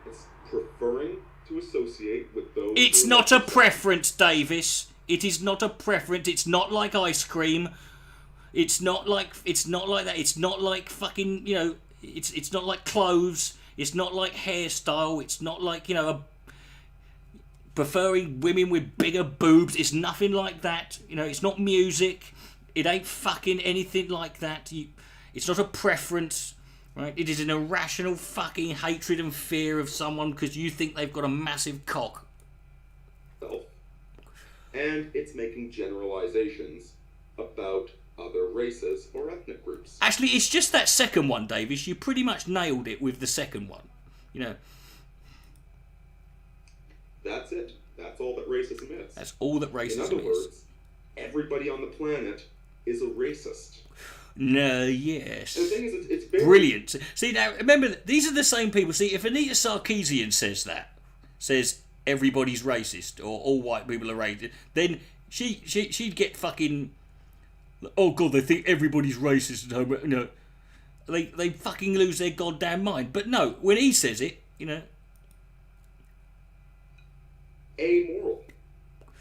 It's preferring to associate with those... It's not a preference, Davis. It is not a preference. It's not like ice cream. It's not like that. It's not like fucking, it's not like clothes. It's not like hairstyle. It's not like, preferring women with bigger boobs. It's nothing like that. It's not music. It ain't fucking anything like that. It's not a preference, right? It is an irrational fucking hatred and fear of someone because you think they've got a massive cock. And it's making generalizations about other races or ethnic groups. Actually, it's just that second one, Davis. You pretty much nailed it with the second one. That's it. That's all that racism is. That's all that racism is. In other words, everybody on the planet is a racist. No, yes. And the thing is, it's very... Brilliant. See, now, remember, these are the same people. See, if Anita Sarkeesian says everybody's racist, or all white people are racist, then she'd get fucking... Oh, God, they think everybody's racist at home. They fucking lose their goddamn mind. But no, when he says it, Amoral.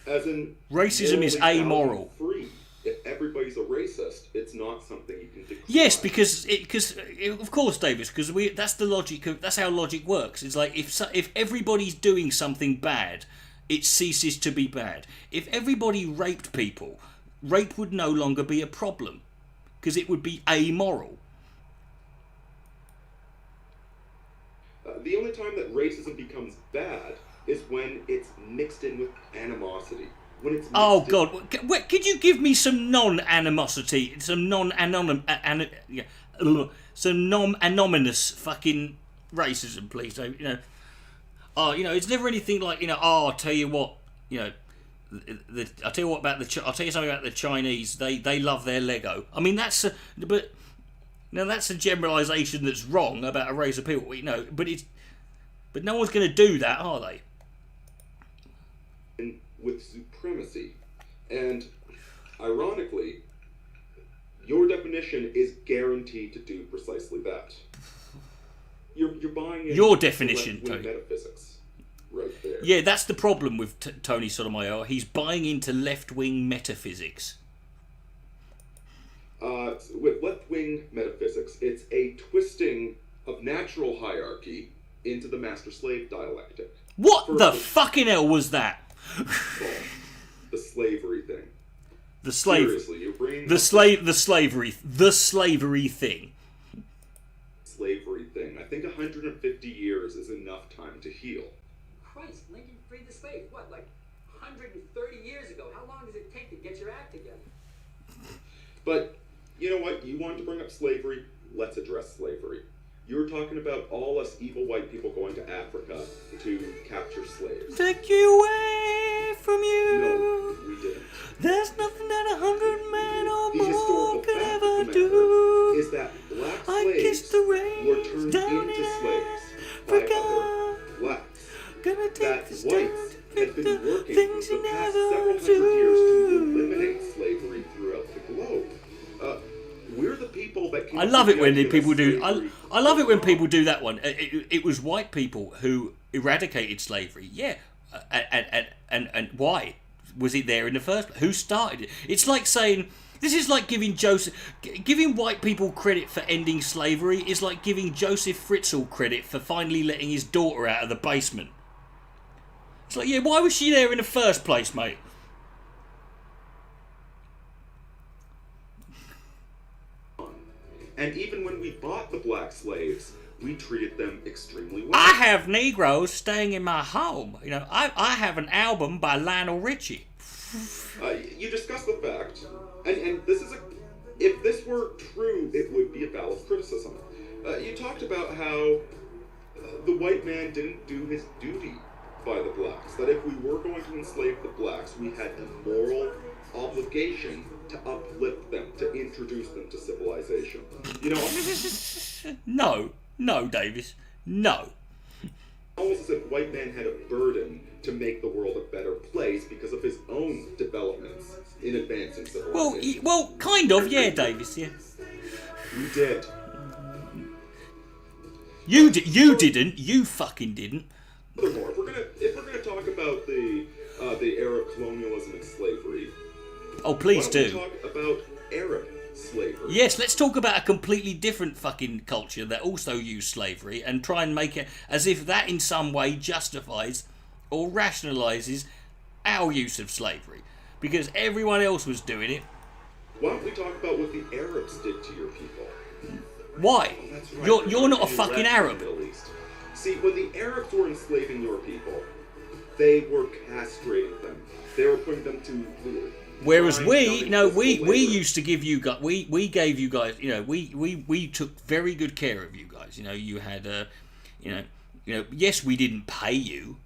As in... Racism is amoral. Free. If everybody's a racist, it's not something you can declare. Yes, because of course, Davis, because that's the logic. That's how logic works. It's like if everybody's doing something bad, it ceases to be bad. If everybody raped people, rape would no longer be a problem because it would be amoral. The only time that racism becomes bad is when it's mixed in with animosity. When it's God! Could you give me some non-animosity, some non-anonymous fucking racism, please? It's never anything like I'll tell you what, I'll tell you something about the Chinese. They love their Lego. I mean that's a generalisation that's wrong about a race of people. But no one's going to do that, are they? With supremacy, and ironically, your definition is guaranteed to do precisely that. You're buying your definition, Tony. Metaphysics, right there. Yeah, that's the problem with Tony Sotomayor. He's buying into left-wing metaphysics. With left-wing metaphysics, it's a twisting of natural hierarchy into the master-slave dialectic. What the fucking hell was that? The slavery thing. Seriously, you're bringing the slavery thing. Slavery thing. I think 150 years is enough time to heal. Christ, Lincoln freed the slaves. What, like 130 years ago? How long does it take to get your act together? But you know what? You wanted to bring up slavery. Let's address slavery. You were talking about all us evil white people going to Africa to capture slaves. Take you away from you. No, we didn't. There's nothing that 100 men or The more historical could fact ever of the do. matter is that black I slaves kissed the rain were turned down into in slaves by other blacks. Gonna take That this whites had been working things for you the past never several hundred do. years to eliminate slavery throughout the globe. We're the people that came I up love with it when the idea people that do. slavery I love it when was people wrong. do that one. It was white people who eradicated slavery. Yeah, and why was it there in the first place? Who started it? It's like saying this is like giving white people credit for ending slavery is like giving Joseph Fritzl credit for finally letting his daughter out of the basement. It's like, yeah, why was she there in the first place, mate? And even when we bought the black slaves, we treated them extremely well. I have Negroes staying in my home. You know, I have an album by Lionel Richie. You discussed the fact, and this is if this were true, it would be a valid criticism. You talked about how the white man didn't do his duty by the blacks. That if we were going to enslave the blacks, we had a moral obligation to uplift them, to introduce them to civilization. You know, No, Davis, no. almost as if white man had a burden to make the world a better place because of his own developments in advancing civilization. Well, kind of, yeah, Davis, yeah. We did. You didn't. You fucking didn't. Furthermore, if we're gonna talk about the era of colonialism and slavery, Oh, please why don't we do. talk about Arab slavery? Yes, let's talk about a completely different fucking culture that also used slavery and try and make it as if that in some way justifies or rationalises our use of slavery. Because everyone else was doing it. Why don't we talk about what the Arabs did to your people? Why? Oh, that's right. You're not a In fucking Iraq, Arab. the Middle East. See, when the Arabs were enslaving your people, they were castrating them. They were putting them to. Whereas we labor. used to give you guys, we gave you guys, you know, we took very good care of you guys. You know, you had, yes, we didn't pay you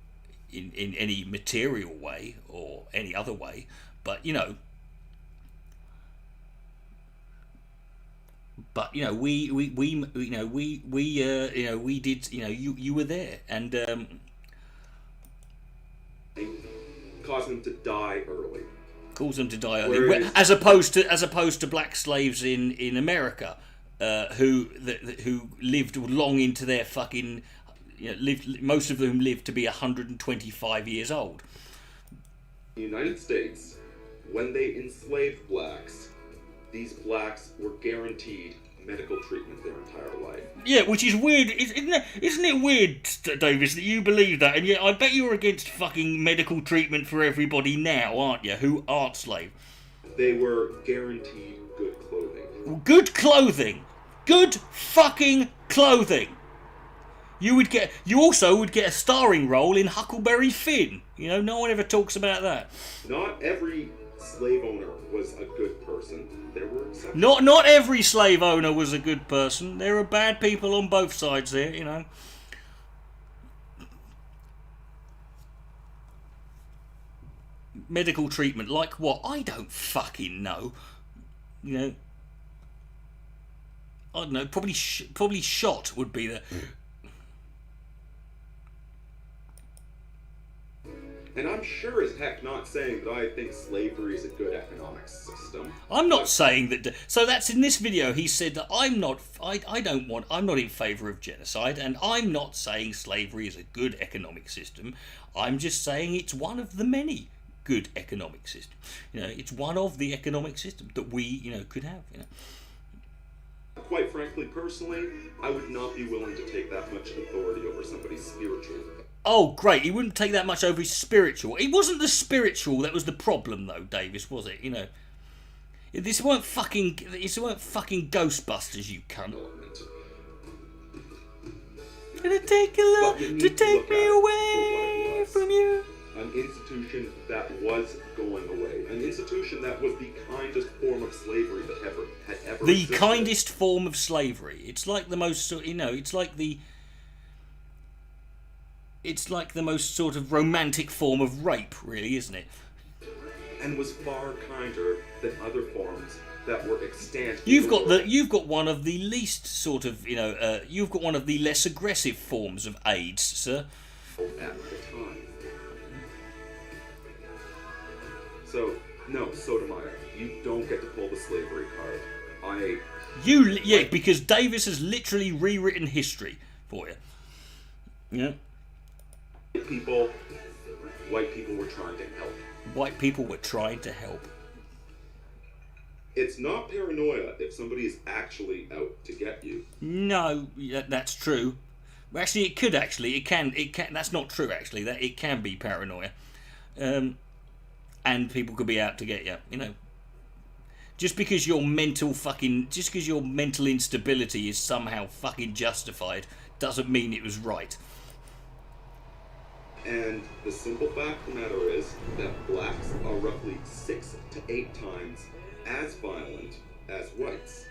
in any material way or any other way, but you know, we did, you know, you were there, and causing them to die early. Calls them to die early, as opposed to black slaves in America, who lived long into their fucking, you know, most of them lived to be 125 years old. In the United States, when they enslaved blacks, these blacks were guaranteed medical treatment their entire life. Yeah, which is weird, isn't it weird, Davis, that you believe that, and yet I bet you're against fucking medical treatment for everybody now, aren't you, who aren't slaves? They were guaranteed good clothing. Good clothing! Good fucking clothing! You also would get a starring role in Huckleberry Finn. You know, no one ever talks about that. Not every slave owner was a good person. There were exceptions. Not every slave owner was a good person. There are bad people on both sides there, you know. Medical treatment, like what? I don't fucking know. You know, I don't know. Probably shot would be the. And I'm sure as heck not saying that I think slavery is a good economic system. I'm not saying that. So that's in this video. He said that I'm not in favour of genocide, and I'm not saying slavery is a good economic system. I'm just saying it's one of the many good economic systems. You know, it's one of the economic systems that we, you know, could have. You know. Quite frankly, personally, I would not be willing to take that much authority over somebody's spiritual. Oh, great. He wouldn't take that much over his spiritual. It wasn't the spiritual that was the problem, though, Davis, was it? You know, this weren't fucking Ghostbusters, you cunt. Gonna take a lot to take me away from you. an institution that was going away, an institution that was the kindest form of slavery that had ever The existed. kindest form of slavery. It's like the most, it's like the most sort of romantic form of rape, really, isn't it? And was far kinder than other forms that were extant. You've got one of the least sort of, you've got one of the less aggressive forms of AIDS, sir. At the time. So, no, Sotomayor, you don't get to pull the slavery card. Because Davis has literally rewritten history for you. Yeah. White people were trying to help. White people were trying to help. It's not paranoia if somebody is actually out to get you. No, that's true. Well, actually, it could actually. It can. That's not true. Actually, that it can be paranoia, and people could be out to get you. Just because your mental instability is somehow fucking justified doesn't mean it was right. And the simple fact of the matter is that blacks are roughly 6 to 8 times as violent as whites.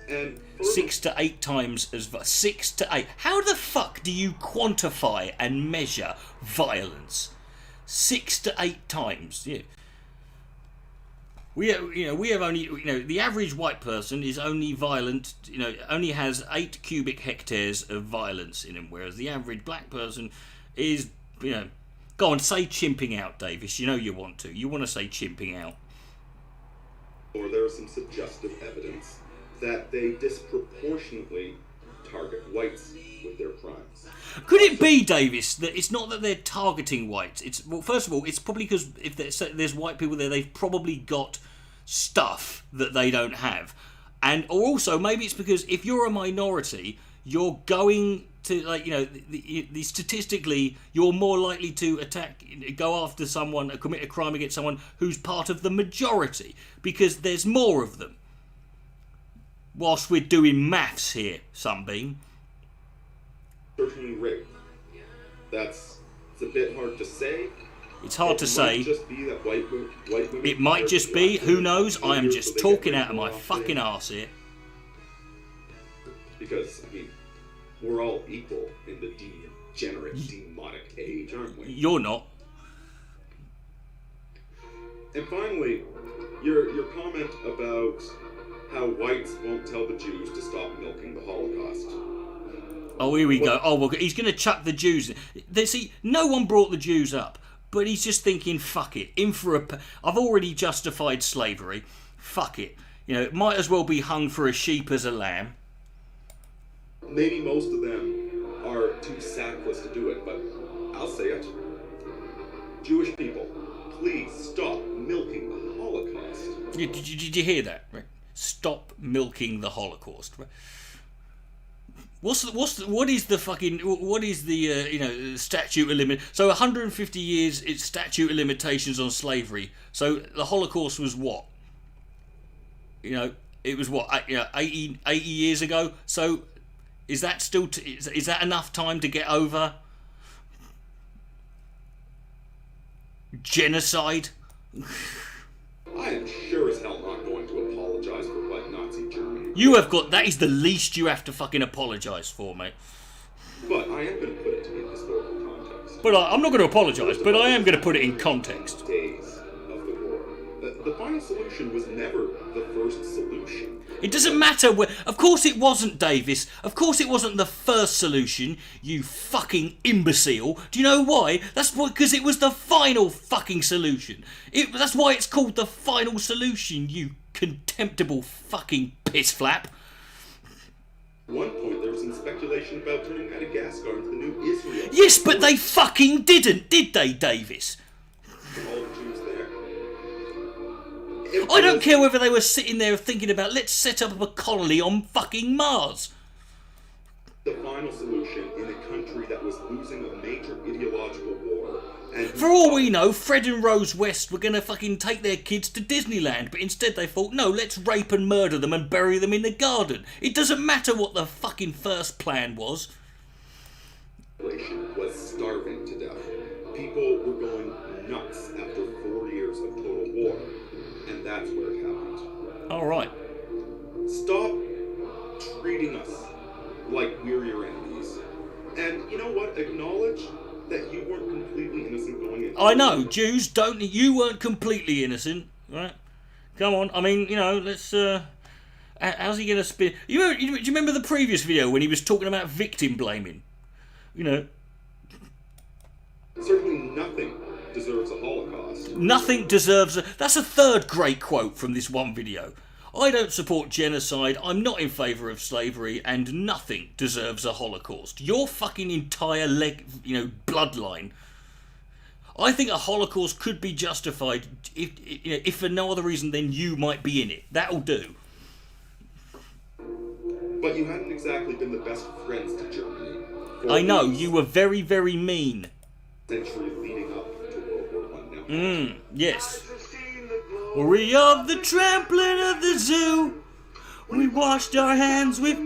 And 6 to 8 times as 6 to 8. How the fuck do you quantify and measure violence? 6 to 8 times. Yeah. We have only, the average white person is only violent, only has 8 cubic hectares of violence in him, whereas the average black person is, go on, say chimping out, Davis. You want to. You want to say chimping out. Or there is some suggestive evidence that they disproportionately target whites with their crimes. Could it be, Davis, that it's not that they're targeting whites? First of all, it's probably because if there's white people there, they've probably got stuff that they don't have, or also maybe it's because if you're a minority, you're going to statistically, you're more likely to go after someone, commit a crime against someone who's part of the majority because there's more of them. Whilst we're doing maths here, Sunbeam. Certainly rape. It's a bit hard to say. It's hard to say. It might just be that white women. It might just be. Who knows? I am just talking out of my fucking arse here. Because we're all equal in the degenerate, demonic age, aren't we? You're not. And finally, your comment about how whites won't tell the Jews to stop milking the Holocaust. Oh, here we go. Oh, well, he's going to chuck the Jews in. See, no one brought the Jews up, but he's just thinking, fuck it. I've already justified slavery. Fuck it. It might as well be hung for a sheep as a lamb. Maybe most of them are too sackless to do it, but I'll say it. Jewish people, please stop milking the Holocaust. Did you hear that? Right? Stop milking the Holocaust. Right? What is the statute of limit? So 150 years, it's statute of limitations on slavery. So the Holocaust was what? It was what, 80 years ago. So is that still is that enough time to get over genocide? I am sure as hell not going to apologize for what Nazi Germany. That is the least you have to fucking apologise for, mate. But I am going to put it in historical context. But I'm not going to apologise, but I am going to put it in context. Days of the war. The final solution was never the first solution. It doesn't matter. Of course it wasn't, Davis. Of course it wasn't the first solution, you fucking imbecile. Do you know why? That's because it was the final fucking solution. That's why it's called the final solution, you contemptible fucking pissflap. At one point there was some speculation about turning Madagascar into the new Israel. Yes, but they fucking didn't, did they, Davis? All the Jews there. I don't care whether they were sitting there thinking about, let's set up a colony on fucking Mars. The final solution in a country that was losing a major ideological war. And for all we know, Fred and Rose West were going to fucking take their kids to Disneyland, but instead they thought, no, let's rape and murder them and bury them in the garden. It doesn't matter what the fucking first plan was. Was starving to death. People were going nuts after 4 years of total war, and that's where it happened. All right. Stop treating us like we're your enemies. And you know what? Acknowledge that you weren't completely innocent going into I know, Jews, don't... You weren't completely innocent, right? Come on, I mean, you know, let's... how's he going to spin... Do you remember the previous video when he was talking about victim blaming? You know... Certainly nothing deserves a Holocaust. Nothing deserves a... That's a third great quote from this one video. I don't support genocide, I'm not in favour of slavery, and nothing deserves a Holocaust. Your fucking entire bloodline. I think a Holocaust could be justified if for no other reason than you might be in it. That'll do. But you hadn't exactly been the best friends to Germany. I know, you were very, very mean. Century leading up to World War I now. Yes. We of the trampling of the zoo. We washed our hands with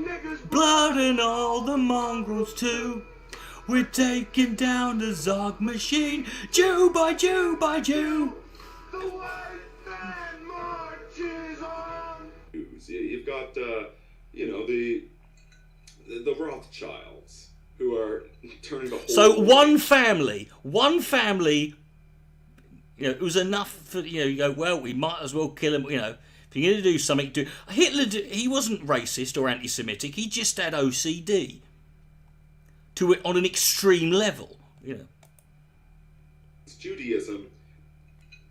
blood and all the mongrels too. We're taking down the Zog machine, Jew by Jew by Jew. The white man marches on. You've got, the Rothschilds, who are turning the whole... So one family, it was enough for, you go, well, we might as well kill him, if you're going to do something, do... Hitler, he wasn't racist or anti-Semitic, he just had OCD. On an extreme level, It's Judaism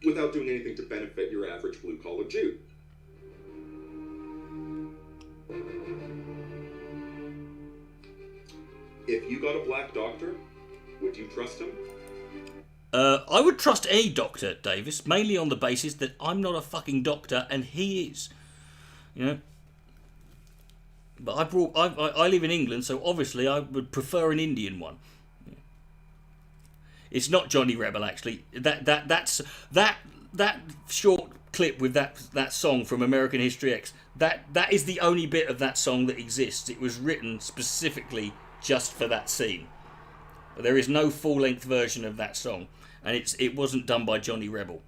without doing anything to benefit your average blue-collar Jew. If you got a black doctor, would you trust him? I would trust any doctor, Davis, mainly on the basis that I'm not a fucking doctor and he is. But I live in England, so obviously I would prefer an Indian one. It's not Johnny Rebel, actually. That short clip with that song from American History X. That is the only bit of that song that exists. It was written specifically just for that scene. There is no full-length version of that song, and it wasn't done by Johnny Rebel,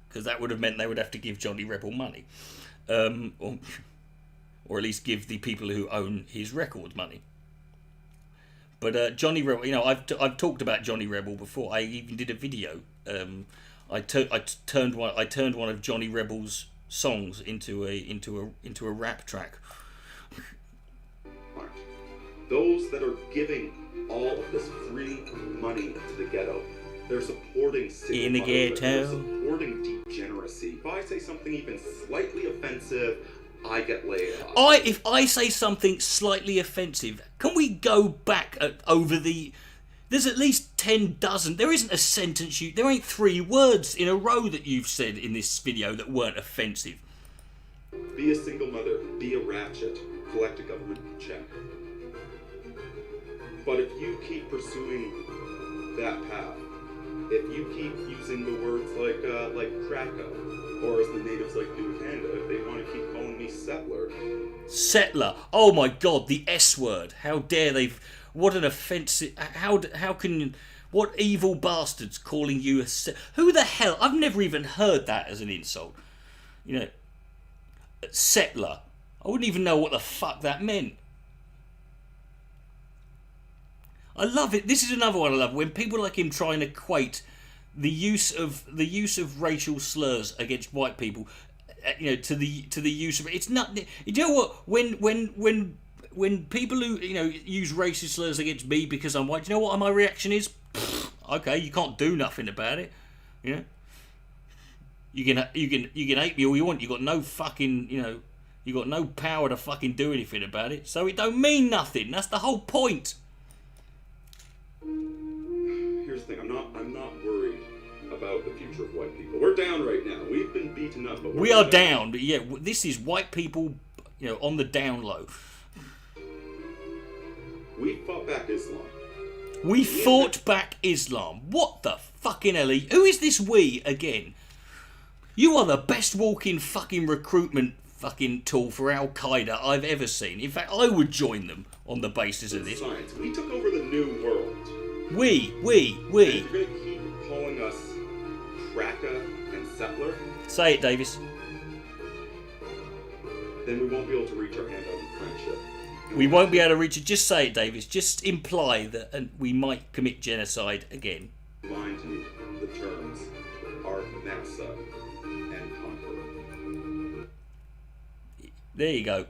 because that would have meant they would have to give Johnny Rebel money, or at least give the people who own his records money. But Johnny Rebel, I've talked about Johnny Rebel before. I even did a video. I turned one of Johnny Rebel's songs into a rap track. Those that are giving all of this free money to the ghetto, they're supporting in the ghetto. They're supporting degeneracy. If I say something even slightly offensive, I get laid off. If I say something slightly offensive, can we go back over the... There's at least 10 dozen. There isn't a sentence there ain't 3 words in a row that you've said in this video that weren't offensive. Be a single mother, be a ratchet, collect a government check. But if you keep pursuing that path, if you keep using the words like Krakow, or as the natives like New Canada, if they want to keep calling me settler. Settler. Oh my God, the S word. How dare they? What an offensive. How can? What evil bastards calling you a who the hell? I've never even heard that as an insult. Settler. I wouldn't even know what the fuck that meant. I love it. This is another one I love, when people like him try and equate the use of racial slurs against white people, to the use of it's not. You know what? When people who use racist slurs against me because I'm white, you know what my reaction is? Okay, you can't do nothing about it. You can hate me all you want. You got no fucking you got no power to fucking do anything about it. So it don't mean nothing. That's the whole point. Here's the thing, I'm not worried about the future of white people. We're down right now. We've been beaten up, but we are down. But yeah, this is white people, on the down low. We fought back Islam. We fought back Islam. What the fucking hell? Who is this we again? You are the best walking fucking recruitment fucking tool for Al Qaeda I've ever seen. In fact, I would join them on the basis of this. Science. We took over the new world. We. And if you're going to keep calling us cracker and settler, Say it, Davis. then we won't be able to reach our hand out in friendship. We won't be able to reach it. Just say it, Davis. Just imply that we might commit genocide again. Mind you, the terms are Nexa and Conqueror. There you go.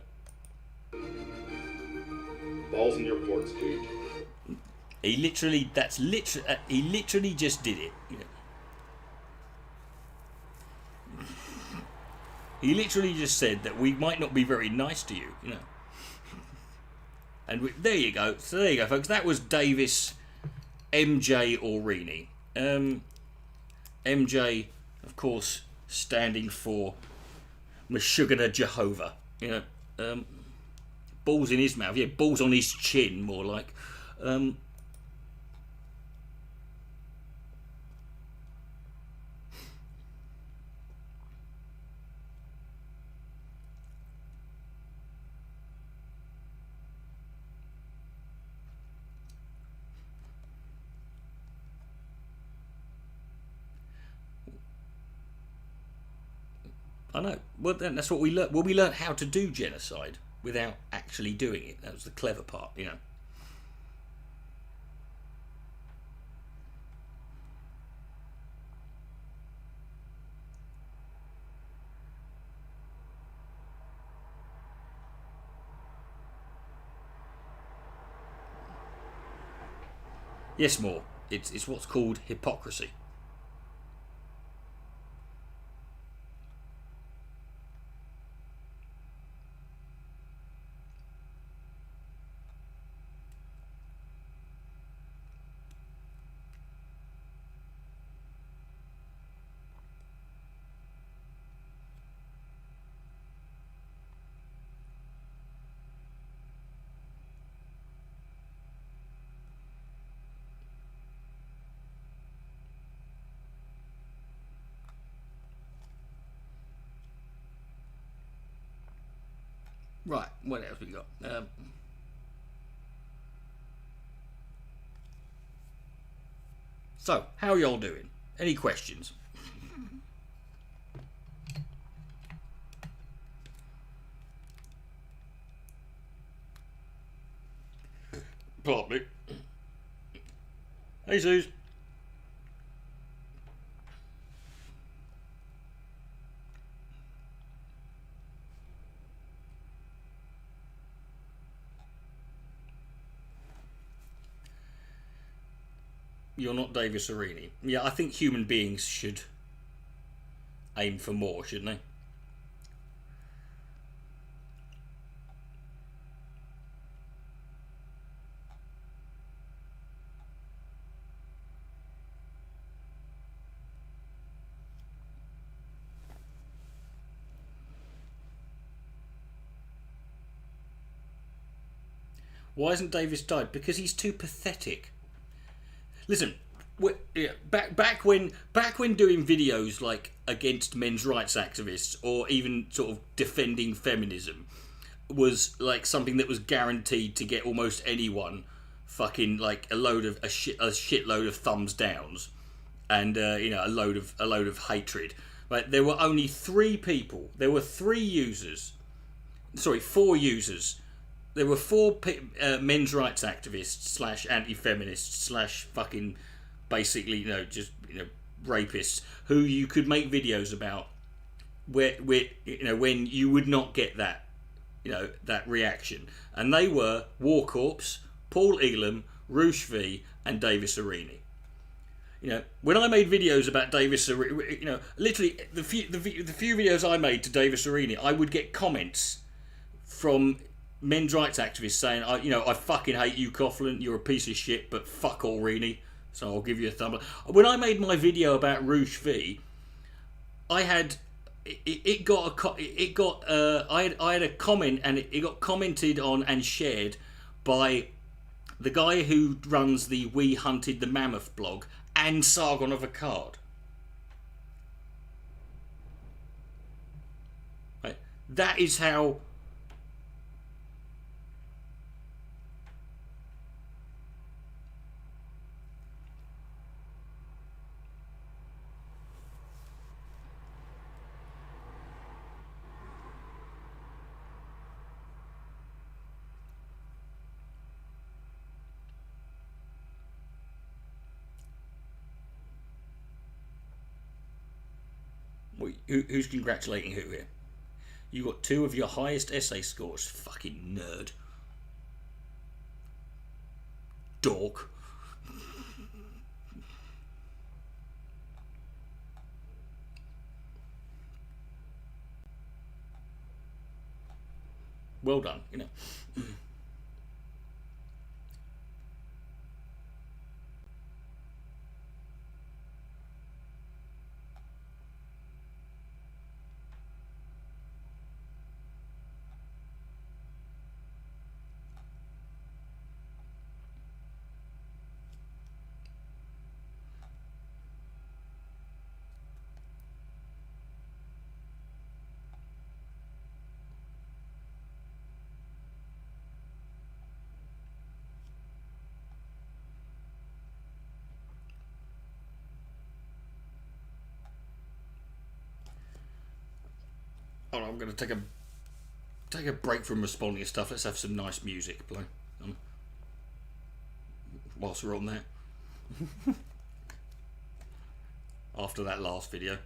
Balls in your courts, dude. He literally just did it. You know. He literally just said that we might not be very nice to you, you know. And there you go. So there you go, folks. That was Davis MJ Orini. MJ, of course, standing for Meshuggah Jehovah. You know, balls in his mouth. Yeah, balls on his chin, more like. I know. Well, then that's what we learned. Well, we learned how to do genocide without actually doing it. That was the clever part, you know. Yes, more. It's what's called hypocrisy. Right, what else we got? So, how are y'all doing? Any questions? Pardon me. Hey, Suze. You're not Davis Orini. Yeah, I think human beings should aim for more, shouldn't they? Why hasn't Davis died? Because he's too pathetic. Listen, back when doing videos like against men's rights activists or even sort of defending feminism was like something that was guaranteed to get almost anyone fucking like a shitload of thumbs downs and you know, a load of hatred. Right? There were only 3 people. There were 4 users. There were 4 men's rights activists / anti-feminists / fucking basically, you know, just, you know, rapists who you could make videos about where you know, when you would not get that, you know, that reaction. And they were War Corpse, Paul Elam, Roosh V and Davis Orini. You know, when I made videos about Davis Orini, you know, literally the few videos I made to Davis Orini, I would get comments from men's rights activists saying, you know, I fucking hate you, Coughlan, you're a piece of shit, but fuck Orini, so I'll give you a thumb up. When I made my video about Roosh V, I had I had a comment, and it got commented on and shared by the guy who runs the We Hunted the Mammoth blog and Sargon of Akkad. Right? That is how. Who's congratulating who here? You got 2 of your highest essay scores, fucking nerd. Dork. Well done, you know. Oh, I'm going to take a break from responding to stuff. Let's have some nice music play whilst we're on that. After that last video.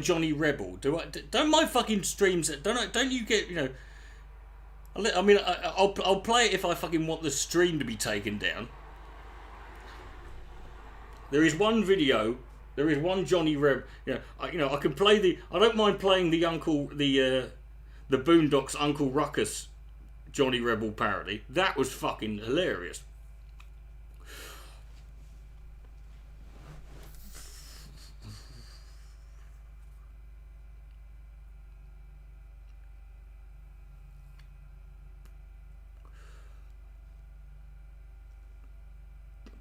Johnny Rebel. Don't my fucking streams? Don't you get, you know? I mean, I'll play it if I fucking want the stream to be taken down. There is one video. There is one Johnny Rebel. You know, I can play the. I don't mind playing the Boondocks Uncle Ruckus Johnny Rebel parody. That was fucking hilarious.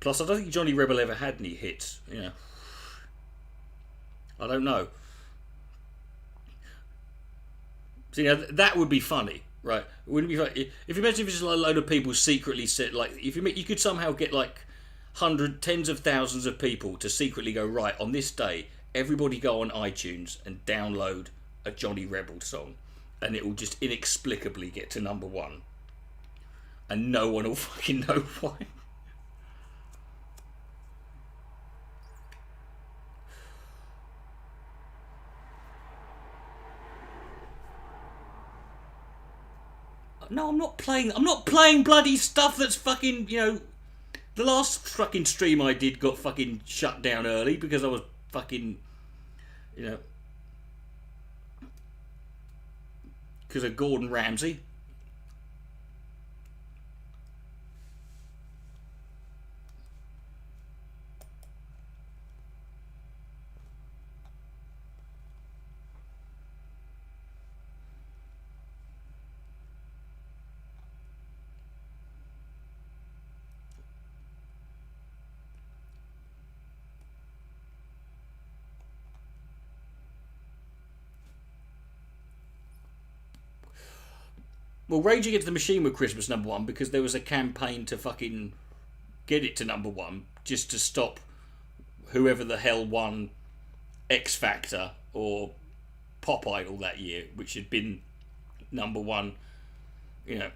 Plus, I don't think Johnny Rebel ever had any hits. You know, I don't know. So, you know, that would be funny, right? Wouldn't it be funny? If you imagine if it's just like a load of people secretly said, like, if you could somehow get like tens of thousands of people to secretly go, right, on this day, everybody go on iTunes and download a Johnny Rebel song, and it will just inexplicably get to #1, and no one will fucking know why. No, I'm not playing bloody stuff that's fucking, you know, the last fucking stream I did got fucking shut down early because I was fucking, you know, because of Gordon Ramsay. Well, Rage Against the Machine were Christmas #1 because there was a campaign to fucking get it to #1 just to stop whoever the hell won X Factor or Pop Idol that year, which had been #1, you know.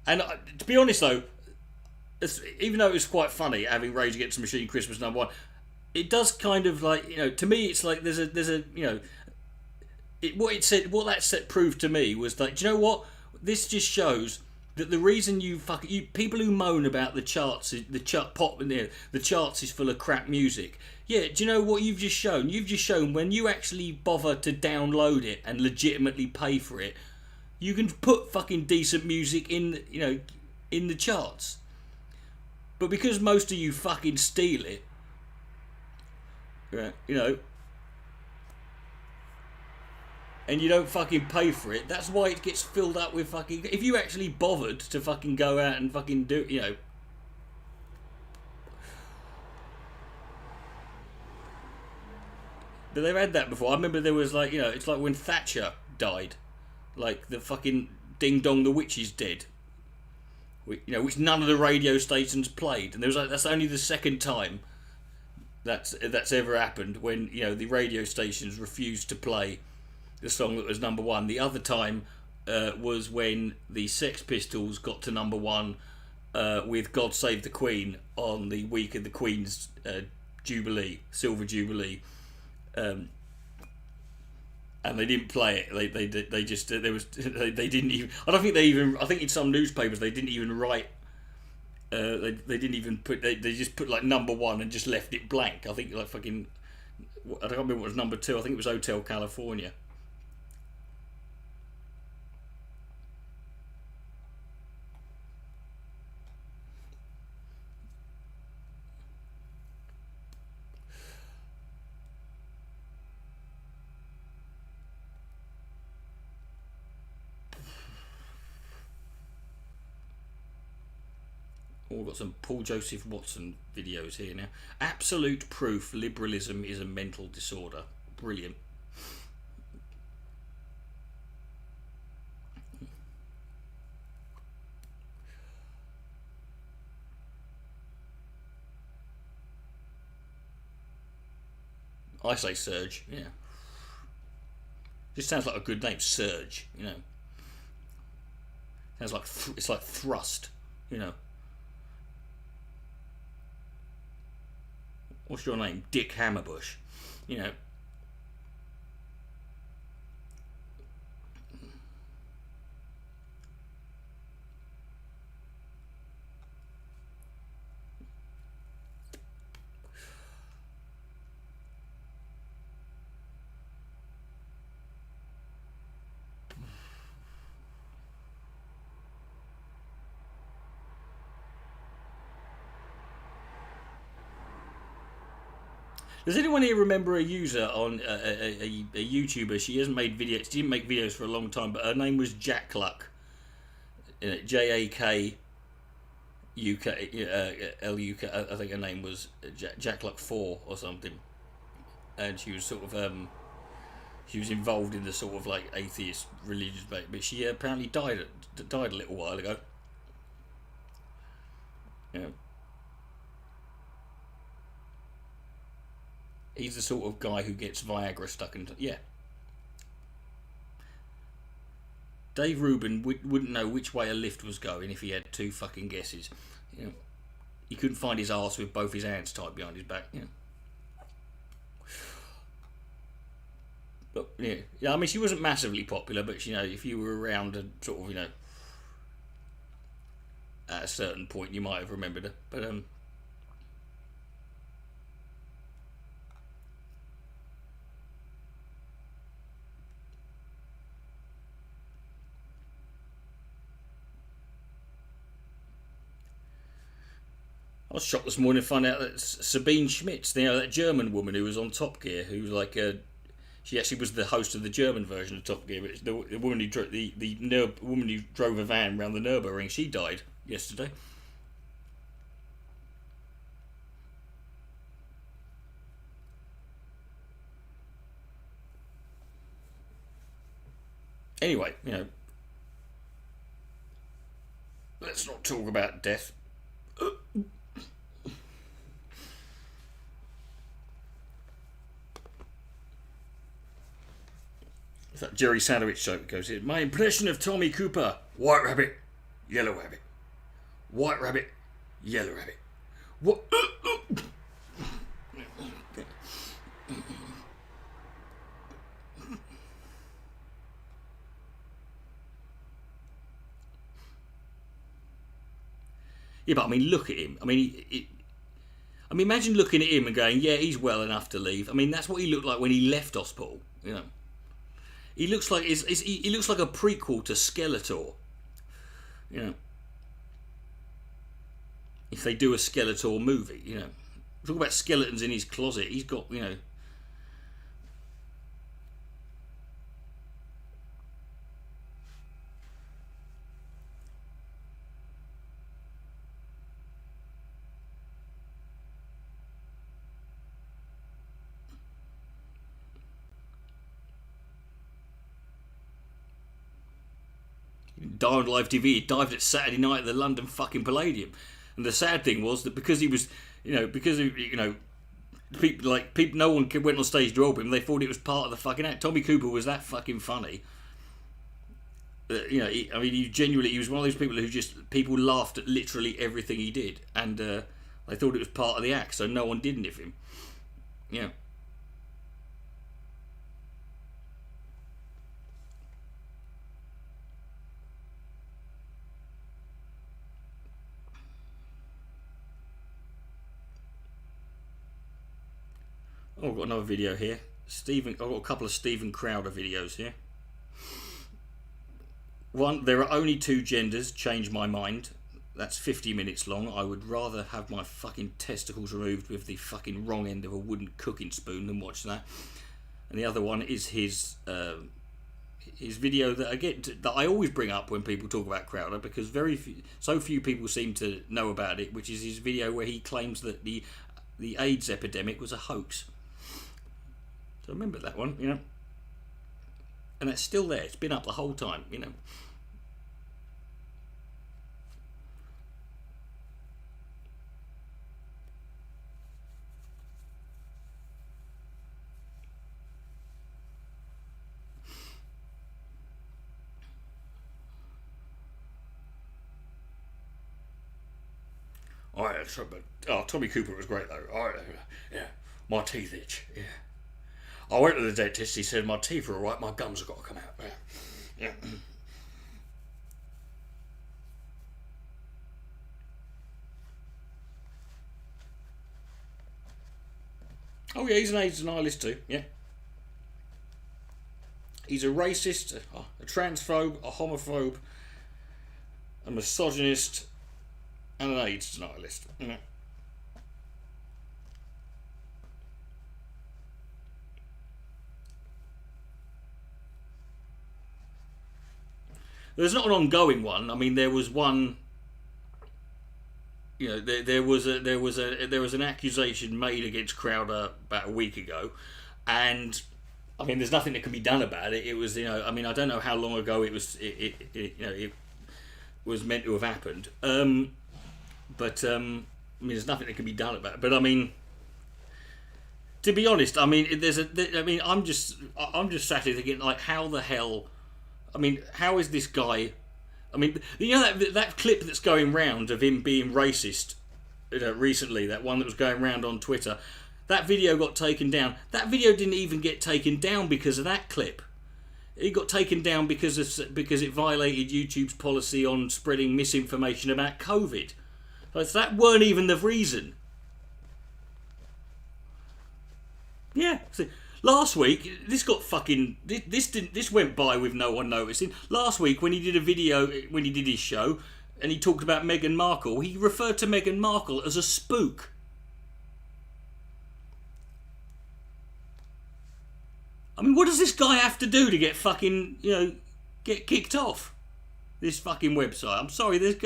And to be honest though, even though it was quite funny having Rage Against the Machine Christmas #1, it does kind of like, you know, to me it's like there's a you know, what that proved to me was like, do you know what? This just shows that the reason you people who moan about the charts, the charts is full of crap music. Yeah, do you know what you've just shown? You've just shown when you actually bother to download it and legitimately pay for it, you can put fucking decent music in, you know, in the charts. But because most of you fucking steal it, you know. and you don't fucking pay for it, that's why it gets filled up with fucking... If you actually bothered to fucking go out and fucking do, you know... But they've had that before. I remember there was like, you know, it's like when Thatcher died. Like the fucking Ding Dong the Witch is Dead. You know, which none of the radio stations played. And there was like, that's only the second time that's ever happened, when, you know, the radio stations refused to play the song that was number one. The other time was when the Sex Pistols got to number one with God Save the Queen on the week of the Queen's Jubilee, Silver Jubilee. And they didn't play it. They just there was they didn't even. I don't think they even. I think in some newspapers they didn't even write. They didn't even put. They just put like number one and just left it blank. I think like fucking. I don't remember what was number two. I think it was Hotel California. We've got some Paul Joseph Watson videos here now. Absolute proof liberalism is a mental disorder. Brilliant. I say Surge, yeah. Just sounds like a good name, Surge, you know. Sounds like it's like thrust, you know. What's your name? Dick Hammerbush. You know. Does anyone here remember a user on a YouTuber? She hasn't made videos. She didn't make videos for a long time, but her name was Jack Luck. JAK LUK. I think her name was Jack Luck 4 or something. And she was sort of she was involved in the sort of like atheist religious debate, but she apparently died a little while ago. Yeah. He's the sort of guy who gets Viagra stuck into... Yeah. Dave Rubin wouldn't know which way a lift was going if he had two fucking guesses. You know, he couldn't find his arse with both his hands tied behind his back. You know. But, yeah, I mean, she wasn't massively popular, but, you know, if you were around and sort of, you know, at a certain point, you might have remembered her. But, I was shocked this morning to find out that Sabine Schmitz, you know, that German woman who was on Top Gear, who was like, she actually was the host of the German version of Top Gear. But the woman who woman who drove a van around the Nürburgring, she died yesterday. Anyway, you know, let's not talk about death. It's that Jerry Sadowitz joke goes in. My impression of Tommy Cooper: white rabbit, yellow rabbit, white rabbit, yellow rabbit. What? Yeah, but I mean, look at him. I mean, I mean, imagine looking at him and going, "Yeah, he's well enough to leave." I mean, that's what he looked like when he left hospital. You know. He looks like he looks like a prequel to Skeletor. You know, if they do a Skeletor movie, you know, talk about skeletons in his closet. He's got, you know, die on live TV. He dived at Saturday night at the London fucking Palladium. And the sad thing was that because he was, people, no one went on stage to help him. They thought it was part of the fucking act. Tommy Cooper was that fucking funny. He was one of those people who people laughed at literally everything he did, and they thought it was part of the act, so no one did anything. Yeah. Oh, I've got another video here. I've got a couple of Stephen Crowder videos here. One, there are only two genders, change my mind. That's 50 minutes long. I would rather have my fucking testicles removed with the fucking wrong end of a wooden cooking spoon than watch that. And the other one is his video that I always bring up when people talk about Crowder, because so few people seem to know about it, which is his video where he claims that the AIDS epidemic was a hoax. So remember that one, and it's still there. It's been up the whole time, All right, Tommy Cooper was great though. All right, yeah, my teeth itch. Yeah, I went to the dentist. He said my teeth are all right. My gums have got to come out. Yeah. Oh yeah, he's an AIDS denialist too. Yeah. He's a racist, a transphobe, a homophobe, a misogynist, and an AIDS denialist. There's not an ongoing one. I mean, there was one. There was an accusation made against Crowder about a week ago, and I mean, there's nothing that can be done about it. It was, I mean, I don't know how long ago it was. It was meant to have happened. But I mean, there's nothing that can be done about it. But I mean, to be honest, I mean, I'm just sat here thinking, like, how the hell? I mean, how is this guy? I mean, that clip that's going round of him being racist recently, that one that was going round on Twitter, that video got taken down. That video didn't even get taken down because of that clip. It got taken down because it violated YouTube's policy on spreading misinformation about COVID. So that weren't even the reason. Yeah. So last week, this went by with no one noticing. Last week, when he did a video, when he did his show, and he talked about Meghan Markle, he referred to Meghan Markle as a spook. I mean, what does this guy have to do to get fucking, get kicked off this fucking website? I'm sorry, there's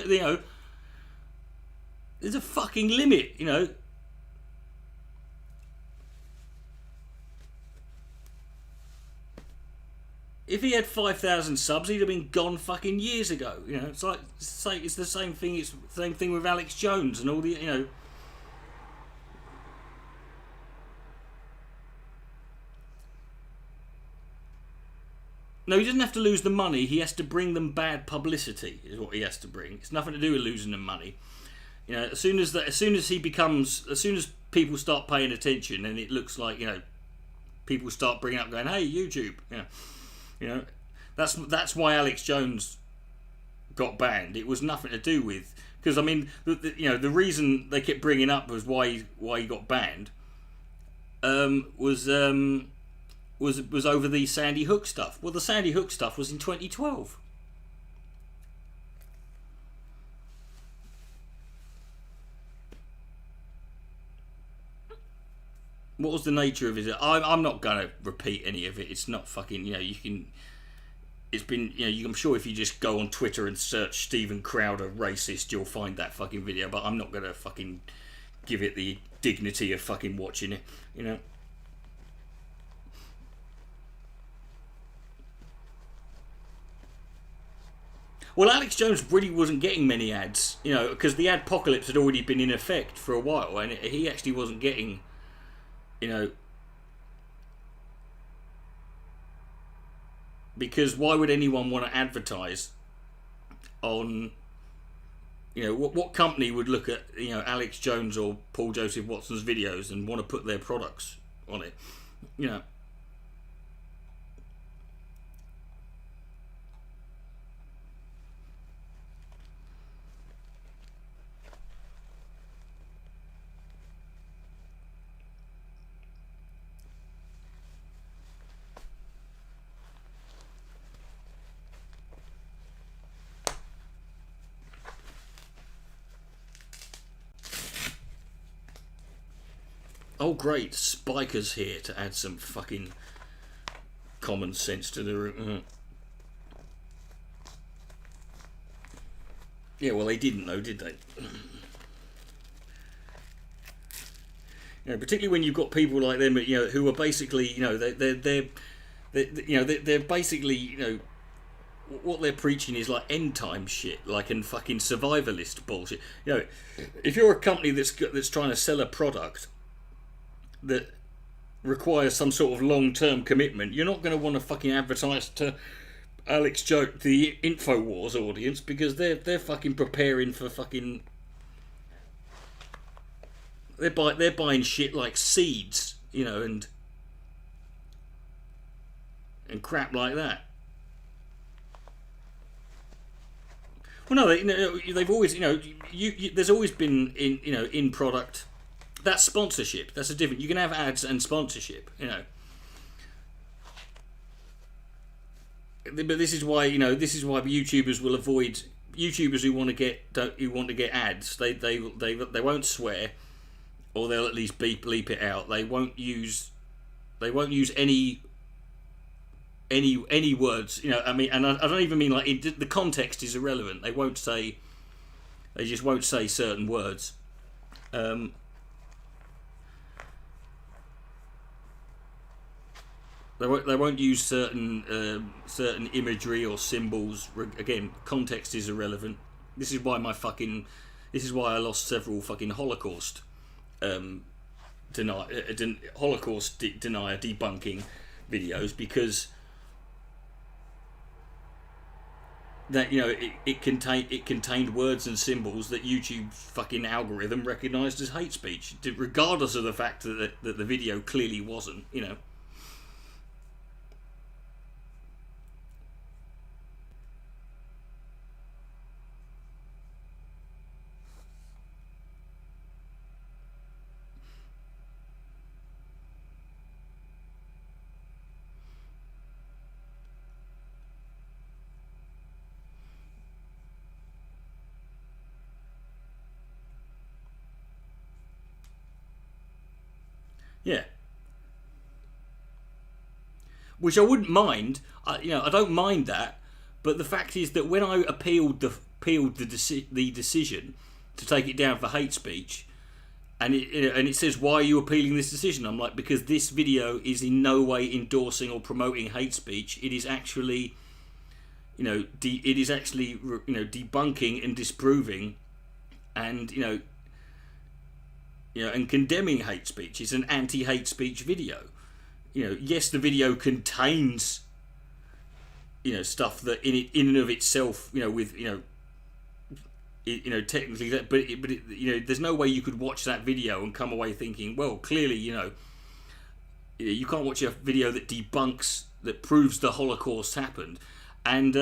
a fucking limit, If he had 5,000 subs, he'd have been gone fucking years ago. It's the same thing. It's the same thing with Alex Jones and all the, No, he doesn't have to lose the money. He has to bring them bad publicity. Is what he has to bring. It's nothing to do with losing the money. As soon as people start paying attention, and it looks like people start bringing up, going, "Hey, YouTube," that's why Alex Jones got banned. It was nothing to do with, because I mean, the reason they kept bringing up was why he got banned. Was over the Sandy Hook stuff. Well, the Sandy Hook stuff was in 2012. What was the nature of it? I'm not going to repeat any of it. It's not fucking, you can... It's been, I'm sure if you just go on Twitter and search Stephen Crowder racist, you'll find that fucking video, but I'm not going to fucking give it the dignity of fucking watching it, Well, Alex Jones really wasn't getting many ads, you know, because the adpocalypse had already been in effect for a while, and he actually wasn't getting, you know, because why would anyone want to advertise on, you know, what company would look at, you know, Alex Jones or Paul Joseph Watson's videos and want to put their products on it, you know? Oh great, Spiker's here to add some fucking common sense to the room. Yeah, well they didn't though, did they? You know, particularly when you've got people like them, you know, who are basically, you know, they're basically, you know, what they're preaching is like end time shit, like and fucking survivalist bullshit. You know, if you're a company that's trying to sell a product that requires some sort of long-term commitment, you're not going to want to fucking advertise to Alex Jones, the InfoWars audience, because they're fucking preparing for fucking. They're buying shit like seeds, you know, and crap like that. Well, no, they've always, you know, there's always been in product. That's sponsorship. That's a different. You can have ads and sponsorship, you know. But this is why, you know, this is why YouTubers will avoid YouTubers who want to get ads. They won't swear, or they'll at least bleep it out. They won't use any words. You know, I mean, and I don't even mean like the context is irrelevant. They just won't say certain words. They won't use certain imagery or symbols. Again, context is irrelevant. This is why I lost several fucking Holocaust Holocaust denier debunking videos, because that, you know, it contained words and symbols that YouTube fucking algorithm recognised as hate speech, regardless of the fact that the video clearly wasn't, you know. Yeah. Which I wouldn't mind. You know, I don't mind that. But the fact is that when I appealed the decision to take it down for hate speech, and it says, why are you appealing this decision? I'm like, because this video is in no way endorsing or promoting hate speech. It is actually, you know, debunking and disproving, and and condemning hate speech. It's an anti-hate speech video. You know, yes, the video contains, you know, stuff that in and of itself, you know, with, technically that, but you know, there's no way you could watch that video and come away thinking, well, clearly, you can't watch a video that debunks, that proves the Holocaust happened, and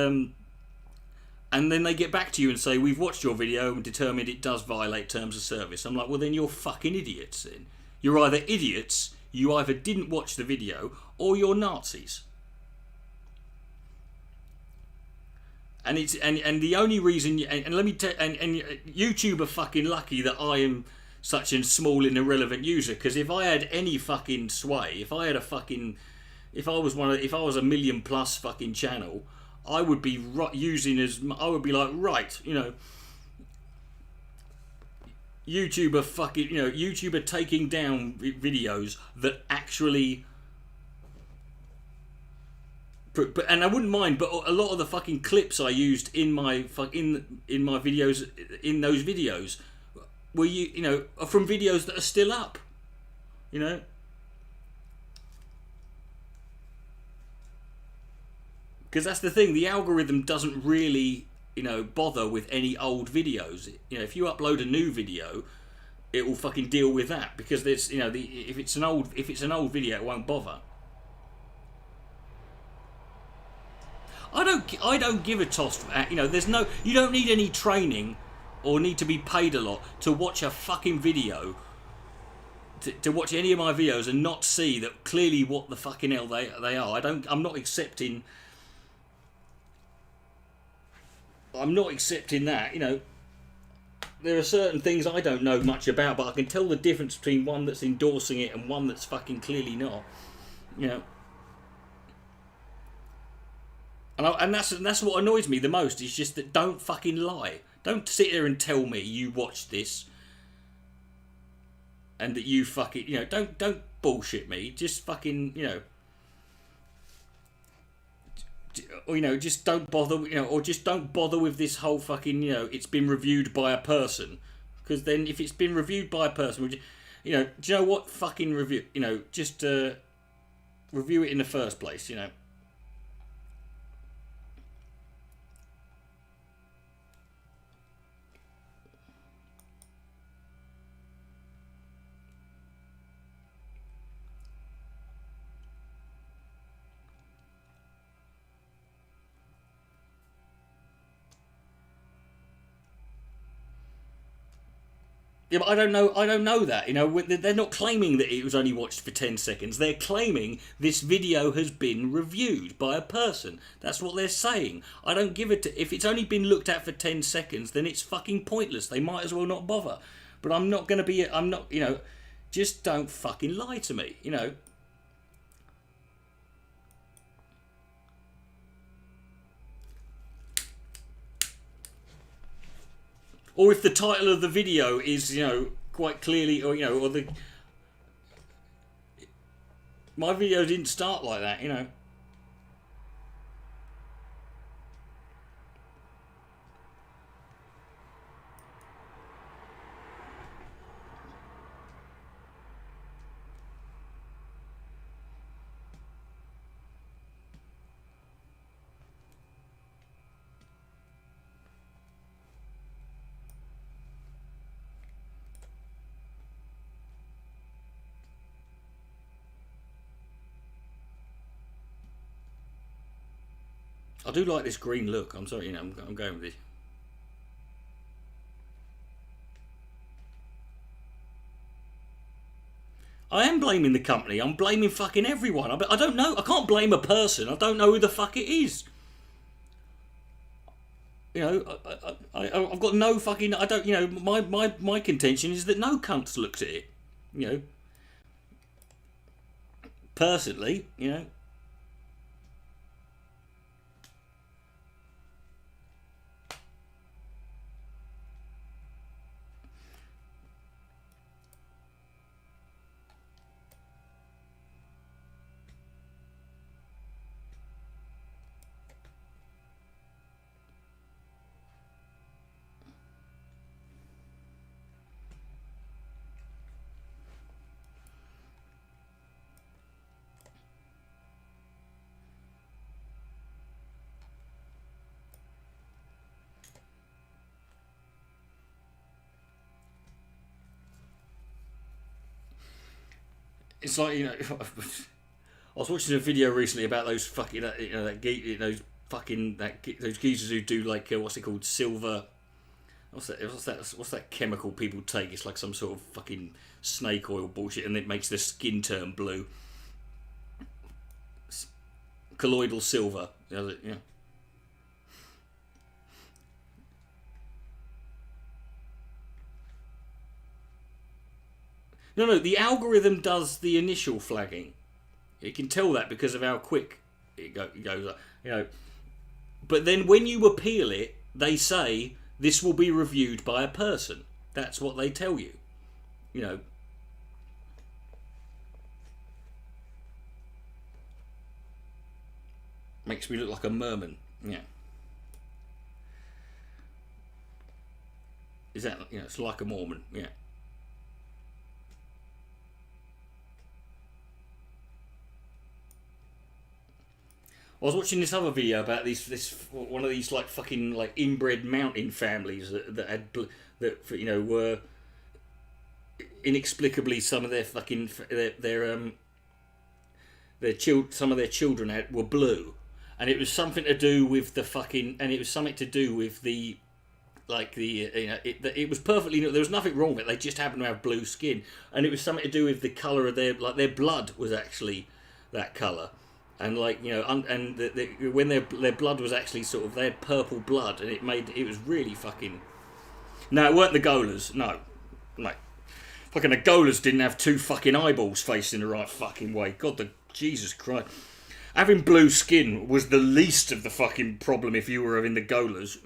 then they get back to you and say, we've watched your video and determined it does violate terms of service. I'm like, well, then you're fucking idiots then. You're either idiots, you either didn't watch the video, or you're Nazis. And it's and the only reason, and let me tell, and YouTube are fucking lucky that I am such a small and irrelevant user, because if I had any fucking sway, if I was a million plus fucking channel, I would be right, you know, YouTube are taking down videos that actually and I wouldn't mind, but a lot of the fucking clips I used in my videos, in those videos, were you know, from videos that are still up, you know. Because that's the thing, the algorithm doesn't really, you know, bother with any old videos. You know, if you upload a new video, it will fucking deal with that, because there's, you know, if it's an old video, it won't bother. I don't give a toss for that. You know, you don't need any training or need to be paid a lot to watch a fucking video, to watch any of my videos and not see that clearly what the fucking hell they are. I'm not accepting that, you know. There are certain things I don't know much about, but I can tell the difference between one that's endorsing it and one that's fucking clearly not, you know. And that's what annoys me the most, is just that don't fucking lie. Don't sit there and tell me you watched this and that you fucking, you know, don't bullshit me. Just fucking, you know, or, you know, just don't bother, you know, or just don't bother with this whole fucking, you know, it's been reviewed by a person. Because then if it's been reviewed by a person, you know, do you know what, fucking review, you know, just review it in the first place, you know. Yeah, but I don't know that. You know, they're not claiming that it was only watched for 10 seconds. They're claiming this video has been reviewed by a person. That's what they're saying. I don't give it to... If it's only been looked at for 10 seconds, then it's fucking pointless. They might as well not bother. But I'm not going to be... I'm not... You know, just don't fucking lie to me, you know. Or if the title of the video is, you know, quite clearly, or, you know, or the... My video didn't start like that, you know. I do like this green look. I'm sorry, you know, I'm going with this. I am blaming the company. I'm blaming fucking everyone. I don't know. I can't blame a person. I don't know who the fuck it is. You know, I've got no fucking... I don't... You know, my contention is that no cunts looked at it. You know. Personally, you know. It's like, you know, I was watching a video recently about those fucking, you know, those geezers who do like what's it called, silver. What's that chemical people take? It's like some sort of fucking snake oil bullshit, and it makes their skin turn blue. Colloidal silver, yeah. No, the algorithm does the initial flagging. You can tell that because of how quick it goes up, you know. But then when you appeal it, they say this will be reviewed by a person. That's what they tell you, you know. Makes me look like a merman. Yeah. Is that, it's like a Mormon. Yeah. I was watching this other video about this one of these like fucking like inbred mountain families that had were inexplicably some of their fucking some of their children were blue, and it was something to do with the fucking it was perfectly, there was nothing wrong with it, they just happened to have blue skin, and it was something to do with the colour of their blood was actually that colour. And when their blood was actually sort of, they had purple blood, and it was really fucking. No, it weren't the Golas. No. Fucking the Golas didn't have two fucking eyeballs facing the right fucking way. God, Jesus Christ. Having blue skin was the least of the fucking problem if you were in the Golas.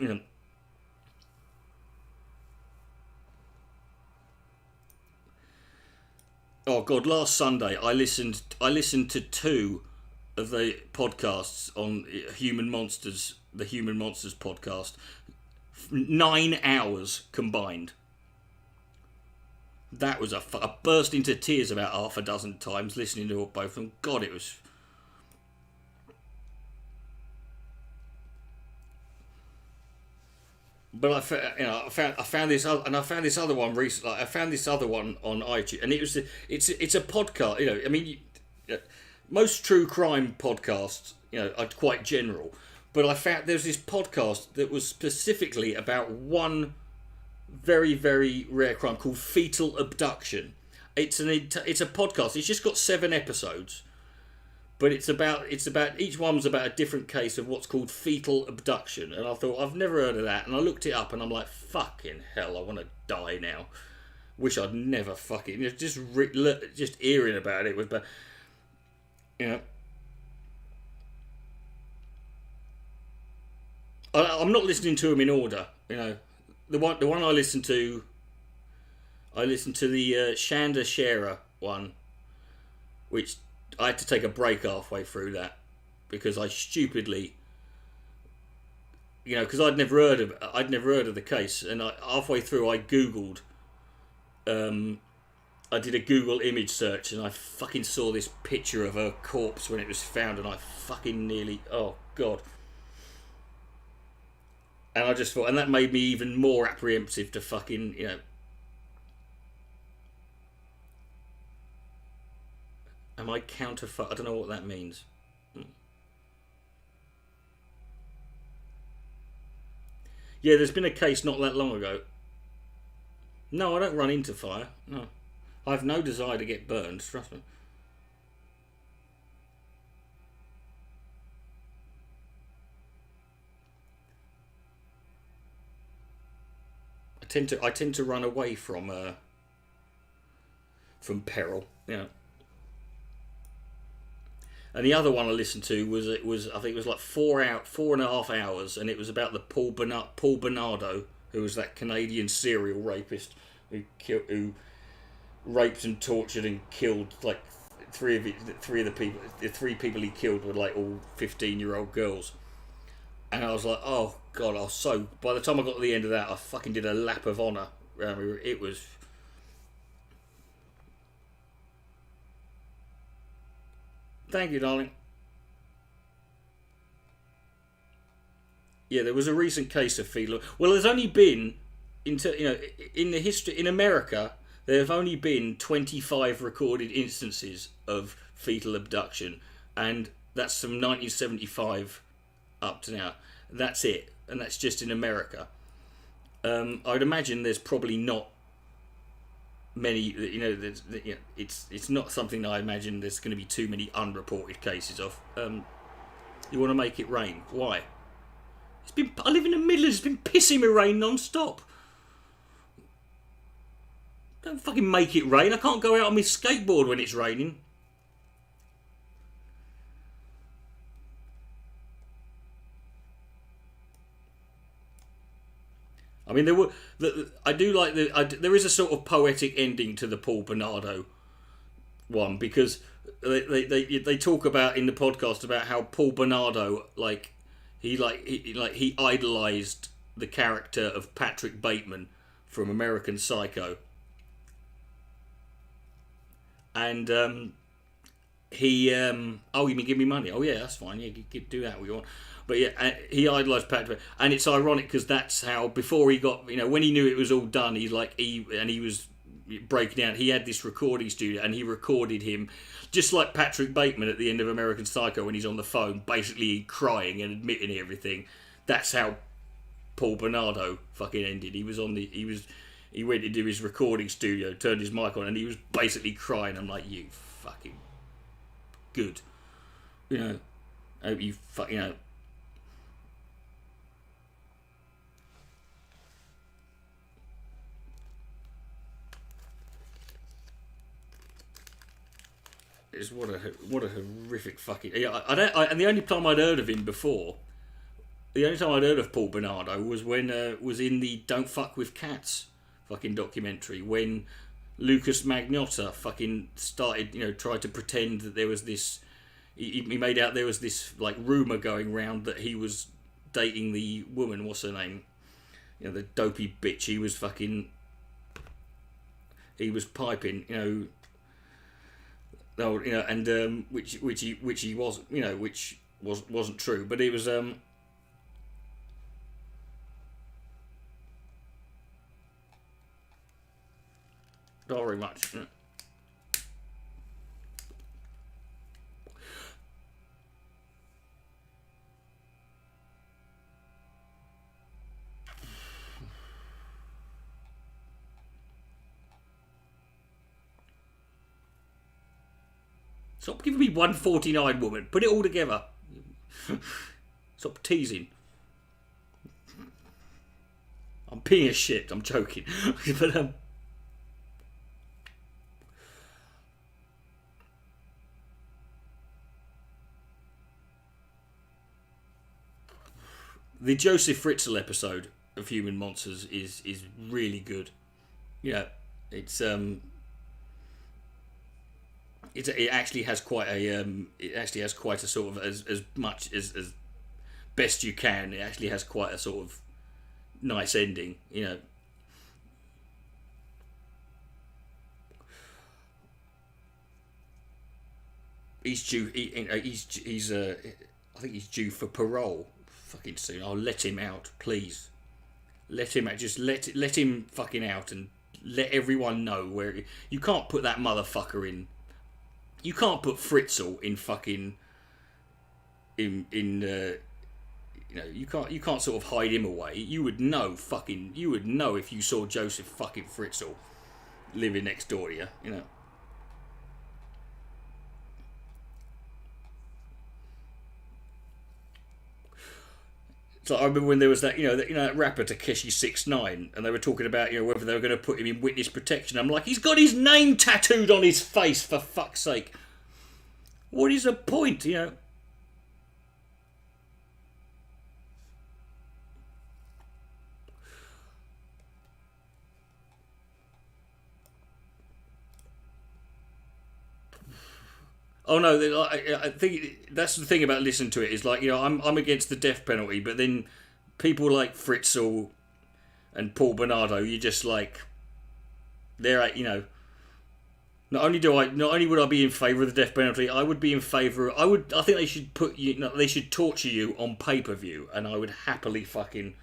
Oh God! Last Sunday I listened to 2 of the podcasts on the Human Monsters podcast, 9 hours combined. That was I burst into tears about half a dozen times listening to both of them. God, it was. But I found this other one recently. I found this other one on iTunes, and it's a podcast. Most true crime podcasts, are quite general, but I found there's this podcast that was specifically about one very, very rare crime called fetal abduction. It's a podcast. It's just got 7 episodes, but it's about each one's about a different case of what's called fetal abduction. And I thought, I've never heard of that, and I looked it up, and I'm like, fucking hell, I want to die now. Wish I'd never fucking just hearing about it was bad. I'm not listening to them in order. The one I listened to the Shanda Sharer one, which I had to take a break halfway through that because I stupidly, because I'd never heard of the case, and halfway through I googled. I did a Google image search, and I fucking saw this picture of her corpse when it was found, and I fucking nearly, oh God. And I just thought, and that made me even more apprehensive to fucking, am I counterfeit? I don't know what that means. Yeah, there's been a case not that long ago. No, I don't run into fire. No. I have no desire to get burned, trust me. I tend to run away from peril, And the other one I listened to was I think it was like 4.5 hours, and it was about the Paul Bernardo, who was that Canadian serial rapist who raped and tortured and killed like three people he killed were like all 15-year-old girls. And I was like, oh God, by the time I got to the end of that, I fucking did a lap of honour. It was. Thank you, darling. Yeah, there was a recent case of fetal. Well, there's only been, in the history in America, there have only been 25 recorded instances of fetal abduction, and that's from 1975 up to now. That's it, and that's just in America. I'd imagine there's probably not many. It's not something I imagine there's going to be too many unreported cases of. You want to make it rain? Why? I live in the Midlands. It's been pissing me rain non-stop. Don't fucking make it rain. I can't go out on my skateboard when it's raining. I mean, there is a sort of poetic ending to the Paul Bernardo one, because they talk about in the podcast about how Paul Bernardo he idolized the character of Patrick Bateman from American Psycho, and he oh, you mean give me money? Oh yeah, that's fine. Yeah, do that what you want. But yeah, he idolised Patrick, and it's ironic because that's how before he got, when he knew it was all done, he was breaking down. He had this recording studio, and he recorded him just like Patrick Bateman at the end of American Psycho when he's on the phone, basically crying and admitting everything. That's how Paul Bernardo fucking ended. He went into his recording studio, turned his mic on, and he was basically crying. I'm like, you fucking good, hope you fucking Is what a horrific fucking and the only time I'd heard of him before, the only time I'd heard of Paul Bernardo was when was in the Don't Fuck With Cats fucking documentary, when Lucas Magnotta fucking started, tried to pretend that there was this, he made out there was this like rumour going round that he was dating the woman, what's her name, the dopey bitch he was piping, no, and which he wasn't, which wasn't true, but it was not very much. Stop giving me 149, woman. Put it all together. Stop teasing. I'm being a shit. I'm joking. But the Joseph Fritzl episode of Human Monsters is really good. It's it actually has quite a sort of as much as best you can. It actually has quite a sort of nice ending. He's due. He's I think he's due for parole fucking soon. I'll let him out, please. Let him out. Just let him fucking out and let everyone know where. You can't put that motherfucker in. You can't put Fritzl in fucking. You can't sort of hide him away. You would know if you saw Joseph fucking Fritzl living next door to you. So I remember when there was that, that rapper Takeshi 69, and they were talking about, whether they were going to put him in witness protection. I'm like, he's got his name tattooed on his face, for fuck's sake. What is the point, Oh no, I think that's the thing about listening to it is like, I'm against the death penalty, but then people like Fritzl and Paul Bernardo, you just like, they're not only would I be in favour of the death penalty, I would be in favour. I think they should they should torture you on pay-per-view, and I would happily fucking.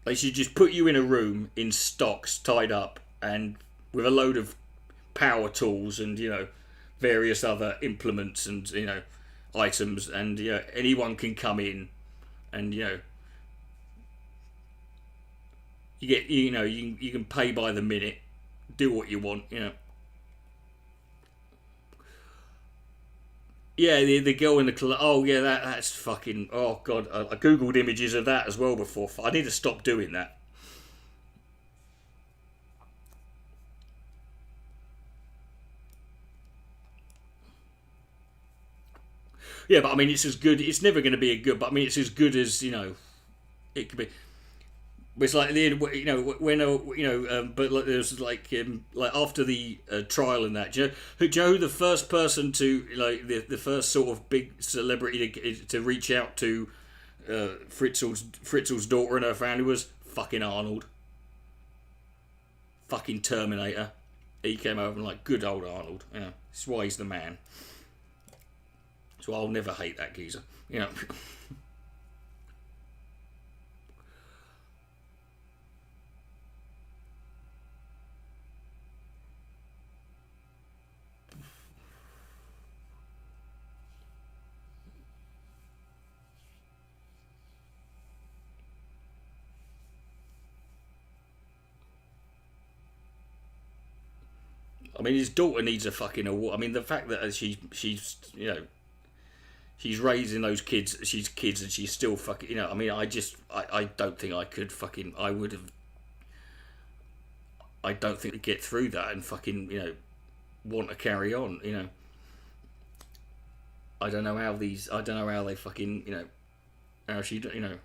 They should just put you in a room in stocks, tied up, and with a load of power tools and various other implements and items, and anyone can come in, and you get you can pay by the minute, do what you want, Yeah, the girl in the club. Oh yeah, that's fucking. Oh god, I googled images of that as well before. I need to stop doing that. Yeah, but I mean, it's as good. It's never going to be a good. But I mean, it's as good as it could be. it's like you know when but like there's like after the trial and that. Do you know who the first person to like the first sort of big celebrity to reach out to Fritzl's daughter and her family was? Fucking Arnold. Fucking Terminator. He came over and like, good old Arnold. You know, that's why he's the man. So I'll never hate that geezer. You know. I mean, his daughter needs a fucking award. I mean, the fact that she's you know, she's raising those kids, she's kids, and she's still fucking, you know. I mean, I don't think I could fucking, I would have. I don't think to get through that and fucking, you know, want to carry on, you know. I don't know how they fucking, you know, how she, you know.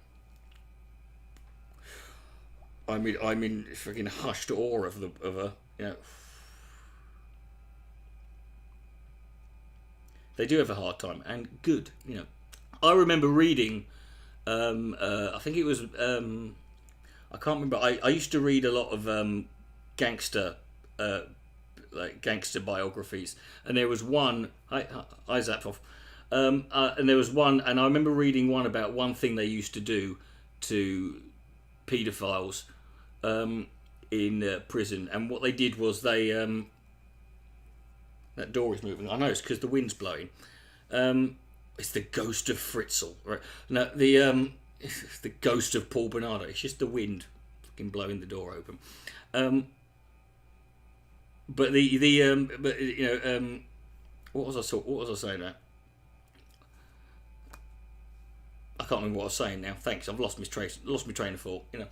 I'm in fucking hushed awe of her, you know. They do have a hard time, and good, you know. I remember reading, I think it was, I can't remember. I used to read a lot of gangster biographies, and there was one. Hi Zapov. And there was one, and I remember reading one about one thing they used to do to paedophiles in prison, and what they did was they. That door is moving. I know it's because the wind's blowing. It's the ghost of Fritzl, right? No, it's the ghost of Paul Bernardo. It's just the wind, fucking blowing the door open. But but you know, what was I saying now? I can't remember what I was saying now. Thanks, I've lost my train of thought. You know.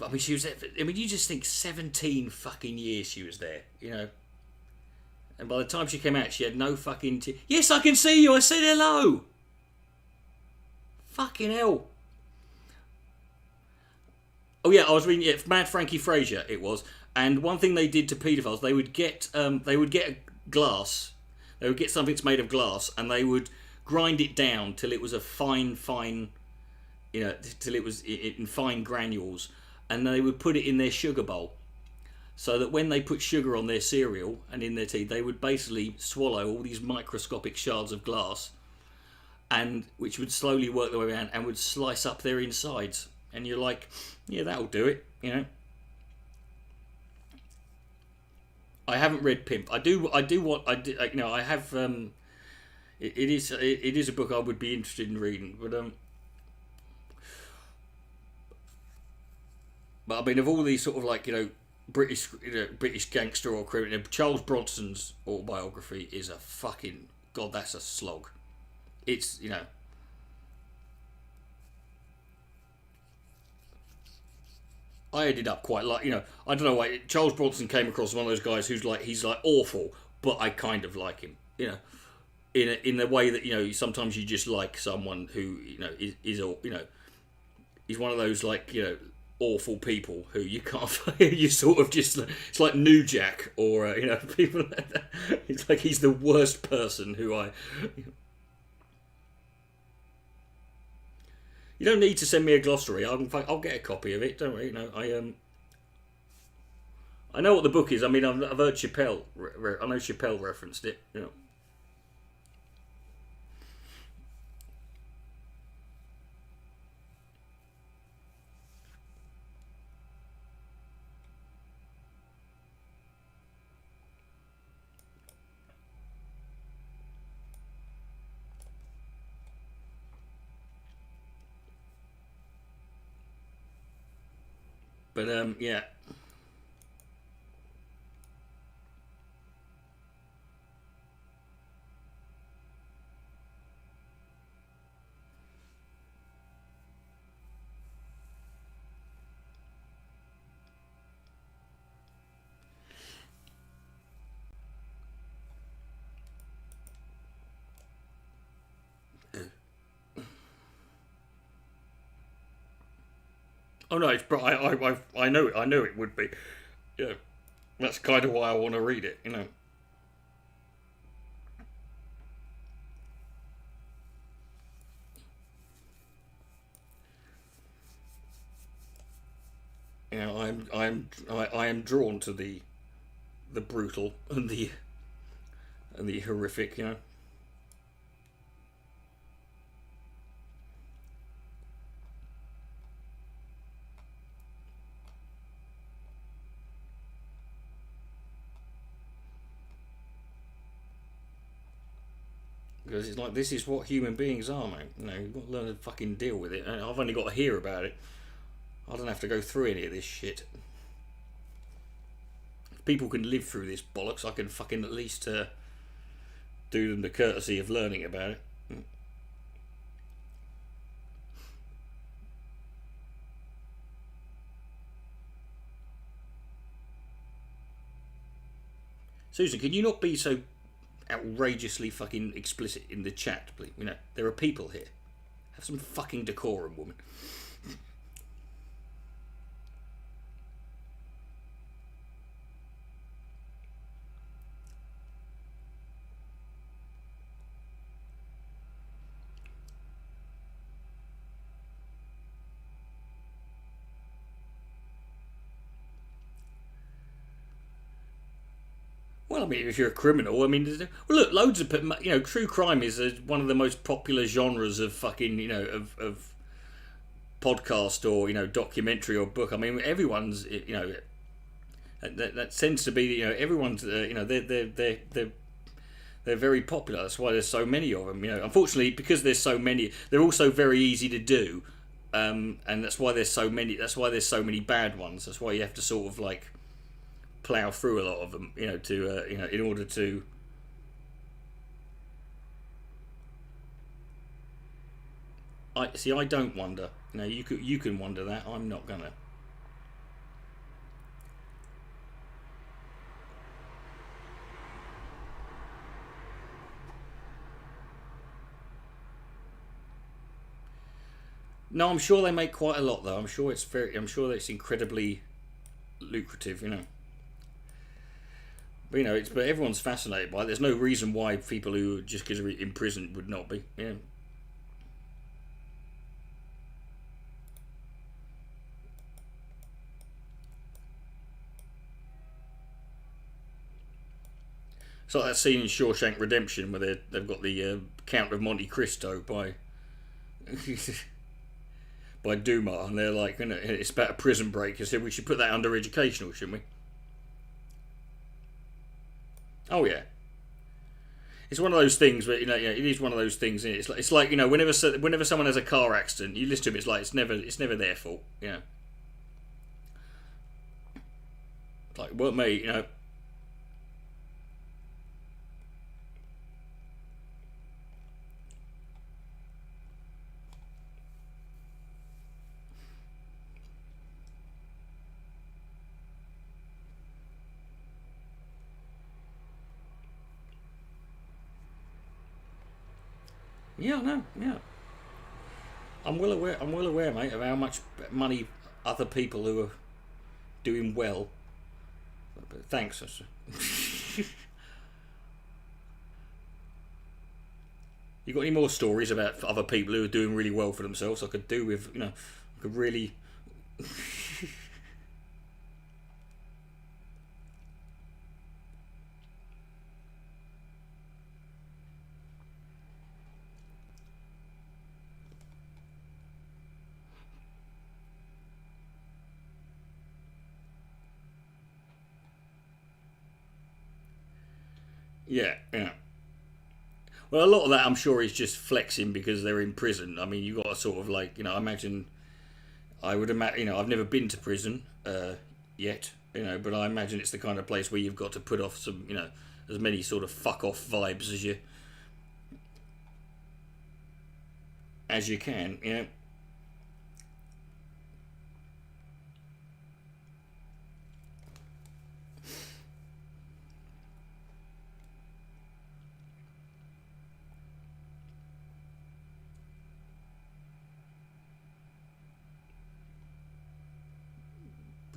I mean, she was there. I mean, you just think 17 fucking years she was there, you know. And by the time she came out, she had no fucking. Yes, I can see you. I said hello. Fucking hell. Oh yeah, I was reading Mad Frankie Fraser. It was, and one thing they did to paedophiles, they would get a glass. They would get something that's made of glass, and they would grind it down till it was a fine, you know, till it was in fine granules. And they would put it in their sugar bowl, so that when they put sugar on their cereal and in their tea, they would basically swallow all these microscopic shards of glass, and which would slowly work their way around and would slice up their insides. And you're like, yeah, that'll do it, you know. I haven't read Pimp. I do. You know, I have. It is a book I would be interested in reading, But I mean, of all these sort of like, you know, British gangster or criminal, Charles Bronson's autobiography is a fucking god. That's a slog. It's, you know. I ended up quite like, you know, I don't know why Charles Bronson came across one of those guys who's like, he's like awful, but I kind of like him, you know, in the way that, you know, sometimes you just like someone who, you know, is you know, he's one of those like, you know, awful people who you can't, you sort of just, it's like New Jack or you know, people like that. It's like he's the worst person who I, you don't need to send me a glossary. I'll get a copy of it, don't worry. You know, I know what the book is. I mean, I've heard Chappelle, I know Chappelle referenced it, you know. But yeah. Oh no, it's, I know it would be. Yeah, that's kind of why I want to read it. You know. You know, I am drawn to the brutal and the horrific. You know. Because it's like, this is what human beings are, mate. You know, you've got to learn to fucking deal with it. And I've only got to hear about it. I don't have to go through any of this shit. If people can live through this bollocks, I can fucking at least do them the courtesy of learning about it. Susan, can you not be so outrageously fucking explicit in the chat, please? You know, there are people here. Have some fucking decorum, woman. Well, I mean, if you're a criminal, I mean, well, look, loads of, you know, true crime is one of the most popular genres of fucking, you know, of podcast or, you know, documentary or book. I mean, everyone's, you know, that tends to be, you know, everyone's, you know, they're very popular. That's why there's so many of them. You know, unfortunately, because there's so many, they're also very easy to do, and that's why there's so many. That's why there's so many bad ones. That's why you have to sort of like plough through a lot of them, you know, to you know, in order to. I don't wonder. You know, you can wonder that. I'm not gonna. No, I'm sure they make quite a lot though. I'm sure it's it's incredibly lucrative, you know. But, you know, but everyone's fascinated by it. There's no reason why people who just because are in prison would not be. Yeah. It's like that scene in Shawshank Redemption where they've got the Count of Monte Cristo by by Dumas, and they're like, you know, it's about a prison break. I said we should put that under educational, shouldn't we? Oh yeah, it's one of those things where, you know, it is one of those things. It's like you know, whenever someone has a car accident, you listen to them. It's like it's never their fault. You know, like what me, you know. Yeah, no, yeah. I'm well aware, mate, of how much money other people who are doing well. But thanks. You got any more stories about other people who are doing really well for themselves? I could do with, you know, I could really. Yeah, yeah. Well, a lot of that I'm sure is just flexing because they're in prison. I mean, you got to sort of like, you know, I would imagine, you know, I've never been to prison yet, you know, but I imagine it's the kind of place where you've got to put off some, you know, as many sort of fuck off vibes as you can, you know.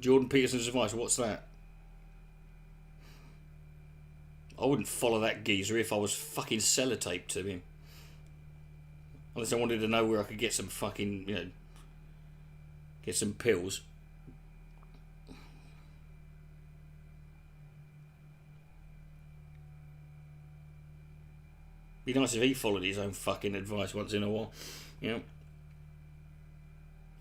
Jordan Peterson's advice, what's that? I wouldn't follow that geezer if I was fucking sellotaped to him. Unless I wanted to know where I could get some fucking, you know, get some pills. Be nice if he followed his own fucking advice once in a while, you know.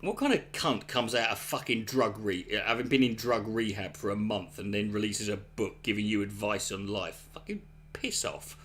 What kind of cunt comes out of fucking having been in drug rehab for a month and then releases a book giving you advice on life? Fucking piss off.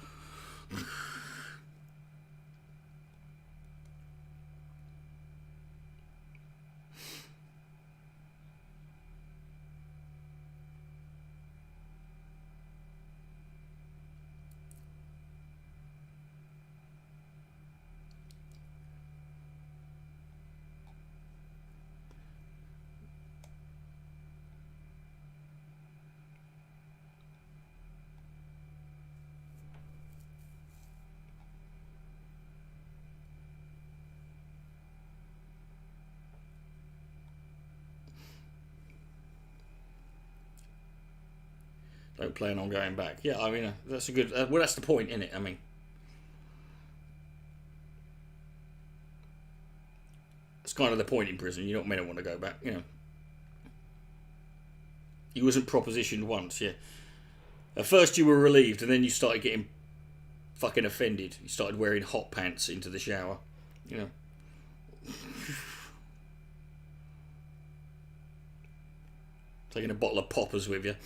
Don't plan on going back. Yeah, I mean, that's a good... well, that's the point, isn't it? I mean... It's kind of the point in prison. You're not meant to want to go back, you know. You wasn't propositioned once, yeah. At first you were relieved, and then you started getting fucking offended. You started wearing hot pants into the shower, you know. Taking a bottle of poppers with you.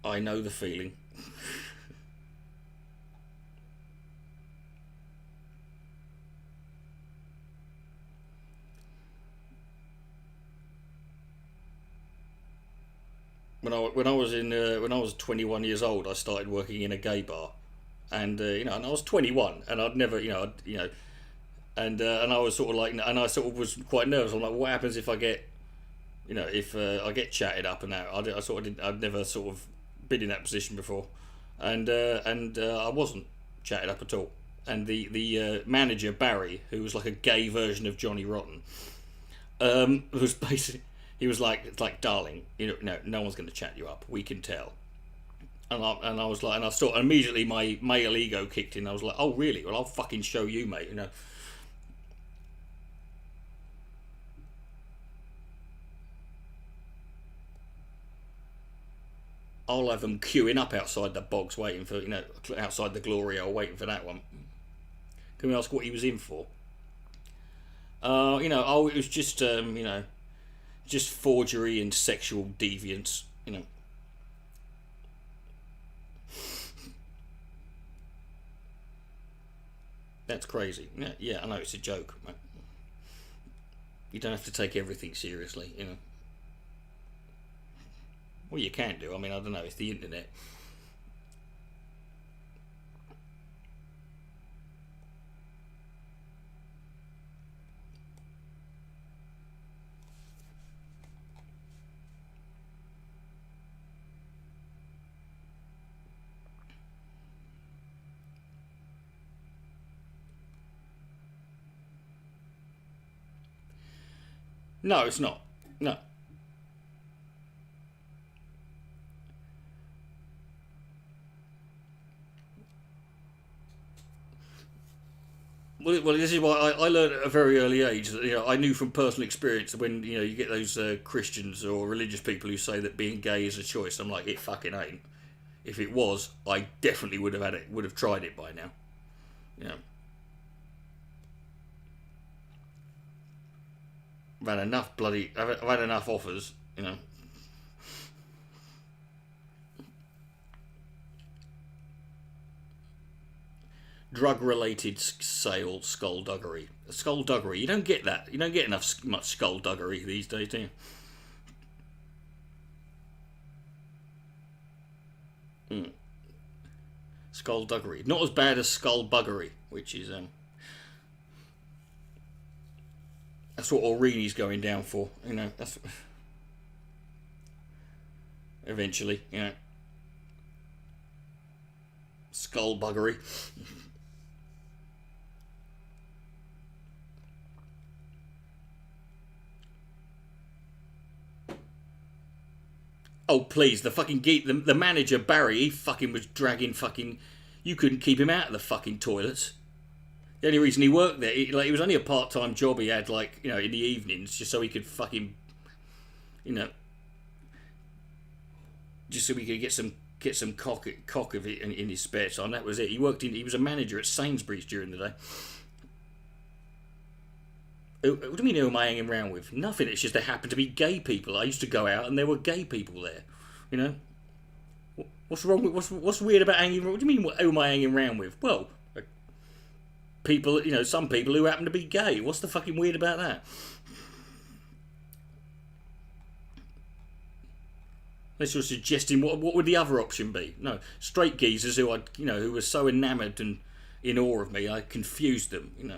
I know the feeling. When I was 21 years old, I started working in a gay bar, and you know, and I was 21, and I'd never, and I was sort of like, and I sort of was quite nervous. I'm like, what happens if I get, you know, if I get chatted up and that? I sort of didn't. I'd never sort of been in that position before, and I wasn't chatted up at all. And the manager Barry, who was like a gay version of Johnny Rotten, was basically, he was like, darling, you know, no one's going to chat you up. We can tell. And I was like, and I thought immediately my male ego kicked in. I was like, oh really? Well, I'll fucking show you, mate. You know. I'll have them queuing up outside the box, waiting for, you know, outside the Gloria, waiting for that one. Can we ask what he was in for? You know, oh, it was just, you know, just forgery and sexual deviance, you know. That's crazy. Yeah, I know it's a joke, mate. You don't have to take everything seriously, you know. Well, you can do. I mean, I don't know. It's the internet. No, it's not. No. Well, this is why I learned at a very early age that, you know, I knew from personal experience that when, you know, you get those Christians or religious people who say that being gay is a choice, I'm like, it fucking ain't. If it was, I definitely would have tried it by now. You know. I've had enough offers, you know. Drug-related sale skullduggery. Skullduggery. You don't get that. You don't get much skullduggery these days, do you? Skullduggery. Not as bad as skullbuggery, which is that's what Orini's going down for. You know. That's eventually, you know. skullbuggery. Oh please, the fucking geek, the manager Barry, he fucking was dragging fucking. You couldn't keep him out of the fucking toilets. The only reason he worked there, it was only a part-time job he had, like, you know, in the evenings, just so he could fucking, you know, just so he could get some cock of it in his spare time. That was it. He was a manager at Sainsbury's during the day. What do you mean, who am I hanging around with? Nothing. It's just there happened to be gay people. I used to go out and there were gay people there. You know, what's wrong with what's weird about hanging around? What do you mean? Who am I hanging around with? Well, people. You know, some people who happen to be gay. What's the fucking weird about that? Unless you're suggesting what would the other option be? No, straight geezers who who were so enamoured and in awe of me, I confused them. You know.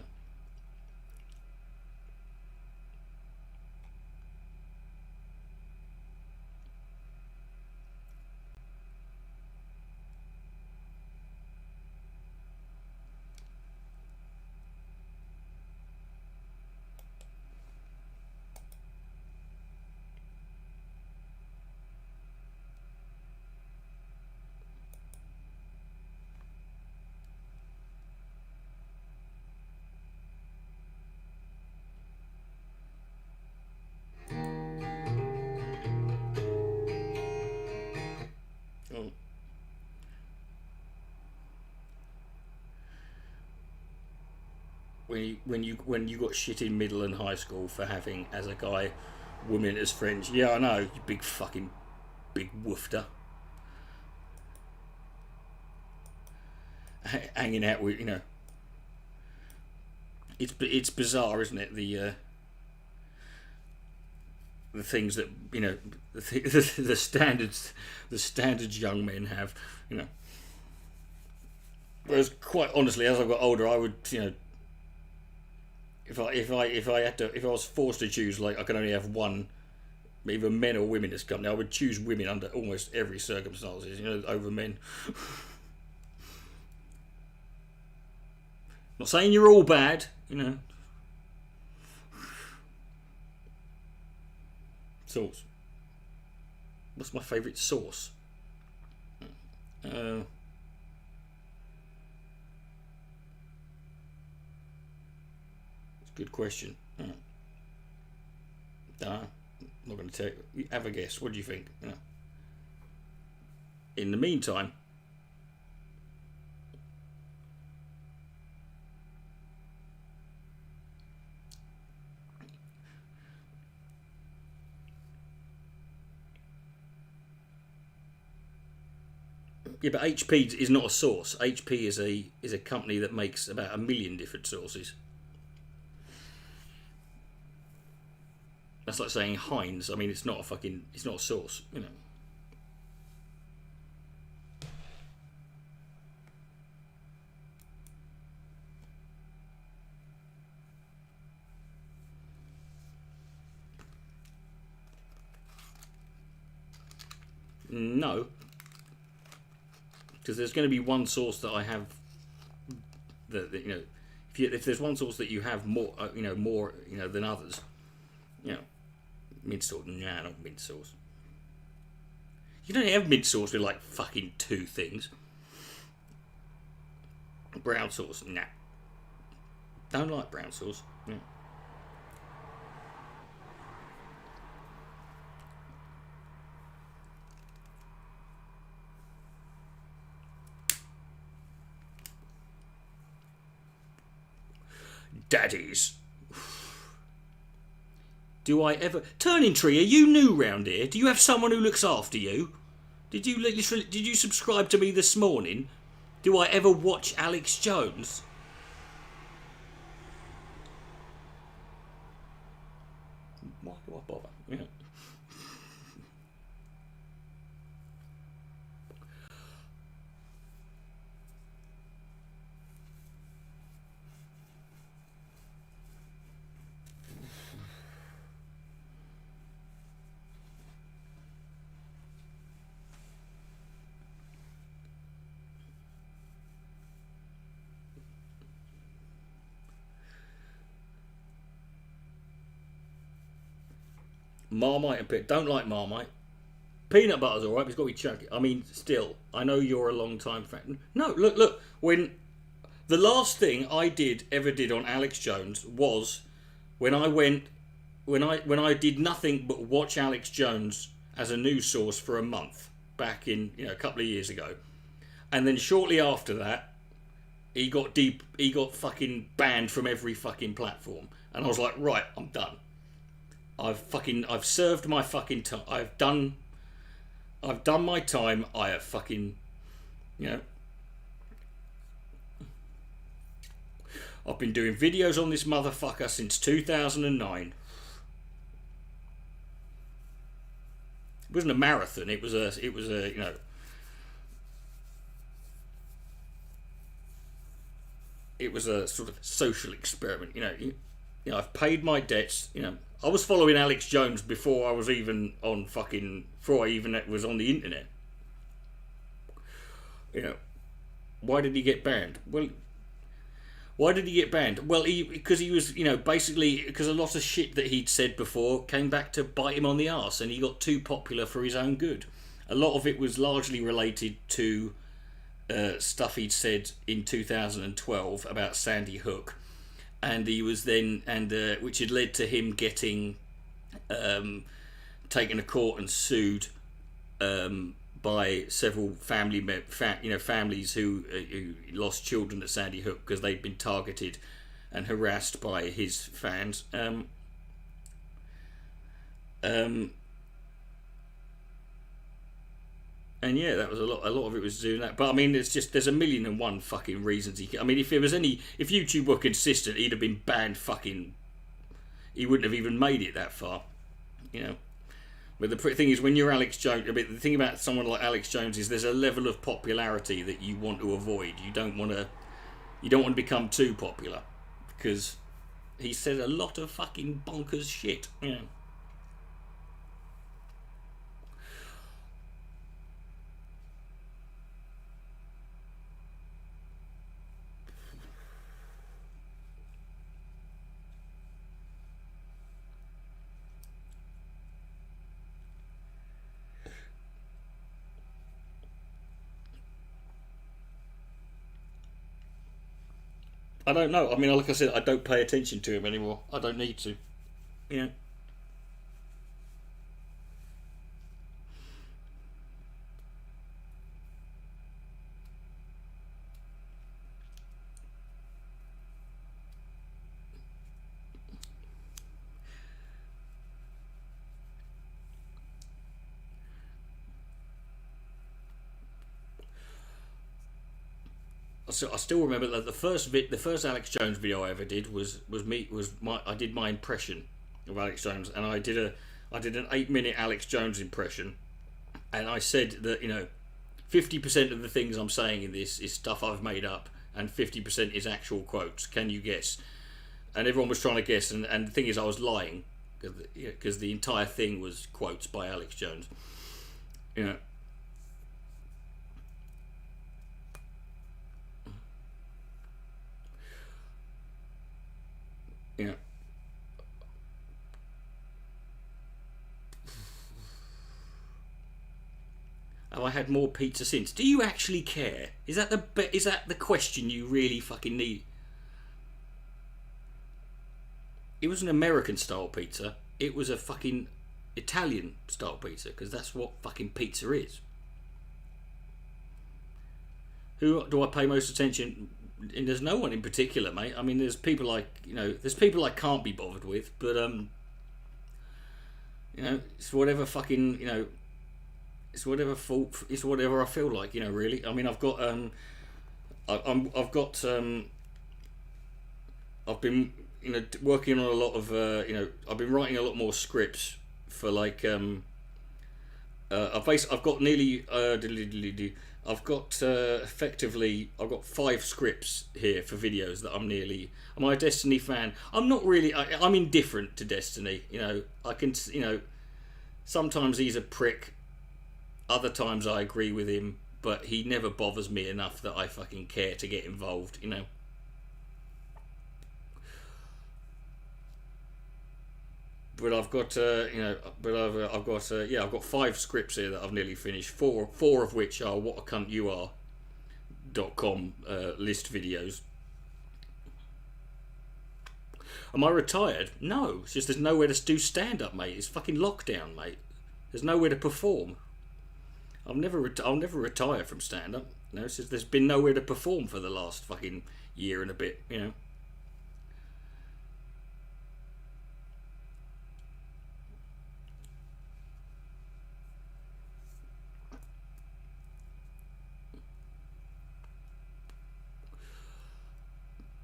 When you got shit in middle and high school for having, as a guy, women as friends. Yeah, I know, you big woofter. Hanging out with, you know. It's bizarre, isn't it? The things that, you know, the standards young men have, you know. Whereas, quite honestly, as I got older, I would, you know, if I was forced to choose, like, I could only have one, either men or women as company, I would choose women under almost every circumstances, you know, over men. Not saying you're all bad, you know. Sauce. What's my favourite sauce? Good question. I'm not going to tell you. Have a guess. What do you think? You know. In the meantime, yeah, but HP is not a sauce. HP is a company that makes about 1 million different sauces. That's like saying Heinz. I mean, it's not a sauce, you know. No, because there's going to be one sauce that I have that you know, if there's one sauce that you have more than others, you know. Mint sauce? Nah, not mint sauce. You don't have mint sauce with like fucking 2 things. Brown sauce? Nah. Don't like brown sauce. Yeah. Daddies. Do I ever... Turning Tree, are you new round here? Do you have someone who looks after you? Did you subscribe to me this morning? Do I ever watch Alex Jones? Why do I bother? Yeah. Marmite and don't like Marmite. Peanut butter's alright, but it's got to be chunky. I mean, still, I know you're a long time fan. No, look. When the last thing I ever did on Alex Jones was when I did nothing but watch Alex Jones as a news source for a month back in a couple of years ago, and then shortly after that, he got fucking banned from every fucking platform, and I was like, right, I'm done. I've served my fucking time. I've done my time. I have fucking, I've been doing videos on this motherfucker since 2009. It wasn't a marathon. It was a it was a sort of social experiment. I've paid my debts. I was following Alex Jones before I was even on before I even was on the internet. Why did he get banned? Well, why did he get banned? Well, because he was, basically because a lot of shit that he'd said before came back to bite him on the arse, and he got too popular for his own good. A lot of it was largely related to stuff he'd said in 2012 about Sandy Hook, and he was then which had led to him getting taken to court and sued by several families who lost children at Sandy Hook because they'd been targeted and harassed by his fans. And yeah, that was a lot of it was doing that. But I mean, there's a million and one fucking reasons I mean, if YouTube were consistent, he'd have been banned he wouldn't have even made it that far, But the thing is, when you're Alex Jones, the thing about someone like Alex Jones is there's a level of popularity that you want to avoid. You don't want to become too popular, because he said a lot of fucking bonkers shit. I don't know. I mean, like I said, I don't pay attention to him anymore. I don't need to. I still remember that the first Alex Jones video I ever did I did my impression of Alex Jones, and I did an 8-minute Alex Jones impression, and I said that 50% of the things I'm saying in this is stuff I've made up, and 50% is actual quotes. Can you guess? And everyone was trying to guess, and the thing is, I was lying because the entire thing was quotes by Alex Jones. Have I had more pizza since? Do you actually care? Is that the question you really fucking need? It was an American style pizza. It was a fucking Italian style pizza, because that's what fucking pizza is. Who do I pay most attention? And there's no one in particular, mate. I mean, there's people there's people I can't be bothered with, but it's whatever fucking it's whatever fault. It's whatever I feel like, really. I mean, I've got I've been working on a lot of I've been writing a lot more scripts for I've got nearly I've got effectively 5 scripts here for videos that am I a Destiny fan? I'm not really. I'm indifferent to Destiny. I can sometimes he's a prick, other times I agree with him, but he never bothers me enough that I fucking care to get involved. but I've got I've got 5 scripts here that I've nearly finished. Four of which are whatacuntyoure.com list videos. Am I retired? No, it's just there's nowhere to do stand up, mate. It's fucking lockdown, mate. There's nowhere to perform. I'll never retire from stand up. No, it's just there's been nowhere to perform for the last fucking year and a bit, you know.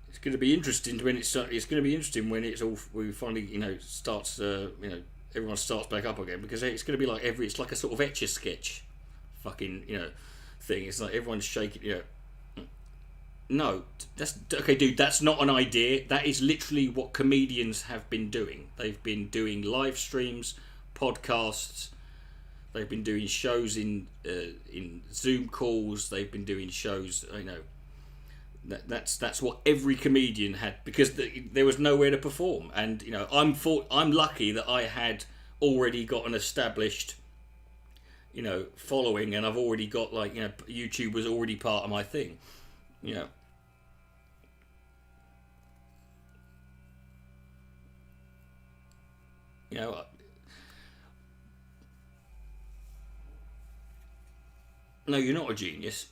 It's going to be interesting when it's going to be interesting when it's all we finally starts everyone starts back up again, because it's going to be like it's like a sort of Etch-a-Sketch fucking thing. It's like everyone's shaking. No, that's okay, dude. That's not an idea. That is literally what comedians have been doing. They've been doing live streams, podcasts. They've been doing shows in Zoom calls. They've been doing shows. That's what every comedian had, because there was nowhere to perform. And I'm lucky that I had already got an established following, and I've already got YouTube was already part of my thing. No, you're not a genius.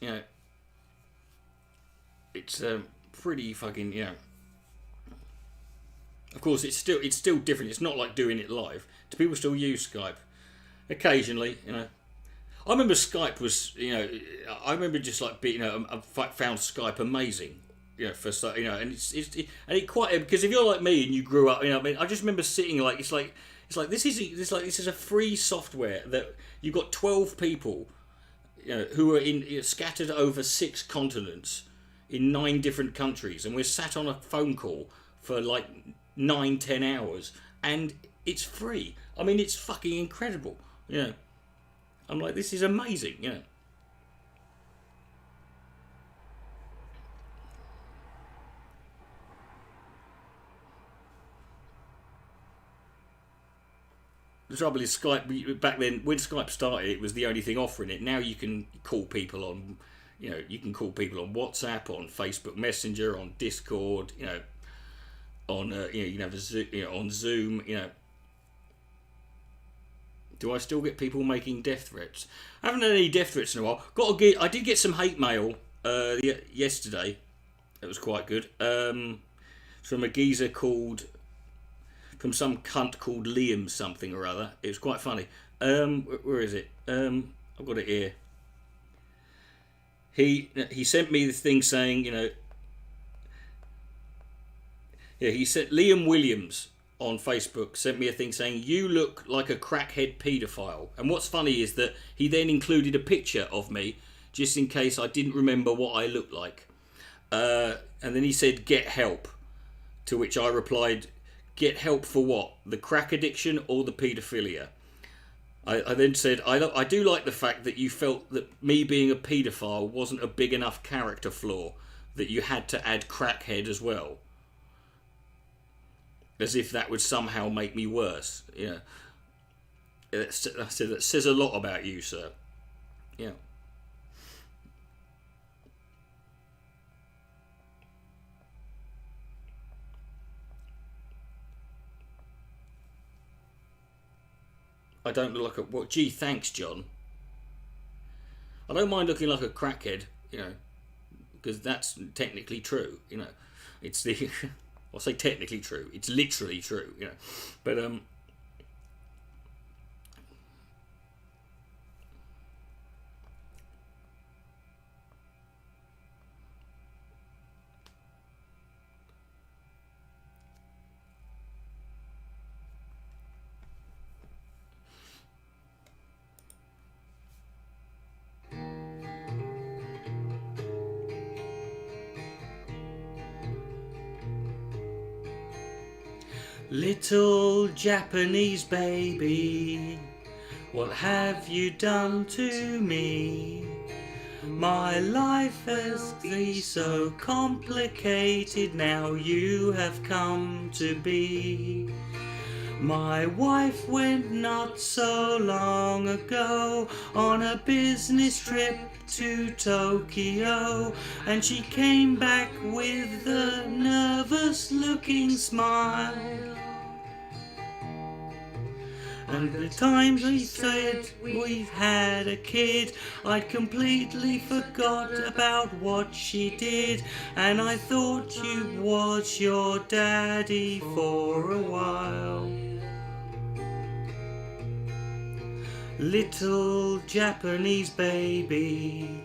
It's pretty fucking Of course, it's still different. It's not like doing it live. Do people still use Skype? Occasionally, I remember Skype was, I remember just like being, I found Skype amazing, for and it quite, because if you're like me and you grew up, I just remember sitting this is a free software that you've got 12 people, who are scattered over 6 continents in 9 different countries, and we're sat on a phone call for 9-10 hours, and it's free. I mean, it's fucking incredible. I'm like, this is amazing. The trouble is, Skype back then, when Skype started, it was the only thing offering it. Now you can call people on, you can call people on WhatsApp, on Facebook Messenger, on Discord, on on Zoom, Do I still get people making death threats? I haven't had any death threats in a while. I did get some hate mail yesterday. It was quite good. From a geezer from some cunt called Liam something or other. It was quite funny. Where is it? I've got it here. He sent me this thing saying, he said Liam Williams on Facebook sent me a thing saying, you look like a crackhead paedophile. And what's funny is that he then included a picture of me just in case I didn't remember what I looked like. And then he said, get help. To which I replied, get help for what? The crack addiction or the paedophilia? I then said, I do like the fact that you felt that me being a paedophile wasn't a big enough character flaw, that you had to add crackhead as well. As if that would somehow make me worse. I said, that says a lot about you, sir. Yeah. I don't look like a... Gee, thanks, John. I don't mind looking like a crackhead, because that's technically true, It's the... I'll say technically true. It's literally true, But, little Japanese baby, what have you done to me? My life has been so complicated, now you have come to be. My wife went not so long ago on a business trip to Tokyo, and she came back with a nervous looking smile. And the time we said we've had a kid, I completely forgot about what she did, and I thought you was your daddy for a while. Little Japanese baby,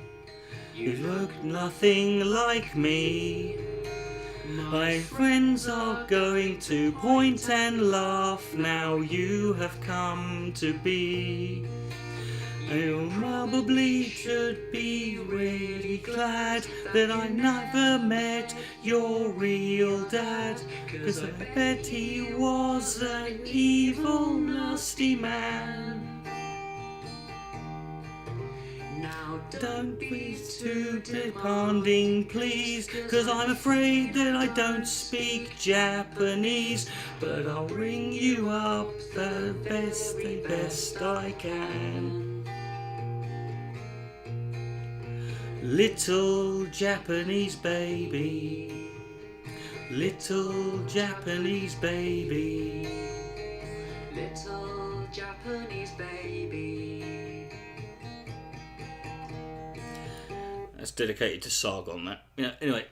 you look nothing like me. My friends are going to point and laugh, now you have come to be. You probably should be really glad that I never met your real dad, 'cause I bet he was an evil, nasty man. Now don't be too demanding, please, 'cause I'm afraid that I don't speak Japanese, but I'll ring you up the best I can. Little Japanese baby, little Japanese baby, little Japanese baby. That's dedicated to Sargon, that. You know, anyway,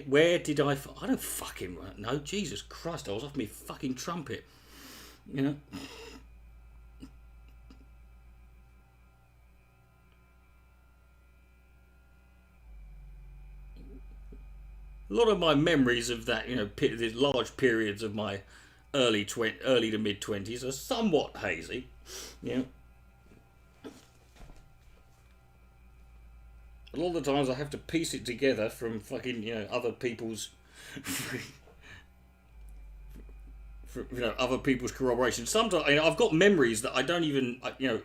where did I don't fucking know. Jesus Christ, I was off my fucking trumpet. You know. A lot of my memories of that, you know, the large periods of my early to mid 20s are somewhat hazy. You know. A lot of the times I have to piece it together from fucking, you know, other people's, other people's corroboration. Sometimes, you know, I've got memories that I don't even, you know,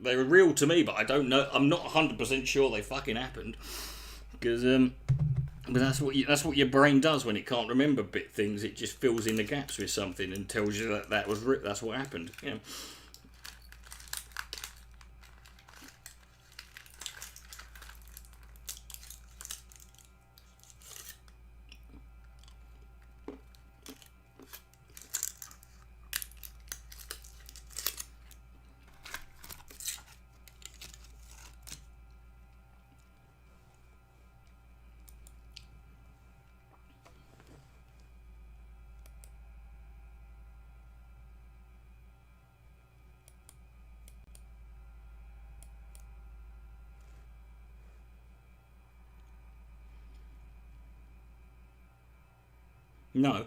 they were real to me, but I don't know. I'm not 100% sure they fucking happened, because but that's what your brain does when it can't remember things. It just fills in the gaps with something and tells you that that's what happened. You know. No.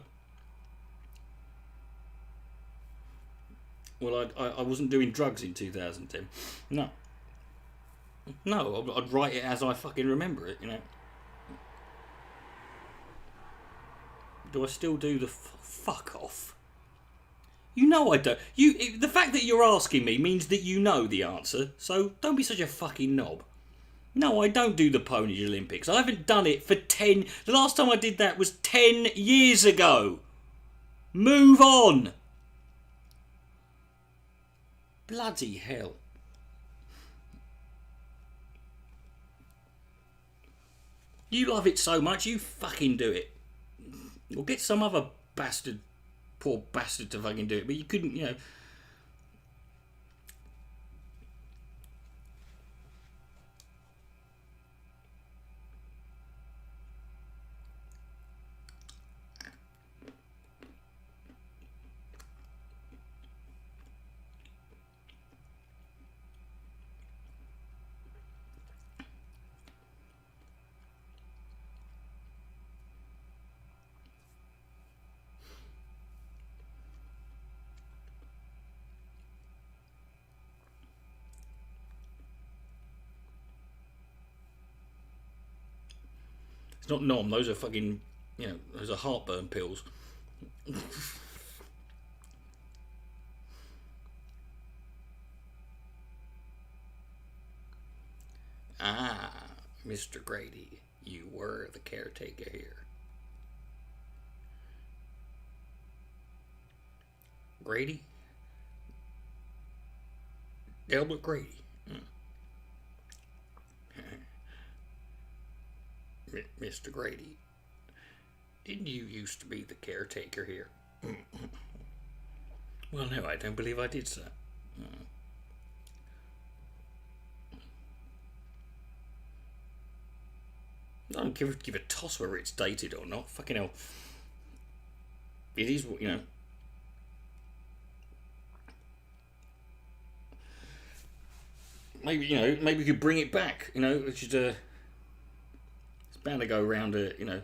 Well, I wasn't doing drugs in 2010. No. No, I'd write it as I fucking remember it, you know. Do I still do the fuck off? You know I don't. The fact that you're asking me means that you know the answer, so don't be such a fucking knob. No, I don't do the Pony Olympics. I haven't done it for 10... The last time I did that was 10 years ago. Move on. Bloody hell. You love it so much, you fucking do it. Or get some other bastard, poor bastard to fucking do it. But you couldn't, you know... It's not Nom, those are fucking, you know, those are heartburn pills. Ah, Mr. Grady, you were the caretaker here. Grady? Delbert Grady. Mr. Grady, didn't you used to be the caretaker here? Well, no, I don't believe I did, sir. I don't give a toss whether it's dated or not. Fucking hell. It is, you know. Maybe, you know, maybe we could bring it back, you know, which is it's bound to go around, you know.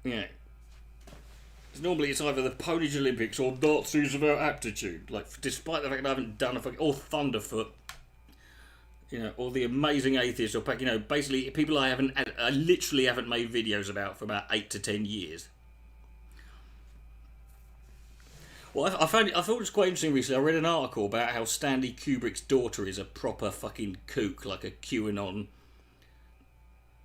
Yeah. Normally it's either the Polish Olympics or Nazis without aptitude. Like, despite the fact that I haven't done a fucking... Or Thunderfoot. You know, or the Amazing Atheist, or, you know, basically people I literally haven't made videos about for about 8 to 10 years. Well, I thought it was quite interesting recently. I read an article about how Stanley Kubrick's daughter is a proper fucking kook, like a QAnon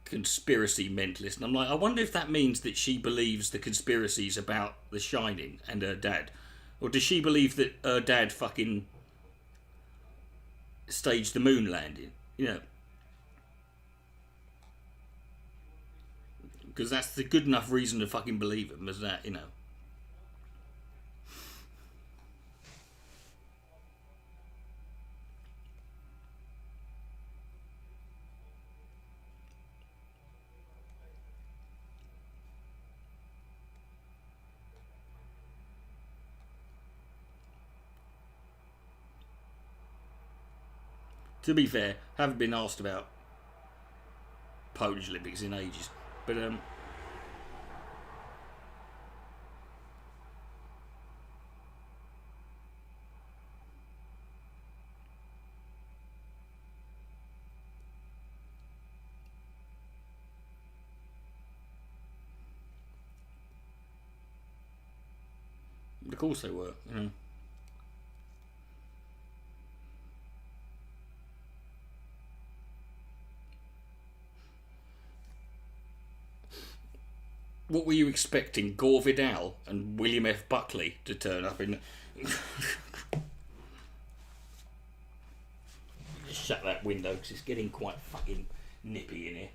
conspiracy mentalist. And I'm like, I wonder if that means that she believes the conspiracies about The Shining and her dad. Or does she believe that her dad fucking staged the moon landing? You know. Because that's the good enough reason to fucking believe him, as that, you know. To be fair, haven't been asked about Polish Olympics in ages, but of course they were, you know. What were you expecting, Gore Vidal and William F. Buckley to turn up in? Just shut that window because it's getting quite fucking nippy in here.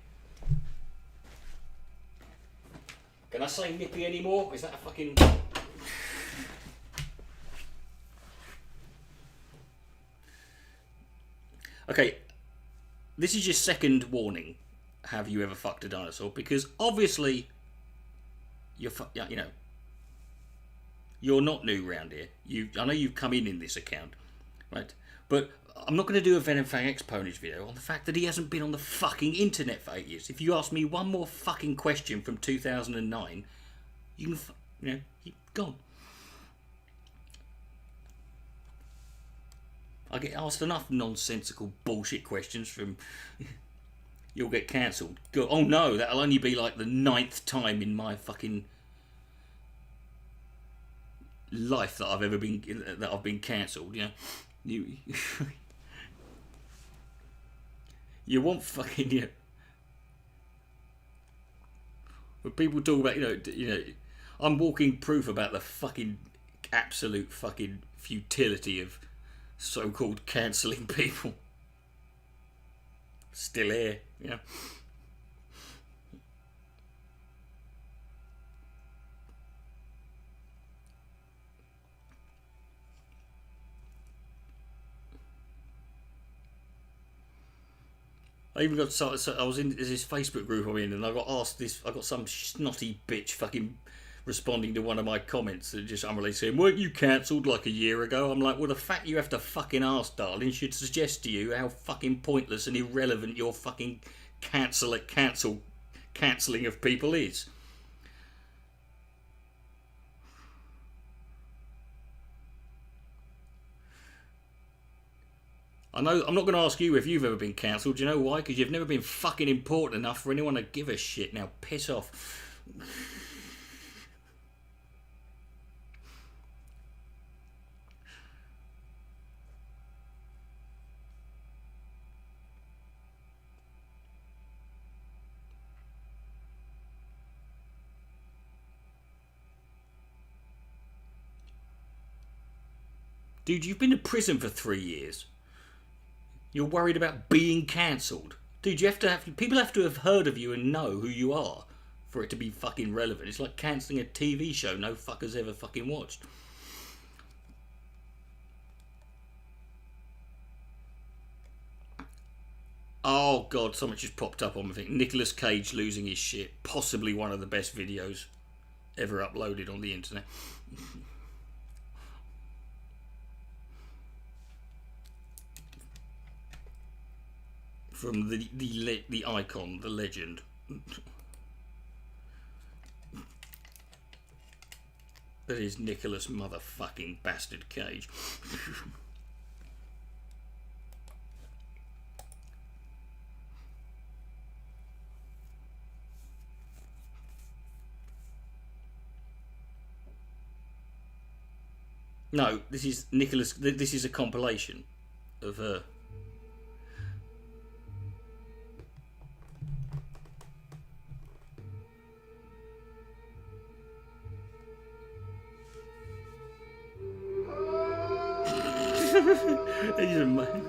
Can I say nippy anymore? Is that a fucking... Okay, this is your second warning. Have you ever fucked a dinosaur? Because obviously... you know, you're not new around here. I know you've come in this account, right? But I'm not going to do a Venom Fang Exponent video on the fact that he hasn't been on the fucking internet for 8 years. If you ask me one more fucking question from 2009, you can, you know, you're gone. I get asked enough nonsensical bullshit questions from... You'll get cancelled. Go, oh no, that'll only be like the 9th time in my fucking life that I've been cancelled. You know, you want fucking, you know, when people talk about, you know, I'm walking proof about the fucking absolute fucking futility of so-called cancelling people. Still here, you know. I even got so I was in this Facebook group I'm in, and I got asked this. I got some snotty bitch fucking responding to one of my comments that just unrelated, saying, "Weren't you cancelled like a year ago?" I'm like, well, the fact you have to fucking ask, darling, should suggest to you how fucking pointless and irrelevant your fucking cancelling of people is. I know I'm not going to ask you if you've ever been cancelled. Do you know why? Because you've never been fucking important enough for anyone to give a shit. Now piss off. Dude, you've been to prison for 3 years. You're worried about being cancelled. Dude, people have to have heard of you and know who you are for it to be fucking relevant. It's like cancelling a TV show no fucker's ever fucking watched. Oh god, something just popped up on me. I think Nicolas Cage losing his shit. Possibly one of the best videos ever uploaded on the internet. From the icon, the legend. That is Nicolas motherfucking bastard Cage. No, this is Nicolas. This is a compilation of her. He's a man.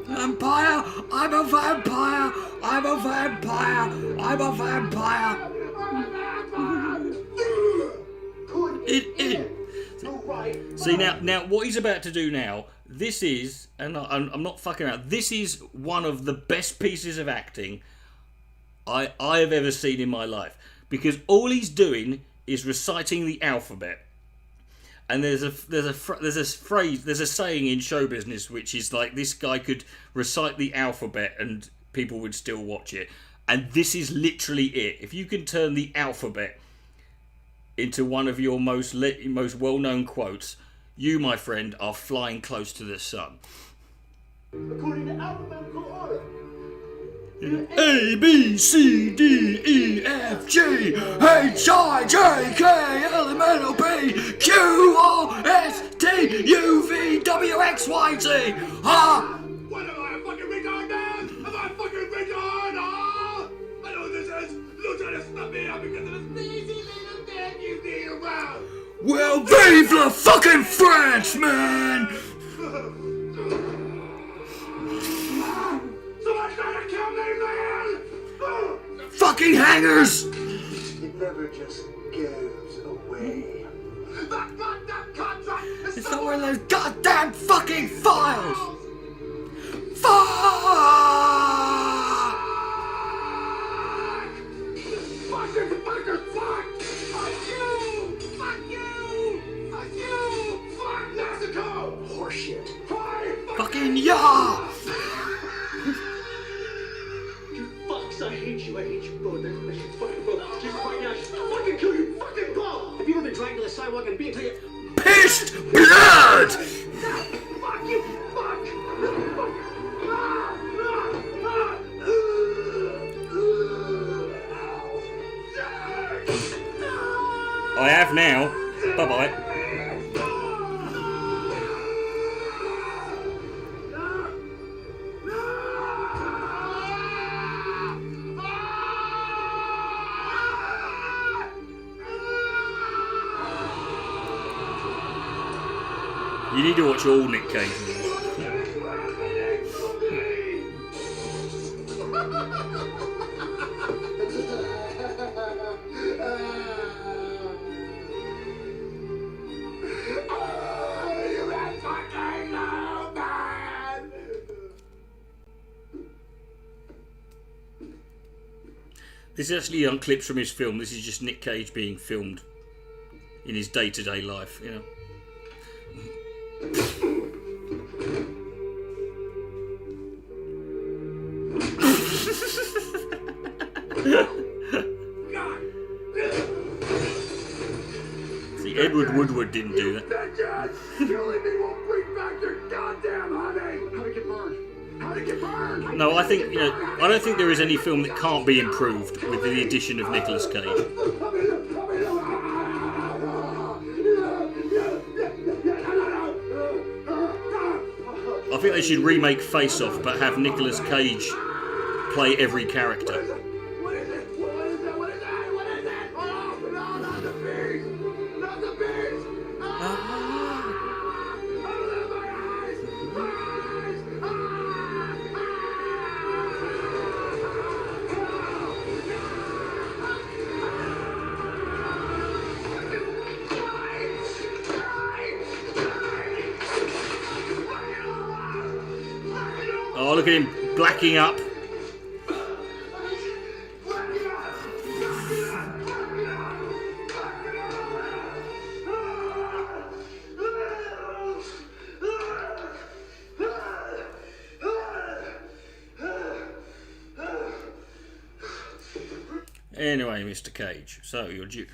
Vampire! I'm a vampire! I'm a vampire! I'm a vampire! See now what he's about to do now, this is, and I'm not fucking around, this is one of the best pieces of acting I have ever seen in my life. Because all he's doing is reciting the alphabet. And there's a saying in show business which is like, this guy could recite the alphabet and people would still watch it. And this is literally it. If you can turn the alphabet into one of your most well-known quotes, you, my friend, are flying close to the sun. According to alphabetical order. A, B, C, D, E, F, G, H, I, J, K, L, M, N, O, P, Q, R, S, T, U, V, W, X, Y, Z. Ah! What am I, a fucking retard, man? Am I a fucking retard? Ah! I know this is. Don't try to stop me up because of this lazy little man you need around. Well, vive la fucking France, man! Someone's trying to kill me, man! Fucking hangers! It never just goes away. That goddamn contract is It's not one of those goddamn fucking files! Fuck! Fucking fucker, fuck! Fuck you! Fuck you! Fuck you! Fuck Mexico! Horseshit. Fucking yeah! Fucks, I hate you, bro. That shit's fucking bro. Just right now, I'll fucking kill you, fucking bro! Have you ever been dragged to the sidewalk and being until you... Pissed blood! Fuck you! Fuck! I have now. Bye-bye. You need to watch all Nick Cage movies. This is actually on clips from his film. This is just Nick Cage being filmed in his day-to-day life, you know. See, Edward Woodward didn't do that. Killing me won't bring back your goddamn honey! How'd it get burned? How'd it get burned? No, I think, you know, I don't think there is any film that can't be improved with the addition of Nicolas Cage. I think they should remake Face Off, but have Nicolas Cage play every character. What is it? What is that? What is that? What is that? Oh, no, not the beast! Not the beast! Ah! Oh, my eyes! My eyes! Oh, look at him blacking up. Anyway, Mr. Cage, so you're due.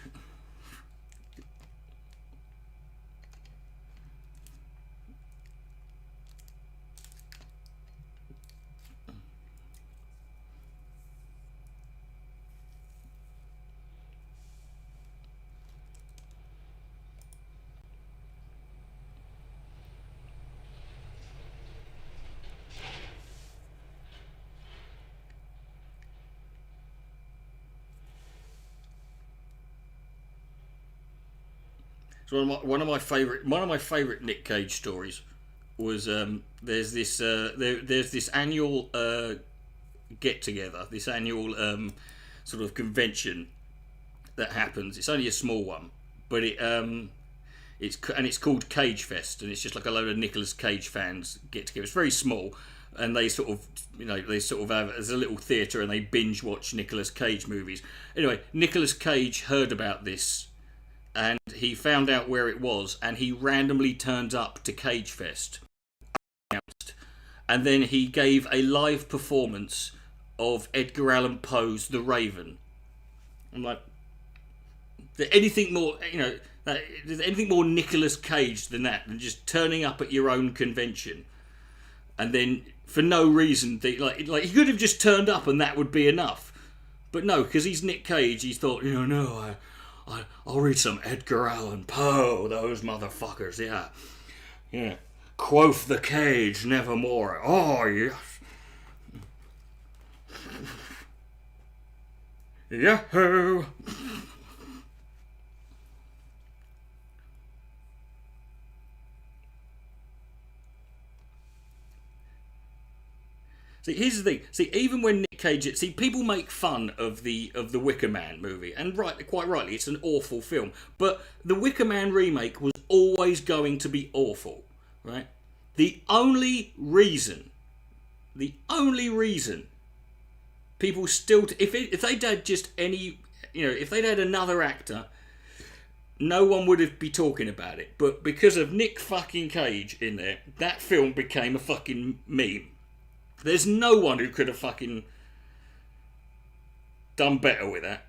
So one of my favorite Nick Cage stories was there's this annual get together, this annual sort of convention that happens. It's only a small one, but it's called Cage Fest, and it's just like a load of Nicolas Cage fans get together. It's very small, and they sort of have as a little theatre, and they binge watch Nicolas Cage movies. Anyway, Nicolas Cage heard about this, and he found out where it was, and he randomly turned up to Cage Fest, and then he gave a live performance of Edgar Allan Poe's The Raven. I'm like, anything more, there's anything more Nicolas Cage than that, than just turning up at your own convention, and then for no reason, like he could have just turned up and that would be enough, but no, because he's Nick Cage, he thought, I'll read some Edgar Allan Poe, those motherfuckers, yeah. Quoth the Cage, nevermore. Oh, yes. Yahoo! See, here's the thing. See, even when Nick Cage... See, people make fun of the Wicker Man movie, and quite rightly, it's an awful film. But the Wicker Man remake was always going to be awful, right? The only reason people still... If they'd had just any... if they'd had another actor, no one would be talking about it. But because of Nick fucking Cage in there, that film became a fucking meme. There's no one who could have fucking done better with that,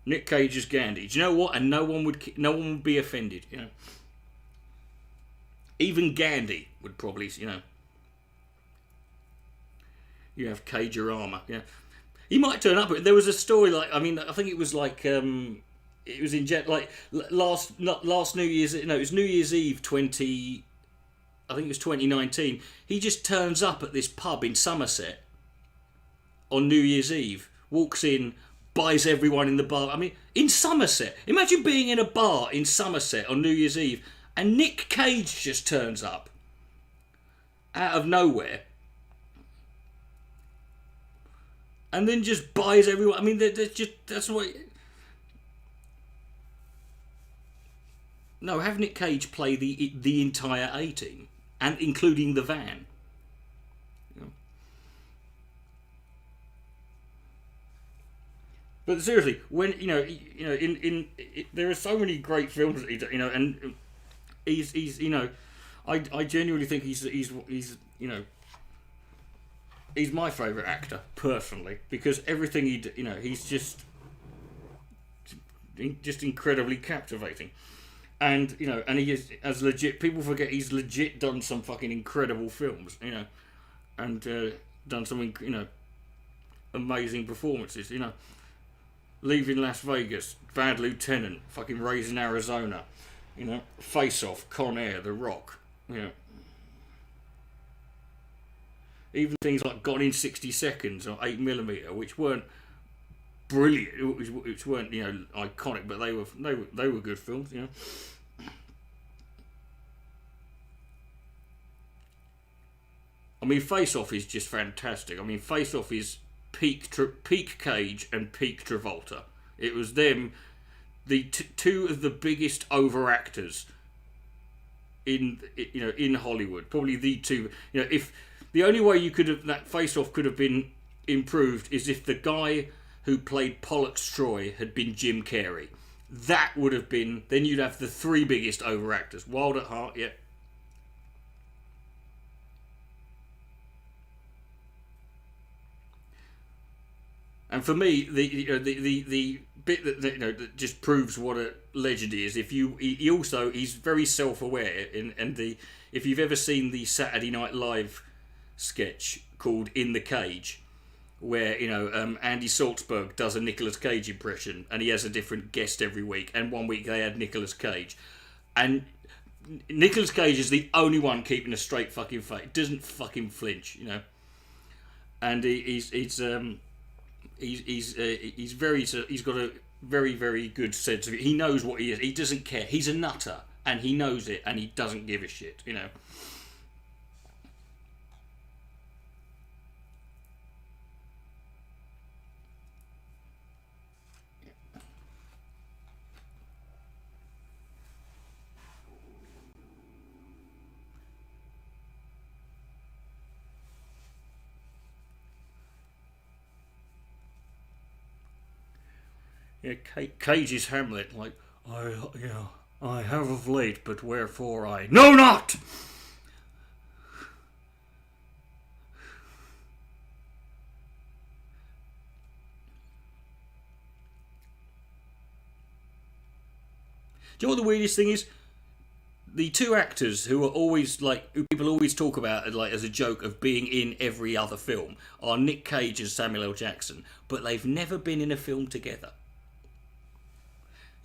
Nick Cage is Gandhi. Do you know what? And no one would be offended, Even Gandhi would probably, You have Cage-orama, He might turn up, but there was a story I think it was it was in last New Year's. No, it was New Year's Eve 2019. He just turns up at this pub in Somerset on New Year's Eve. Walks in, buys everyone in the bar. In Somerset. Imagine being in a bar in Somerset on New Year's Eve, and Nick Cage just turns up out of nowhere, and then just buys everyone. That's what. No, have Nick Cage play the entire A-team, and including the van. But seriously, when there are so many great films that he does, and he's I genuinely think he's my favourite actor personally, because everything he's just incredibly captivating. And and he is as legit. People forget he's legit done some fucking incredible films, and done some amazing performances. Leaving Las Vegas, Bad Lieutenant, fucking Raising Arizona, You know, Face Off, Con Air, The Rock. You know, even things like Gone in 60 Seconds or 8mm, which weren't brilliant, which weren't, you know, iconic, but they were good films. You know. I mean, Face Off is just fantastic. I mean, Face Off is peak Cage and peak Travolta. It was them, the two of the biggest overactors in Hollywood. Probably the two. You know, if the only way that Face Off could have been improved is if the guy who played Pollux Troy had been Jim Carrey. That would have been. Then you'd have the three biggest overactors. Wild at Heart, yeah. And for me, the bit that just proves what a legend he is. He's very self-aware, if you've ever seen the Saturday Night Live sketch called In the Cage, where Andy Salzberg does a Nicolas Cage impression, and he has a different guest every week. And one week they had Nicolas Cage, and Nicolas Cage is the only one keeping a straight fucking face. Doesn't fucking flinch, you know. And he's got a very, very good sense of it. He knows what he is. He doesn't care. He's a nutter, and he knows it, and he doesn't give a shit, you know. Yeah, Cage's Hamlet, like, I have of late, but wherefore I know not! Do you know what the weirdest thing is? The two actors who are always, who people always talk about, as a joke of being in every other film, are Nick Cage and Samuel L. Jackson, but they've never been in a film together.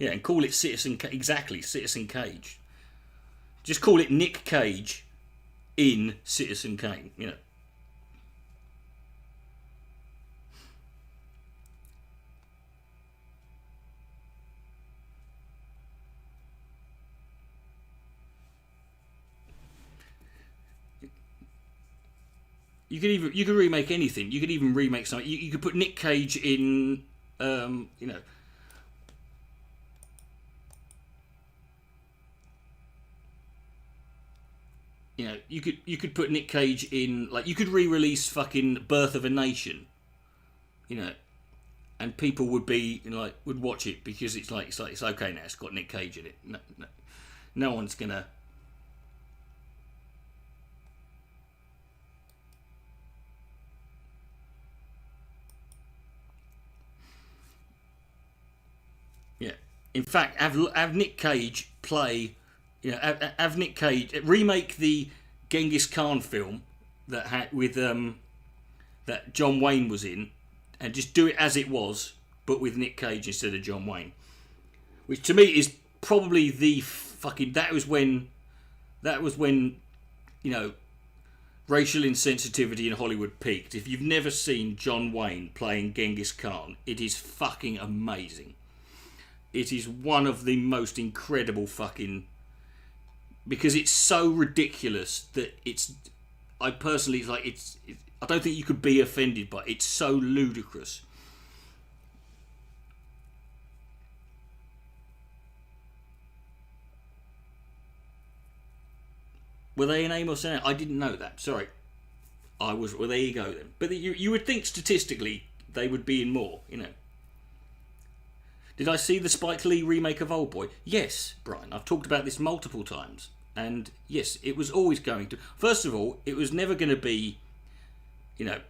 Yeah, and call it Citizen Cage. Just call it Nick Cage in Citizen Kane, you know. You could remake anything. You could even remake something. You could put Nick Cage in, you could put Nick Cage in, you could re-release fucking Birth of a Nation, and people would be would watch it because it's okay now. It's got Nick Cage in it. No one's gonna. Yeah. In fact, have Nick Cage play. Have Nick Cage remake the Genghis Khan film that had with that John Wayne was in, and just do it as it was, but with Nick Cage instead of John Wayne, which to me is probably the fucking. That was when racial insensitivity in Hollywood peaked. If you've never seen John Wayne playing Genghis Khan, it is fucking amazing. It is one of the most incredible fucking. Because it's so ridiculous that I personally, I don't think you could be offended by it. It's so ludicrous. Were they in Amos and I didn't know that. Sorry. Well, there you go then. But you would think statistically they would be in more, Did I see the Spike Lee remake of Oldboy? Yes, Brian. I've talked about this multiple times. And yes, it was always going to. First of all, it was never going to be, The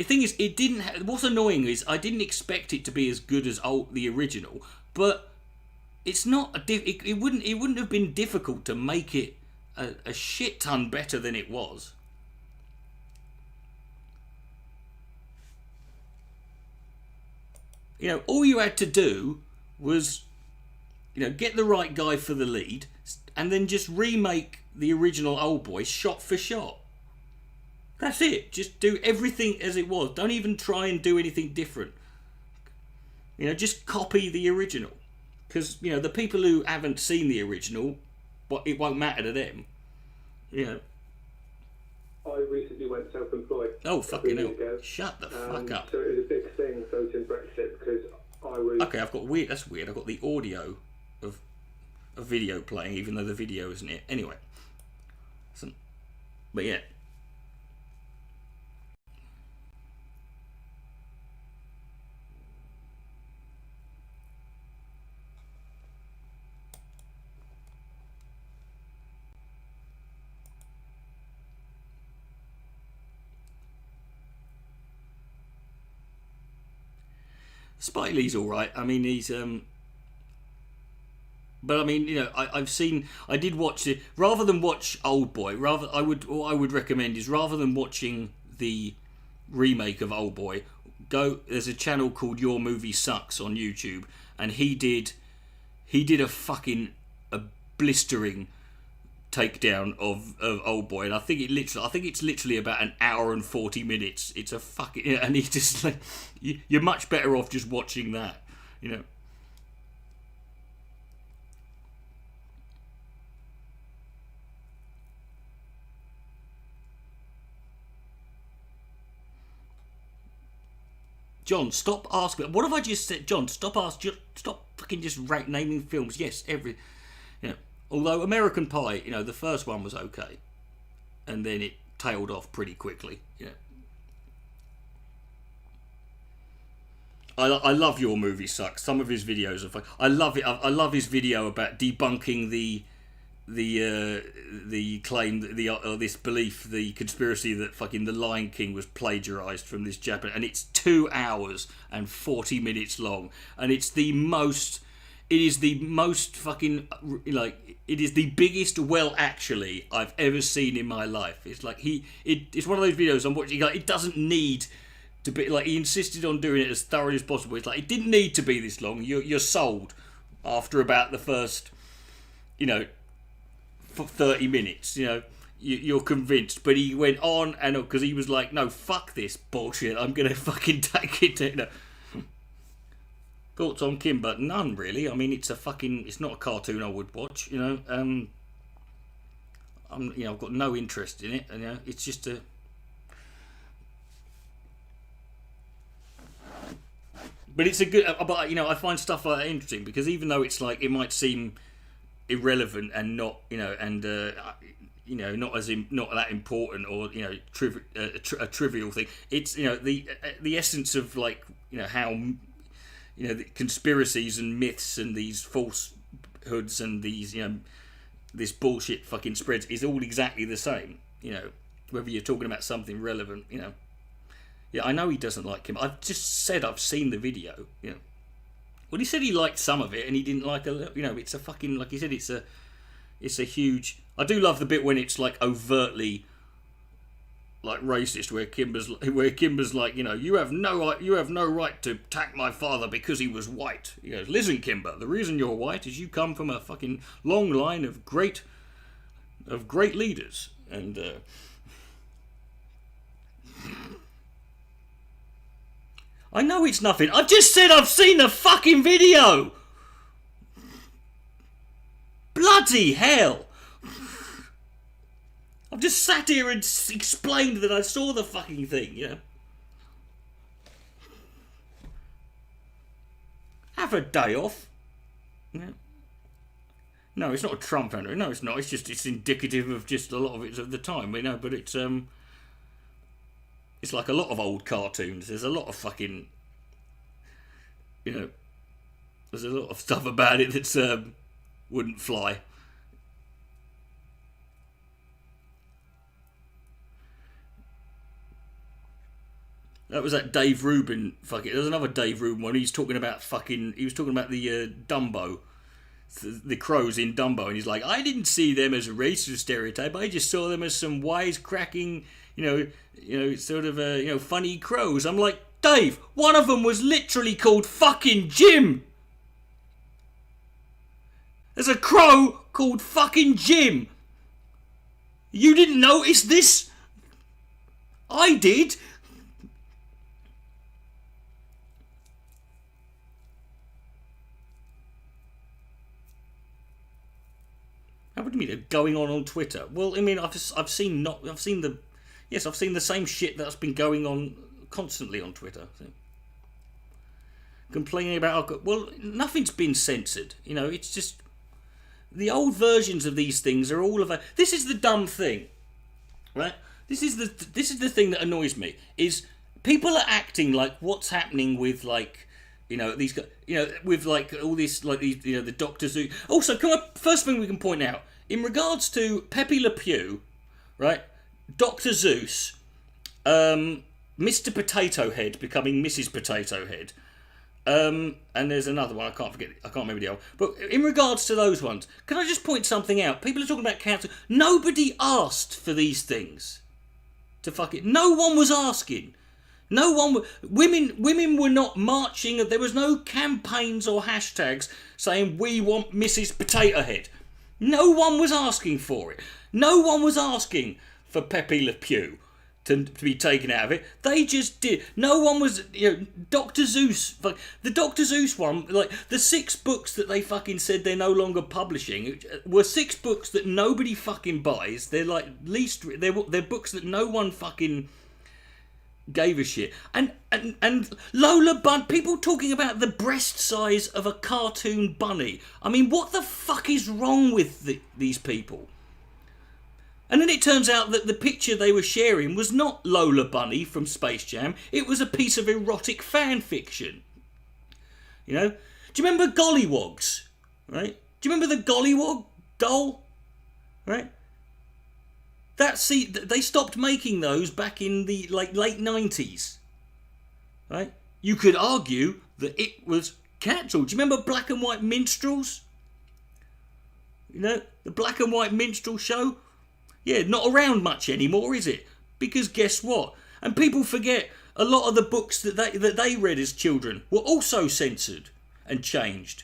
thing is, it didn't. What's annoying is I didn't expect it to be as good as the original. But it's not. It wouldn't have been difficult to make it a shit ton better than it was. All you had to do was, get the right guy for the lead, and then just remake the original Old Boy shot for shot. That's it. Just do everything as it was. Don't even try and do anything different. Just copy the original. Because, the people who haven't seen the original, it won't matter to them. I recently went self-employed. Oh, fucking hell. Shut the fuck up. So it was a big thing voting Brexit because I was... Okay, that's weird. I've got the audio of a video playing, even though the video isn't it. Anyway. But yeah. Spike Lee's all right. I mean, he's but I mean, I did watch it rather than watch Old Boy. What I would recommend is rather than watching the remake of Old Boy, there's a channel called Your Movie Sucks on YouTube, and he did a blistering takedown of Old Boy, and I think it's literally about an hour and 40 minutes. It's a fucking, and he's just like, you're much better off just watching that, John, stop asking. What have I just said? John, stop fucking just naming films. Yes, although American Pie, the first one was okay, and then it tailed off pretty quickly. I love Your Movie Sucks. Some of his videos are fun. I love it. I love his video about debunking the claim that this belief, the conspiracy that fucking The Lion King was plagiarized from this Japanese, and it's 2 hours and 40 minutes long, and it is the most fucking, it is the biggest actually I've ever seen in my life. It's like it's one of those videos I'm watching, it doesn't need to be, he insisted on doing it as thoroughly as possible. It's like, it didn't need to be this long. You're sold after about the first, 30 minutes, you're convinced. But he went on and on, because he was like, no, fuck this bullshit, I'm going to fucking take it. Thoughts on Kimber? None, really. I mean, it's not a cartoon I would watch, I've got no interest in it, and it's just a... But it's a good... But, I find stuff like that interesting, because even though it's it might seem irrelevant and not, not that important, or a trivial thing, it's the essence of how the conspiracies and myths and these falsehoods and these this bullshit fucking spreads is all exactly the same. Whether you're talking about something relevant, Yeah, I know he doesn't like him. I've just said I've seen the video. Well, he said he liked some of it, and he didn't like it's a fucking, like he said, it's a huge. I do love the bit when it's overtly racist, where Kimber's like, you have no right to attack my father because he was white. He goes, listen, Kimber, the reason you're white is you come from a fucking long line of great leaders, and I know it's nothing. I've just said I've seen the fucking video. Bloody hell. I've just sat here and explained that I saw the fucking thing, Have a day off. Yeah. No, it's not a Trump anniversary. No, it's not. It's indicative of just a lot of it at the time, but it's like a lot of old cartoons. There's a lot of fucking, there's a lot of stuff about it that's wouldn't fly. That was that Dave Rubin fucking. There's another Dave Rubin one. He was talking about the Dumbo, the crows in Dumbo, and he's like, I didn't see them as a racist stereotype. I just saw them as some wisecracking, sort of funny crows. I'm like, Dave, one of them was literally called fucking Jim. There's a crow called fucking Jim. You didn't notice this? I did. What do you mean going on Twitter? Well, I mean, I've seen the same shit that's been going on constantly on Twitter. So. Complaining about alcohol. Well, nothing's been censored. You know, it's just the old versions of these things are all of a. This is the dumb thing, right? This is the thing that annoys me is people are acting like what's happening with like. You know, these, you know, with like all this, like these, you know, the Doctor Zeus. Also, first thing we can point out in regards to Pepe Le Pew, right? Dr. Zeus, Mr. Potato Head becoming Mrs. Potato Head, and there's another one I can't remember the other. But in regards to those ones, can I just point something out? People are talking about cancer. Nobody asked for these things. To fuck it, no one was asking. No one, women were not marching. There was no campaigns or hashtags saying we want Mrs. Potato Head. No one was asking for it. No one was asking for Pepe Le Pew to be taken out of it. They just did. No one was, you know, Dr. Zeus. The Dr. Zeus one, like the 6 books that they fucking said they're no longer publishing were 6 books that nobody fucking buys. They're like they're books that no one fucking gave a shit. And Lola Bunny, people talking about the breast size of a cartoon bunny. I mean, what the fuck is wrong with these people? And then it turns out that the picture they were sharing was not Lola Bunny from Space Jam. It was a piece of erotic fan fiction. You know? Do you remember Gollywogs? Right? Do you remember the Gollywog doll? Right? They stopped making those back in the late 90s. Right? You could argue that it was cancelled. Do you remember Black and White Minstrels? You know, the Black and White Minstrel show? Yeah, not around much anymore, is it? Because guess what? And people forget a lot of the books that they read as children were also censored and changed.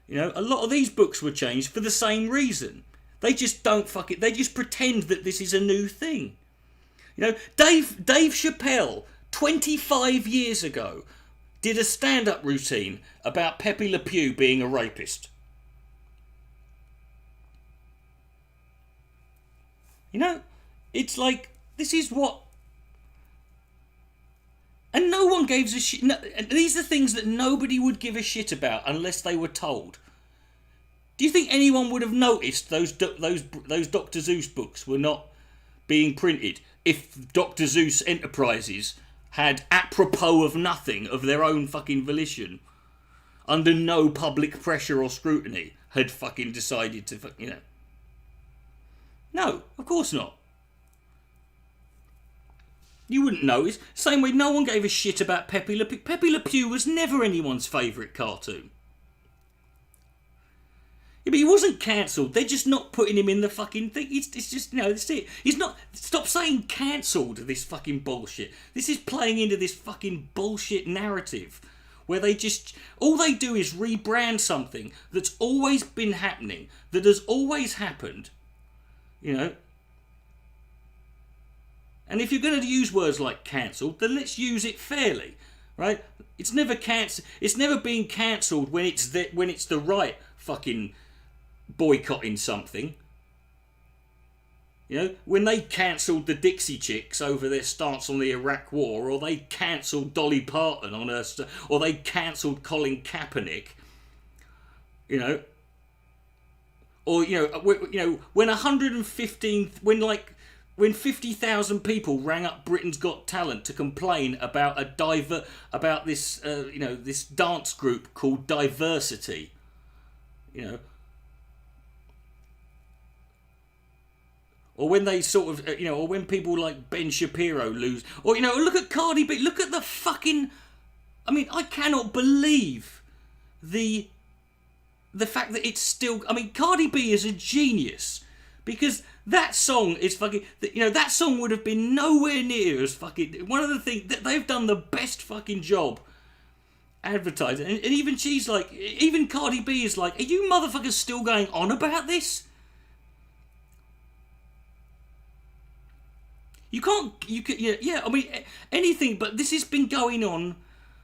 You know, a lot of these books were changed for the same reason. They just don't fuck it. They just pretend that this is a new thing. You know, Dave Chappelle, 25 years ago, did a stand-up routine about Pepe Le Pew being a rapist. You know, it's like, this is what... And no one gives a shit. No, these are things that nobody would give a shit about unless they were told. Do you think anyone would have noticed those Dr. Zeus books were not being printed if Dr. Zeus Enterprises had, apropos of nothing, of their own fucking volition, under no public pressure or scrutiny, had fucking decided to, you know? No, of course not. You wouldn't notice. Same way no one gave a shit about Pepe Le Pew. Pepe Le Pew was never anyone's favourite cartoon. Yeah, but he wasn't cancelled. They're just not putting him in the fucking thing. It's just, you know, that's it. He's not... Stop saying cancelled, this fucking bullshit. This is playing into this fucking bullshit narrative where they just... All they do is rebrand something that's always been happening, that has always happened, you know. And if you're going to use words like cancelled, then let's use it fairly, right? It's never been cancelled when it's the right fucking boycotting something. You know, when they cancelled the Dixie Chicks over their stance on the Iraq War, or they cancelled Dolly Parton on her, or they cancelled Colin Kaepernick, you know, or when 50,000 people rang up Britain's Got Talent to complain about this this dance group called Diversity, you know. Or when they sort of, or when people like Ben Shapiro lose, or, look at Cardi B, look at the fucking, I mean, I cannot believe the fact that it's still, I mean, Cardi B is a genius, because that song is fucking, that song would have been nowhere near as fucking, one of the things, that they've done the best fucking job advertising, and even she's like, even Cardi B is like, are you motherfuckers still going on about this? You can, yeah, I mean, anything, but this has been going on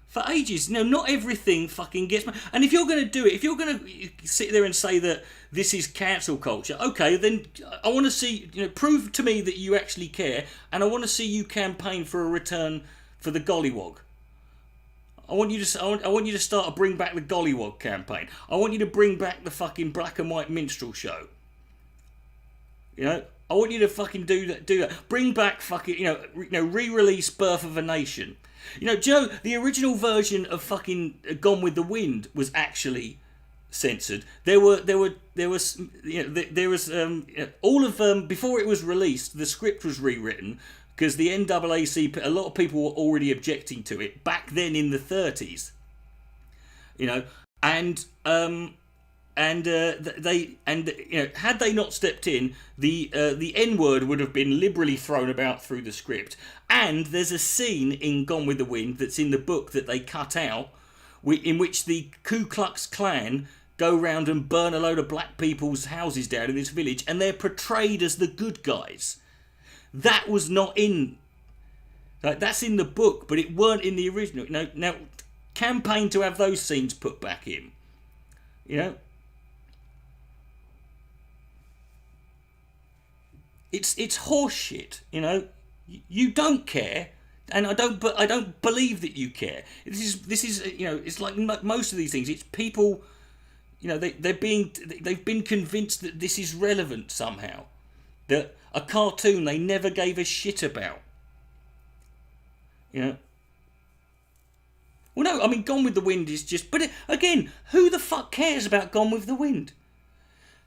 for ages. No, not everything fucking gets... And if you're going to do it, if you're going to sit there and say that this is cancel culture, okay, then I want to see, prove to me that you actually care, and I want to see you campaign for a return for the gollywog. I want you to start a bring back the gollywog campaign. I want you to bring back the fucking black and white minstrel show. I want you to fucking do that. Bring back fucking, re-release Birth of a Nation. Joe, the original version of fucking Gone with the Wind was actually censored. There was all of before it was released, the script was rewritten because the NAACP, a lot of people were already objecting to it back then in the 30s. Had they not stepped in, the N-word would have been liberally thrown about through the script. And there's a scene in Gone with the Wind that's in the book that they cut out, in which the Ku Klux Klan go round and burn a load of black people's houses down in this village, and they're portrayed as the good guys. That was not in... that's in the book, but it weren't in the original. Now, campaign to have those scenes put back in. It's horse shit, You don't care, and I don't believe that you care. This is it's like most of these things. It's people, they've been convinced that this is relevant somehow. That a cartoon they never gave a shit about. Well, no, I mean, Gone with the Wind is just... But again, who the fuck cares about Gone with the Wind?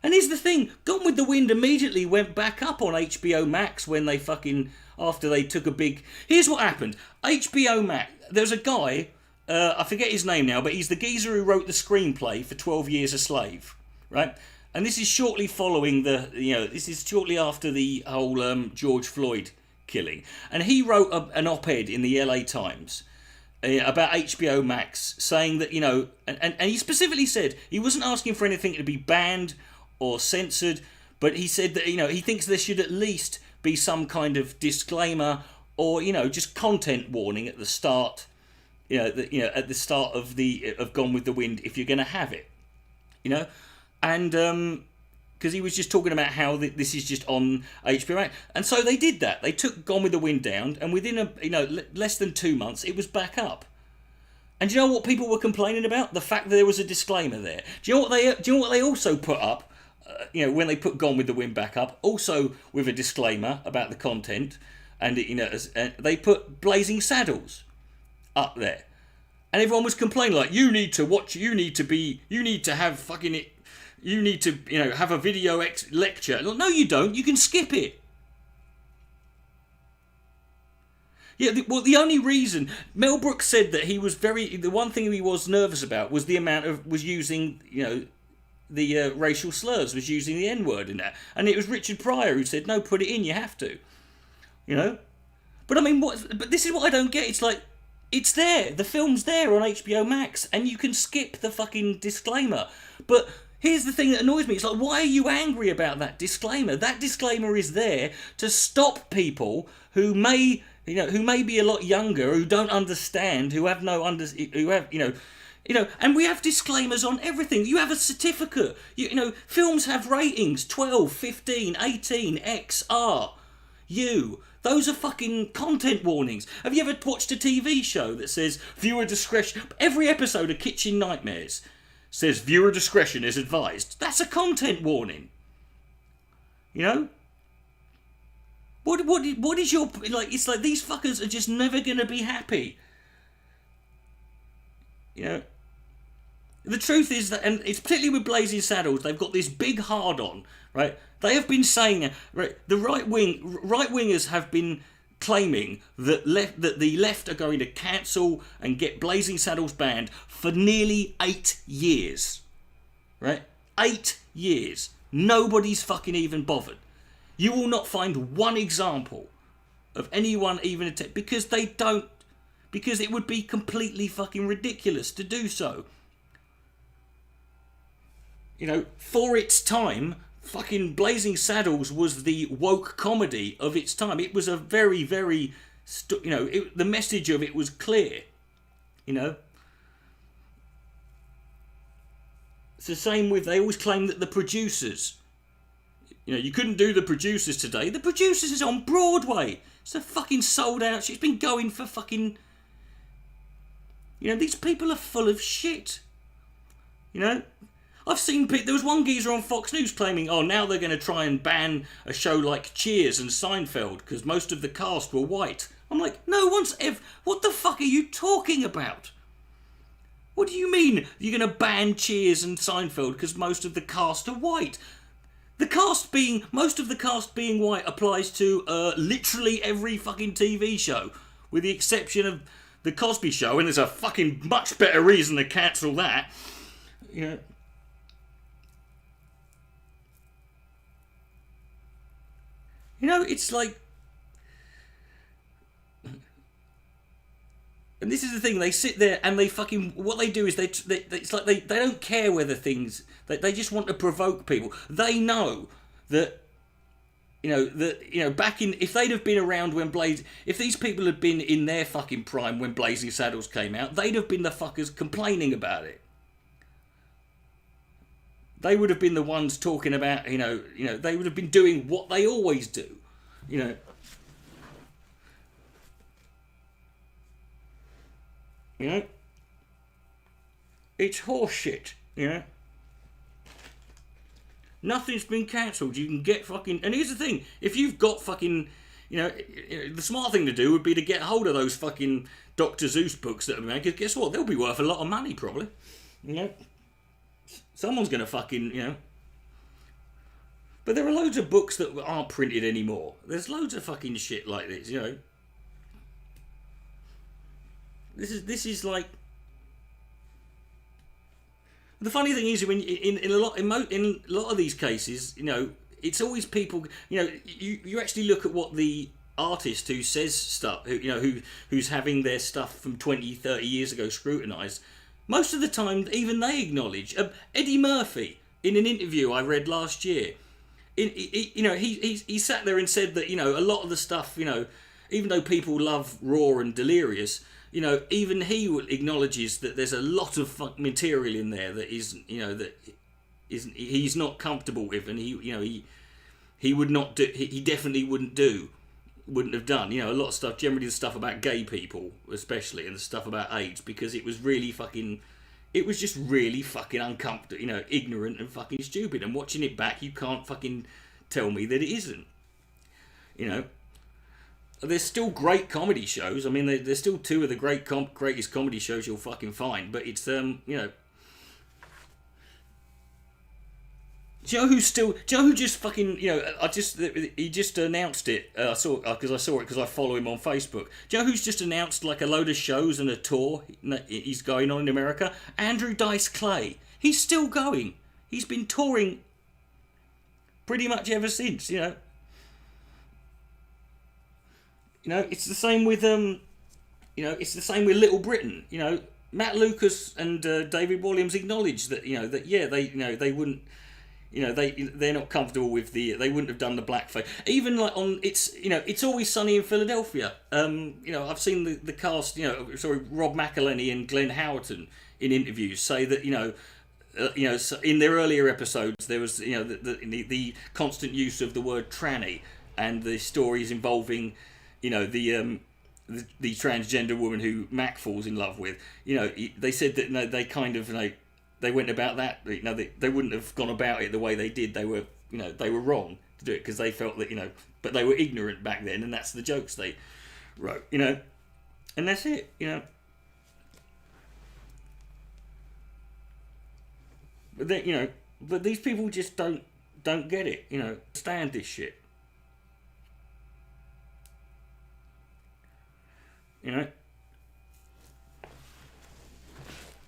And here's the thing, Gone with the Wind immediately went back up on HBO Max when they fucking... After they took a big... Here's what happened. HBO Max... There's a guy, I forget his name now, but he's the geezer who wrote the screenplay for 12 Years a Slave, right? And this is shortly following the... this is shortly after the whole George Floyd killing. And he wrote an op-ed in the LA Times... about HBO Max, saying that, and he specifically said he wasn't asking for anything to be banned or censored, but he said that, he thinks there should at least be some kind of disclaimer or, just content warning at the start, at the start of Gone with the Wind if you're going to have it, and because he was just talking about how this is just on HBO Max. And so they did that. They took Gone with the Wind down, and within less than 2 months, it was back up. And do you know what people were complaining about? The fact that there was a disclaimer there. Do you know what they also put up? When they put Gone with the Wind back up, also with a disclaimer about the content, and they put Blazing Saddles up there, and everyone was complaining like, you need to have fucking it. You need to, have a video lecture. No, you don't. You can skip it. Yeah, the only reason... Mel Brooks said that he was the one thing he was nervous about was the amount of... was using, the racial slurs, was using the N-word in that. And it was Richard Pryor who said, no, put it in, you have to. But I mean, but this is what I don't get. It's like, it's there. The film's there on HBO Max, and you can skip the fucking disclaimer. But... here's the thing that annoys me. It's like, why are you angry about that disclaimer? That disclaimer is there to stop people who may be a lot younger, who don't understand, and we have disclaimers on everything. You have a certificate. Films have ratings, 12, 15, 18, X, R, U. Those are fucking content warnings. Have you ever watched a TV show that says viewer discretion? Every episode of Kitchen Nightmares says viewer discretion is advised. That's a content warning. What is your... it's like these fuckers are just never going to be happy. The truth is that, and it's particularly with Blazing Saddles, they've got this big hard-on, right? They have been saying, right, the right-wingers have been claiming that the left are going to cancel and get Blazing Saddles banned for nearly 8 years. Right? 8 years. Nobody's fucking even bothered. You will not find one example of anyone even because they don't because it would be completely fucking ridiculous to do so. You know, for its time, fucking Blazing Saddles was the woke comedy of its time. It was a very, very, you know, the message of it was clear, you know. It's the same with, they always claim that the producers, you know, you couldn't do the producers today. The producers is on Broadway. It's a fucking sold out shit. It's been going for fucking, you know, these people are full of shit, you know. I've seen there was one geezer on Fox News claiming, oh, now they're going to try and ban a show like Cheers and Seinfeld because most of the cast were white. I'm like, no one's ever... What the fuck are you talking about? What do you mean you're going to ban Cheers and Seinfeld because most of the cast are white? Most of the cast being white applies to literally every fucking TV show, with the exception of The Cosby Show, and there's a fucking much better reason to cancel that. You know... You know, it's like... And this is the thing, they sit there and they fucking... What they do is it's like they don't care whether things... They just want to provoke people. They know that... back in... If they'd have been around when if these people had been in their fucking prime when Blazing Saddles came out, they'd have been the fuckers complaining about it. They would have been the ones talking about, they would have been doing what they always do, you know. You know? It's horseshit, you know. Nothing's been cancelled. You can get fucking... And here's the thing, if you've got fucking... the smart thing to do would be to get hold of those fucking Dr. Seuss books that are made, because guess what? They'll be worth a lot of money, probably, you know. Someone's going to fucking, you know... But there are loads of books that aren't printed anymore. There's loads of fucking shit like this, you know. This is like... The funny thing is, when in a lot of these cases, you know, it's always people, you know, you actually look at what the artist who says stuff, who's having their stuff from 20, 30 years ago scrutinised. Most of the time, even they acknowledge. Eddie Murphy, in an interview I read last year, he sat there and said that, you know, a lot of the stuff, you know, even though people love Raw and Delirious, you know, even he acknowledges that there's a lot of material in there that isn't, you know, that isn't, he's not comfortable with, and he would not do, he definitely wouldn't have done, you know, a lot of stuff, generally the stuff about gay people especially, and the stuff about AIDS, because it was just really fucking uncomfortable, you know, ignorant and fucking stupid, and watching it back you can't fucking tell me that it isn't, you know. There's still great comedy shows. I mean, there's still two of the greatest comedy shows you'll fucking find, but it's you know. Do you know who just fucking, you know, he just announced it. I saw it because I follow him on Facebook. Do you know who's just announced like a load of shows and a tour he's going on in America? Andrew Dice Clay. He's still going. He's been touring pretty much ever since, you know. You know, it's the same with Little Britain. You know, Matt Lucas and David Williams acknowledged that, you know, that yeah, they wouldn't. You know, they're not comfortable with they wouldn't have done the blackface. Even like on It's Always Sunny in Philadelphia. You know, I've seen the cast, Rob McElhenney and Glenn Howerton in interviews say that, so in their earlier episodes there was, you know, the constant use of the word tranny, and the stories involving, you know, the transgender woman who Mac falls in love with. You know, they said that, you know, they kind of, like, they went about that, you know, they wouldn't have gone about it the way they did. They were wrong to do it because they felt that, you know, but they were ignorant back then, and that's the jokes they wrote, you know, and that's it, you know. But then, you know, but these people just don't get it, you know, stand this shit, you know.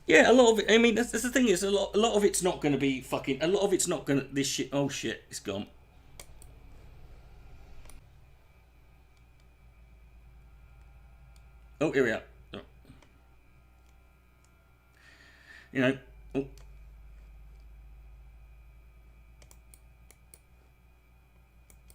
Yeah, a lot of it. I mean, that's the thing is, a lot of it's not going to be fucking. A lot of it's not going to. This shit. Oh shit, it's gone. Oh, here we are. you know,